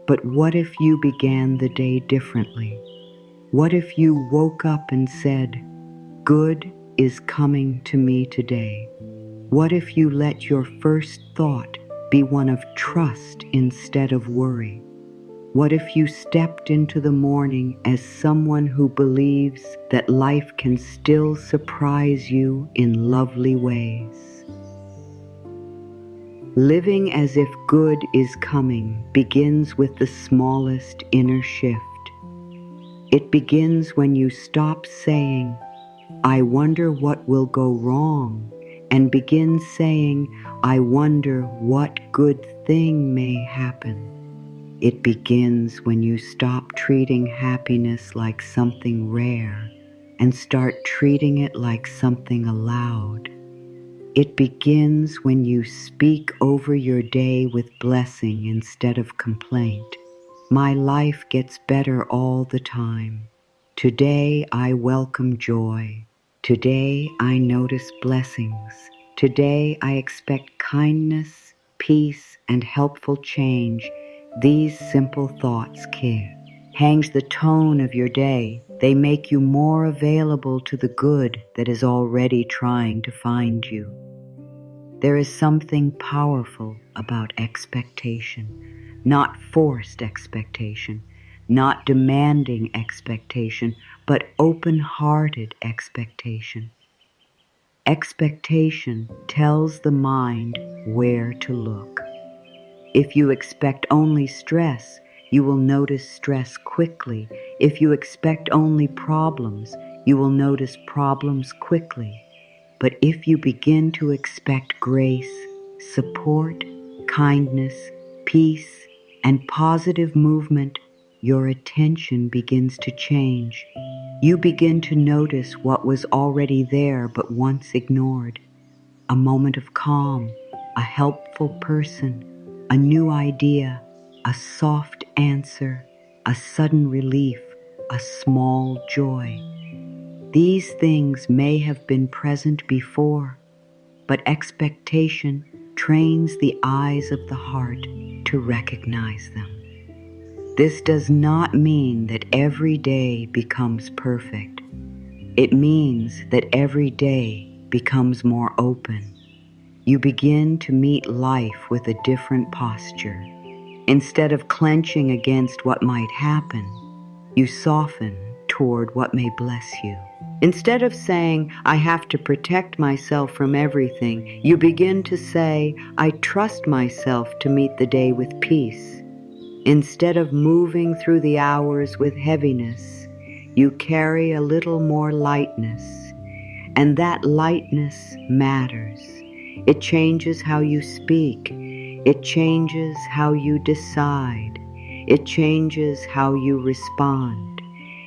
But what if you began the day differently? What if you woke up and said, good is coming to me today? What if you let your first thought be one of trust instead of worry? What if you stepped into the morning as someone who believes that life can still surprise you in lovely ways? Living as if good is coming begins with the smallest inner shift. It begins when you stop saying, I wonder what will go wrong, and begin saying, I wonder what good thing may happen. It begins when you stop treating happiness like something rare and start treating it like something allowed. It begins when you speak over your day with blessing instead of complaint. My life gets better all the time. Today I welcome joy. Today I notice blessings. Today I expect kindness, peace, and helpful change. These simple thoughts hangs the tone of your day. They make you more available to the good that is already trying to find you. There is something powerful about expectation, not forced expectation, not demanding expectation, but open-hearted expectation. Expectation tells the mind where to look. If you expect only stress, you will notice stress quickly. If you expect only problems, you will notice problems quickly. But if you begin to expect grace, support, kindness, peace, and positive movement, your attention begins to change. You begin to notice what was already there but once ignored. A moment of calm, a helpful person, a new idea, a soft answer, a sudden relief, a small joy. These things may have been present before, but expectation trains the eyes of the heart to recognize them. This does not mean that every day becomes perfect. It means that every day becomes more open. You begin to meet life with a different posture. Instead of clenching against what might happen, you soften toward what may bless you. Instead of saying, I have to protect myself from everything, you begin to say, I trust myself to meet the day with peace. Instead of moving through the hours with heaviness, you carry a little more lightness, and that lightness matters. It changes how you speak. It changes how you decide. It changes how you respond.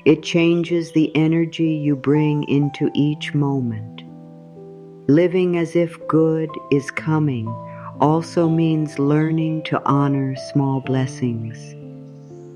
It changes the energy you bring into each moment. Living as if good is coming also means learning to honor small blessings.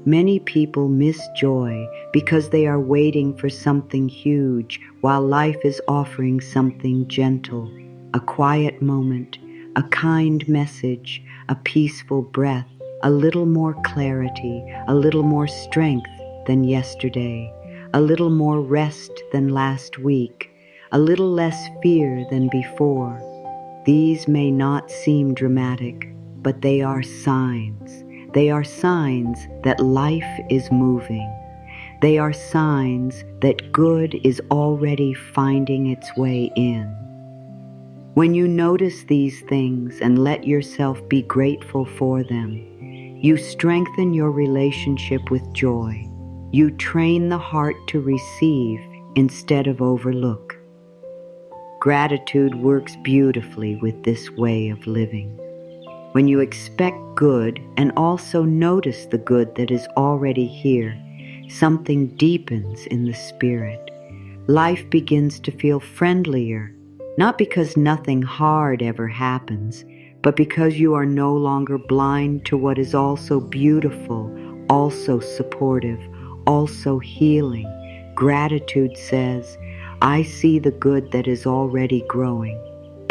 Many people miss joy because they are waiting for something huge while life is offering something gentle, a quiet moment, a kind message, a peaceful breath, a little more clarity, a little more strength than yesterday, a little more rest than last week, a little less fear than before. These may not seem dramatic, but they are signs. They are signs that life is moving. They are signs that good is already finding its way in. When you notice these things and let yourself be grateful for them, you strengthen your relationship with joy. You train the heart to receive instead of overlook. Gratitude works beautifully with this way of living. When you expect good and also notice the good that is already here, something deepens in the spirit. Life begins to feel friendlier, not because nothing hard ever happens, but because you are no longer blind to what is also beautiful, also supportive, also healing. Gratitude says, I see the good that is already growing.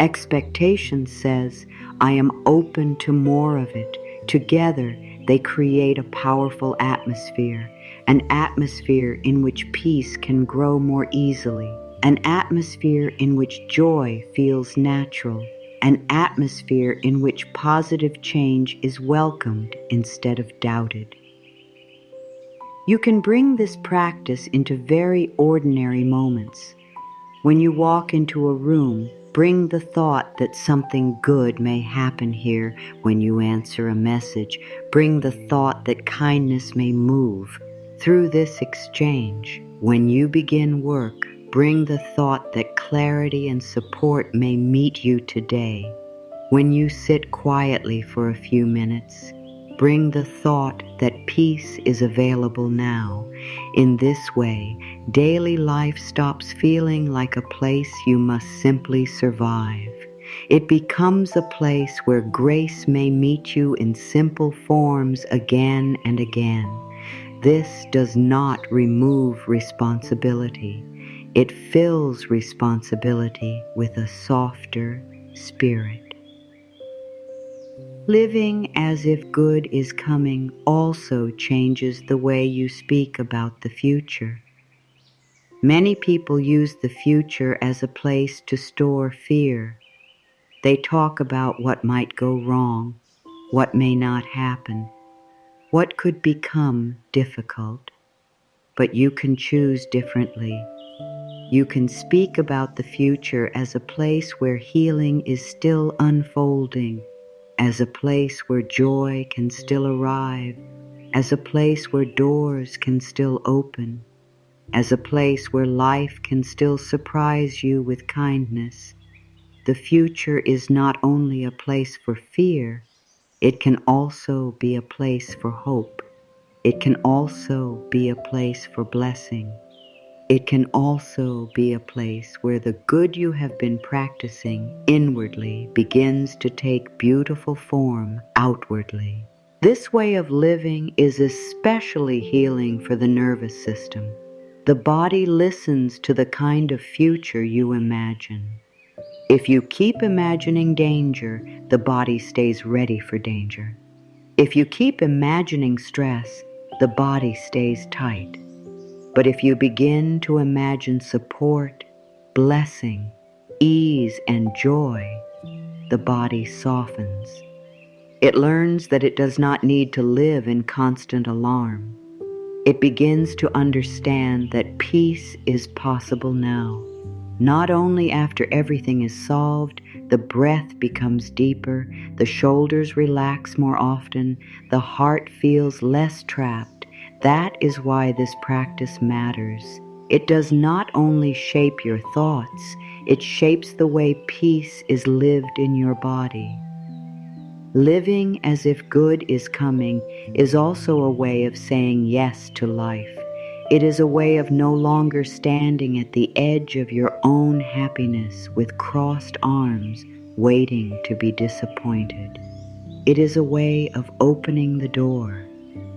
Expectation says, I am open to more of it. Together, they create a powerful atmosphere, an atmosphere in which peace can grow more easily, an atmosphere in which joy feels natural, an atmosphere in which positive change is welcomed instead of doubted. You can bring this practice into very ordinary moments. When you walk into a room, bring the thought that something good may happen here. When you answer a message, bring the thought that kindness may move through this exchange. When you begin work, bring the thought that clarity and support may meet you today. When you sit quietly for a few minutes, bring the thought that peace is available now. In this way, daily life stops feeling like a place you must simply survive. It becomes a place where grace may meet you in simple forms again and again. This does not remove responsibility. It fills responsibility with a softer spirit. Living as if good is coming also changes the way you speak about the future. Many people use the future as a place to store fear. They talk about what might go wrong, what may not happen, what could become difficult. But you can choose differently. You can speak about the future as a place where healing is still unfolding, as a place where joy can still arrive, as a place where doors can still open, as a place where life can still surprise you with kindness. The future is not only a place for fear, it can also be a place for hope. It can also be a place for blessing. It can also be a place where the good you have been practicing inwardly begins to take beautiful form outwardly. This way of living is especially healing for the nervous system. The body listens to the kind of future you imagine. If you keep imagining danger, the body stays ready for danger. If you keep imagining stress, the body stays tight. But if you begin to imagine support, blessing, ease, and joy, the body softens. It learns that it does not need to live in constant alarm. It begins to understand that peace is possible now. Not only after everything is solved, the breath becomes deeper, the shoulders relax more often, the heart feels less trapped. That is why this practice matters. It does not only shape your thoughts, it shapes the way peace is lived in your body. Living as if good is coming is also a way of saying yes to life. It is a way of no longer standing at the edge of your own happiness with crossed arms, waiting to be disappointed. It is a way of opening the door.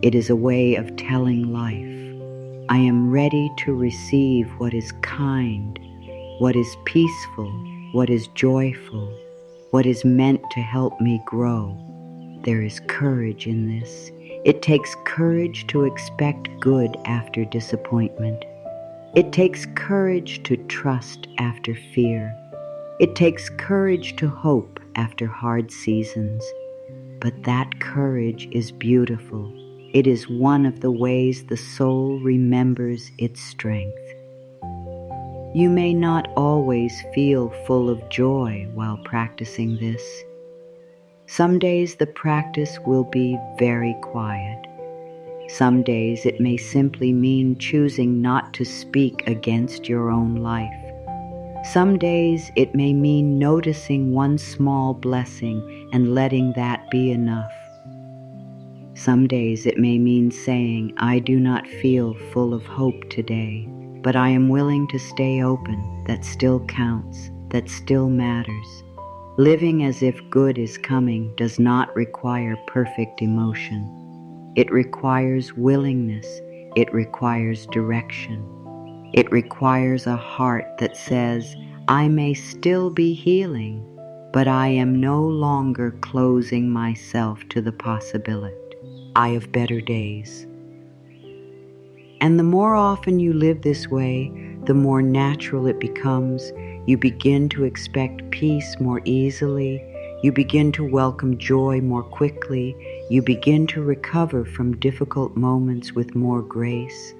It is a way of telling life, I am ready to receive what is kind, what is peaceful, what is joyful, what is meant to help me grow. There is courage in this. It takes courage to expect good after disappointment. It takes courage to trust after fear. It takes courage to hope after hard seasons. But that courage is beautiful. It is one of the ways the soul remembers its strength. You may not always feel full of joy while practicing this. Some days the practice will be very quiet. Some days it may simply mean choosing not to speak against your own life. Some days it may mean noticing one small blessing and letting that be enough. Some days it may mean saying, I do not feel full of hope today, but I am willing to stay open. That still counts. That still matters. Living as if good is coming does not require perfect emotion. It requires willingness. It requires direction. It requires a heart that says, I may still be healing, but I am no longer closing myself to the possibility of better days. And the more often you live this way, the more natural it becomes. You begin to expect peace more easily. You begin to welcome joy more quickly. You begin to recover from difficult moments with more grace.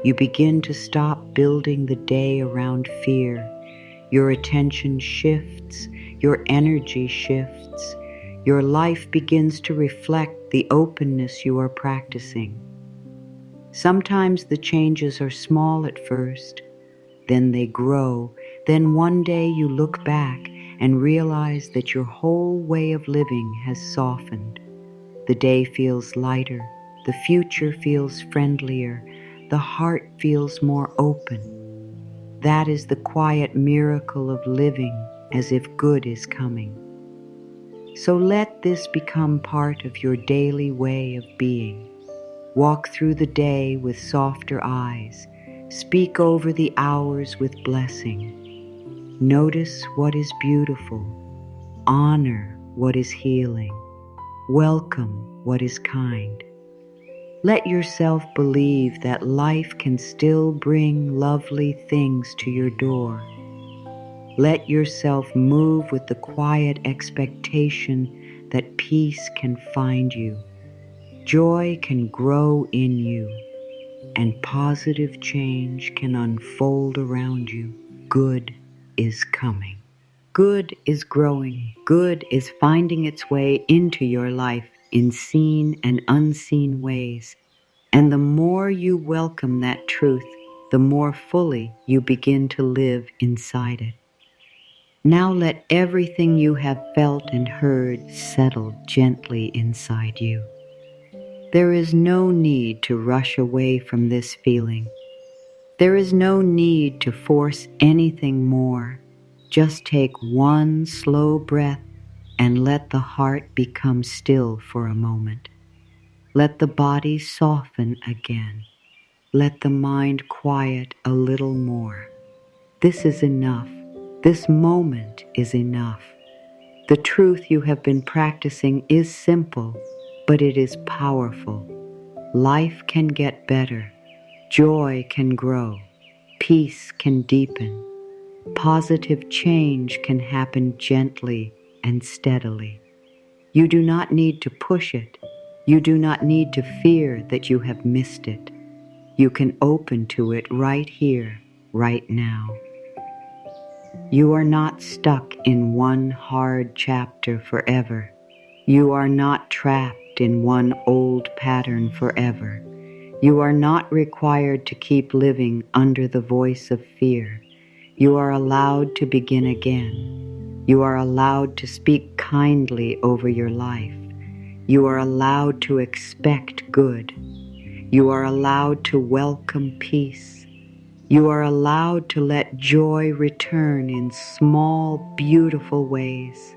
You begin to stop building the day around fear. Your attention shifts. Your energy shifts. Your life begins to reflect the openness you are practicing. Sometimes the changes are small at first, then they grow, then one day you look back and realize that your whole way of living has softened. The day feels lighter, the future feels friendlier, the heart feels more open. That is the quiet miracle of living as if good is coming. So let this become part of your daily way of being. Walk through the day with softer eyes. Speak over the hours with blessing. Notice what is beautiful. Honor what is healing. Welcome what is kind. Let yourself believe that life can still bring lovely things to your door. Let yourself move with the quiet expectation that peace can find you. Joy can grow in you, and positive change can unfold around you. Good is coming. Good is growing. Good is finding its way into your life in seen and unseen ways. And the more you welcome that truth, the more fully you begin to live inside it. Now let everything you have felt and heard settle gently inside you. There is no need to rush away from this feeling. There is no need to force anything more. Just take one slow breath and let the heart become still for a moment. Let the body soften again. Let the mind quiet a little more. This is enough. This moment is enough. The truth you have been practicing is simple, but it is powerful. Life can get better. Joy can grow. Peace can deepen. Positive change can happen gently and steadily. You do not need to push it. You do not need to fear that you have missed it. You can open to it right here, right now. You are not stuck in one hard chapter forever. You are not trapped in one old pattern forever. You are not required to keep living under the voice of fear. You are allowed to begin again. You are allowed to speak kindly over your life. You are allowed to expect good. You are allowed to welcome peace. You are allowed to let joy return in small, beautiful ways.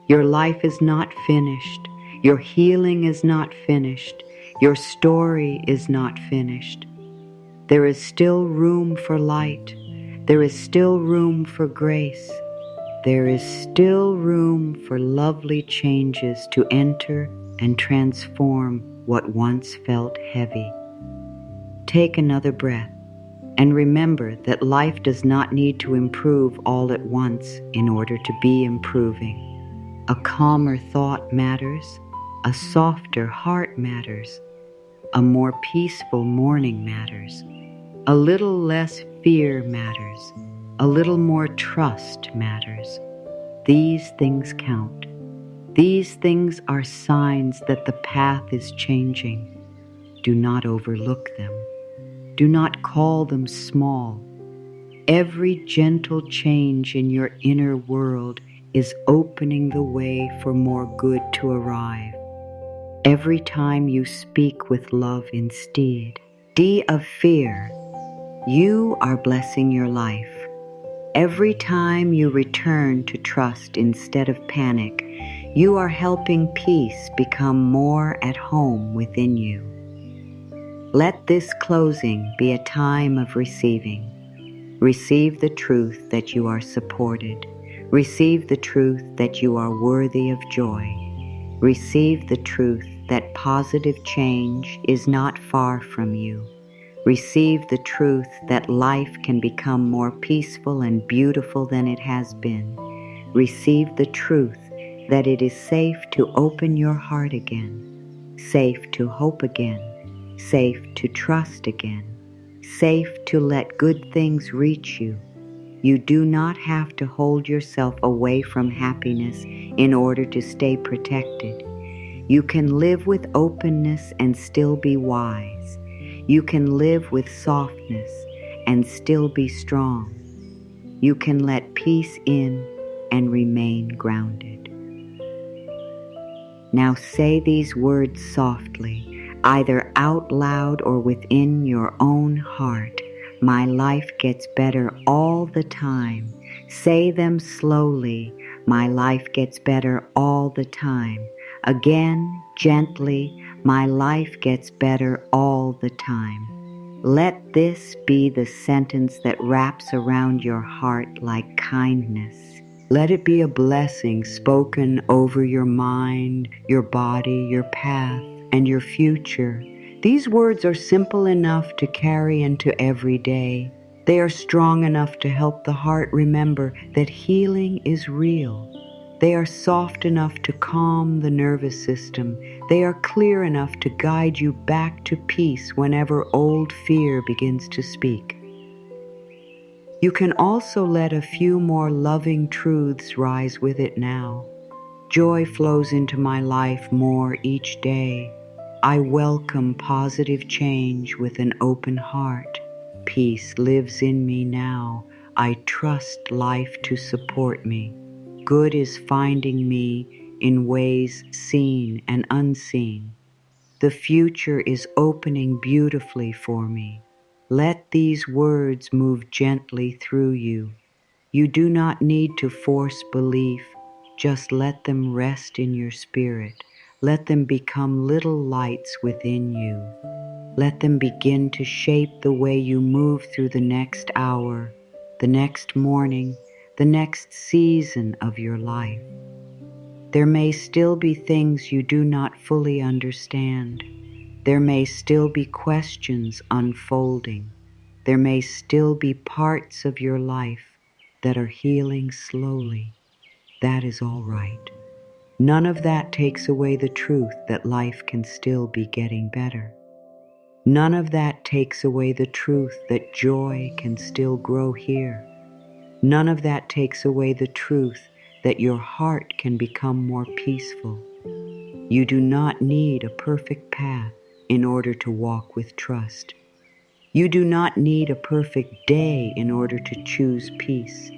Your life is not finished. Your healing is not finished. Your story is not finished. There is still room for light. There is still room for grace. There is still room for lovely changes to enter and transform what once felt heavy. Take another breath and remember that life does not need to improve all at once in order to be improving. A calmer thought matters. A softer heart matters. A more peaceful morning matters. A little less fear matters. A little more trust matters. These things count. These things are signs that the path is changing. Do not overlook them. Do not call them small. Every gentle change in your inner world is opening the way for more good to arrive. Every time you speak with love instead of fear, you are blessing your life. Every time you return to trust instead of panic, you are helping peace become more at home within you. Let this closing be a time of receiving. Receive the truth that you are supported. Receive the truth that you are worthy of joy. Receive the truth that positive change is not far from you. Receive the truth that life can become more peaceful and beautiful than it has been. Receive the truth that it is safe to open your heart again, safe to hope again, safe to trust again, safe to let good things reach you. You do not have to hold yourself away from happiness in order to stay protected. You can live with openness and still be wise. You can live with softness and still be strong. You can let peace in and remain grounded. Now say these words softly, either out loud or within your own heart. My life gets better all the time. Say them slowly. My life gets better all the time. Again, gently. My life gets better all the time. Let this be the sentence that wraps around your heart like kindness. Let it be a blessing spoken over your mind, your body, your path, and your future. These words are simple enough to carry into every day. They are strong enough to help the heart remember that healing is real. They are soft enough to calm the nervous system. They are clear enough to guide you back to peace whenever old fear begins to speak. You can also let a few more loving truths rise with it now. Joy flows into my life more each day. I welcome positive change with an open heart. Peace lives in me now. I trust life to support me. Good is finding me in ways seen and unseen. The future is opening beautifully for me. Let these words move gently through you. You do not need to force belief, just let them rest in your spirit. Let them become little lights within you. Let them begin to shape the way you move through the next hour, the next morning, the next season of your life. There may still be things you do not fully understand. There may still be questions unfolding. There may still be parts of your life that are healing slowly. That is all right. None of that takes away the truth that life can still be getting better. None of that takes away the truth that joy can still grow here. None of that takes away the truth that your heart can become more peaceful. You do not need a perfect path in order to walk with trust. You do not need a perfect day in order to choose peace.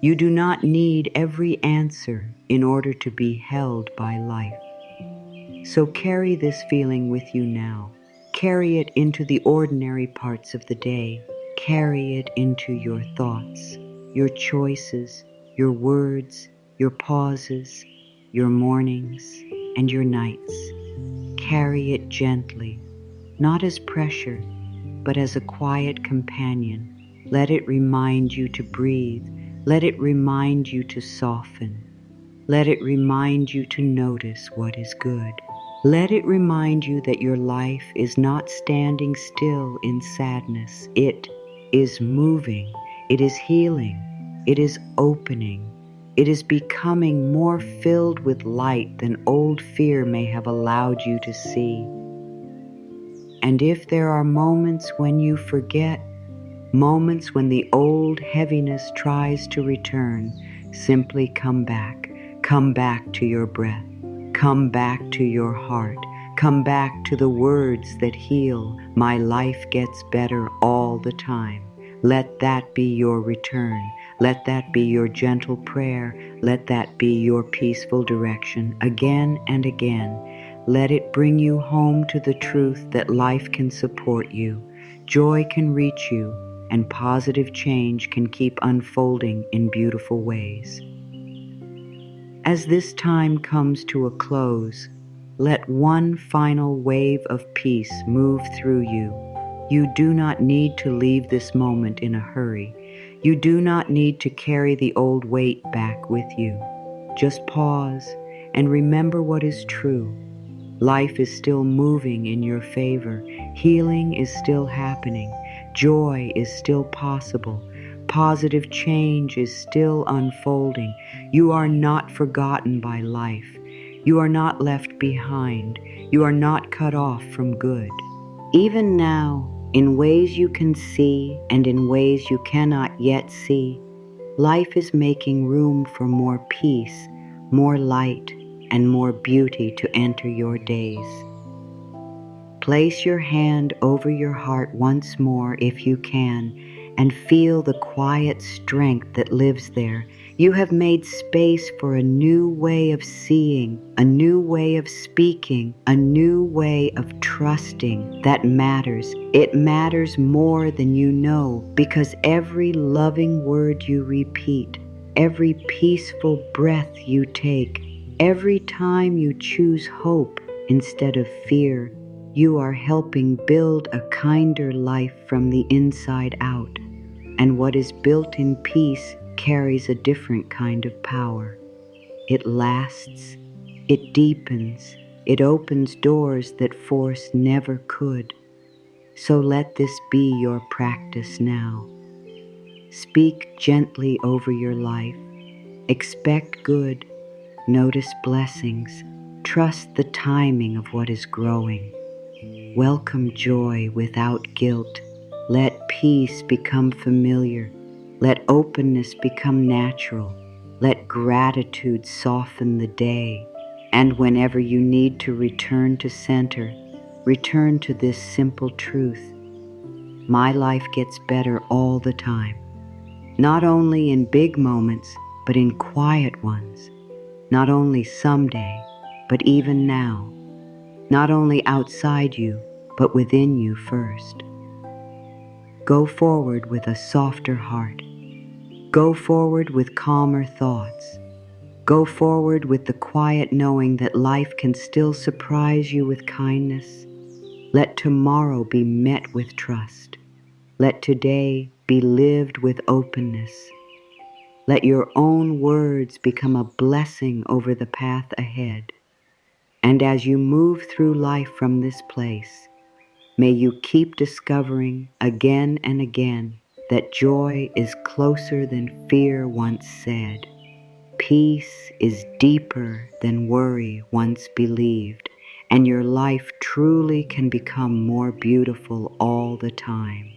You do not need every answer in order to be held by life. So carry this feeling with you now. Carry it into the ordinary parts of the day. Carry it into your thoughts, your choices, your words, your pauses, your mornings, and your nights. Carry it gently, not as pressure, but as a quiet companion. Let it remind you to breathe. Let it remind you to soften. Let it remind you to notice what is good. Let it remind you that your life is not standing still in sadness. It is moving. It is healing. It is opening. It is becoming more filled with light than old fear may have allowed you to see. And if there are moments when you forget, moments when the old heaviness tries to return, simply come back. Come back to your breath. Come back to your heart. Come back to the words that heal. My life gets better all the time. Let that be your return. Let that be your gentle prayer. Let that be your peaceful direction again and again. Let it bring you home to the truth that life can support you, joy can reach you, and positive change can keep unfolding in beautiful ways. As this time comes to a close, let one final wave of peace move through you. You do not need to leave this moment in a hurry. You do not need to carry the old weight back with you. Just pause and remember what is true. Life is still moving in your favor. Healing is still happening. Joy is still possible. Positive change is still unfolding. You are not forgotten by life. You are not left behind. You are not cut off from good. Even now, in ways you can see and in ways you cannot yet see, life is making room for more peace, more light, and more beauty to enter your days. Place your hand over your heart once more if you can, and feel the quiet strength that lives there. You have made space for a new way of seeing, a new way of speaking, a new way of trusting that matters. It matters more than you know, because every loving word you repeat, every peaceful breath you take, every time you choose hope instead of fear, you are helping build a kinder life from the inside out. And what is built in peace carries a different kind of power. It lasts, it deepens, it opens doors that force never could. So let this be your practice now. Speak gently over your life. Expect good. Notice blessings. Trust the timing of what is growing. Welcome joy without guilt. Let peace become familiar. Let openness become natural. Let gratitude soften the day. And whenever you need to return to center, return to this simple truth. My life gets better all the time. Not only in big moments, but in quiet ones. Not only someday, but even now. not only outside you, but within you first. Go forward with a softer heart. Go forward with calmer thoughts. Go forward with the quiet knowing that life can still surprise you with kindness. Let tomorrow be met with trust. Let today be lived with openness. Let your own words become a blessing over the path ahead. And as you move through life from this place, may you keep discovering again and again that joy is closer than fear once said. Peace is deeper than worry once believed, and your life truly can become more beautiful all the time.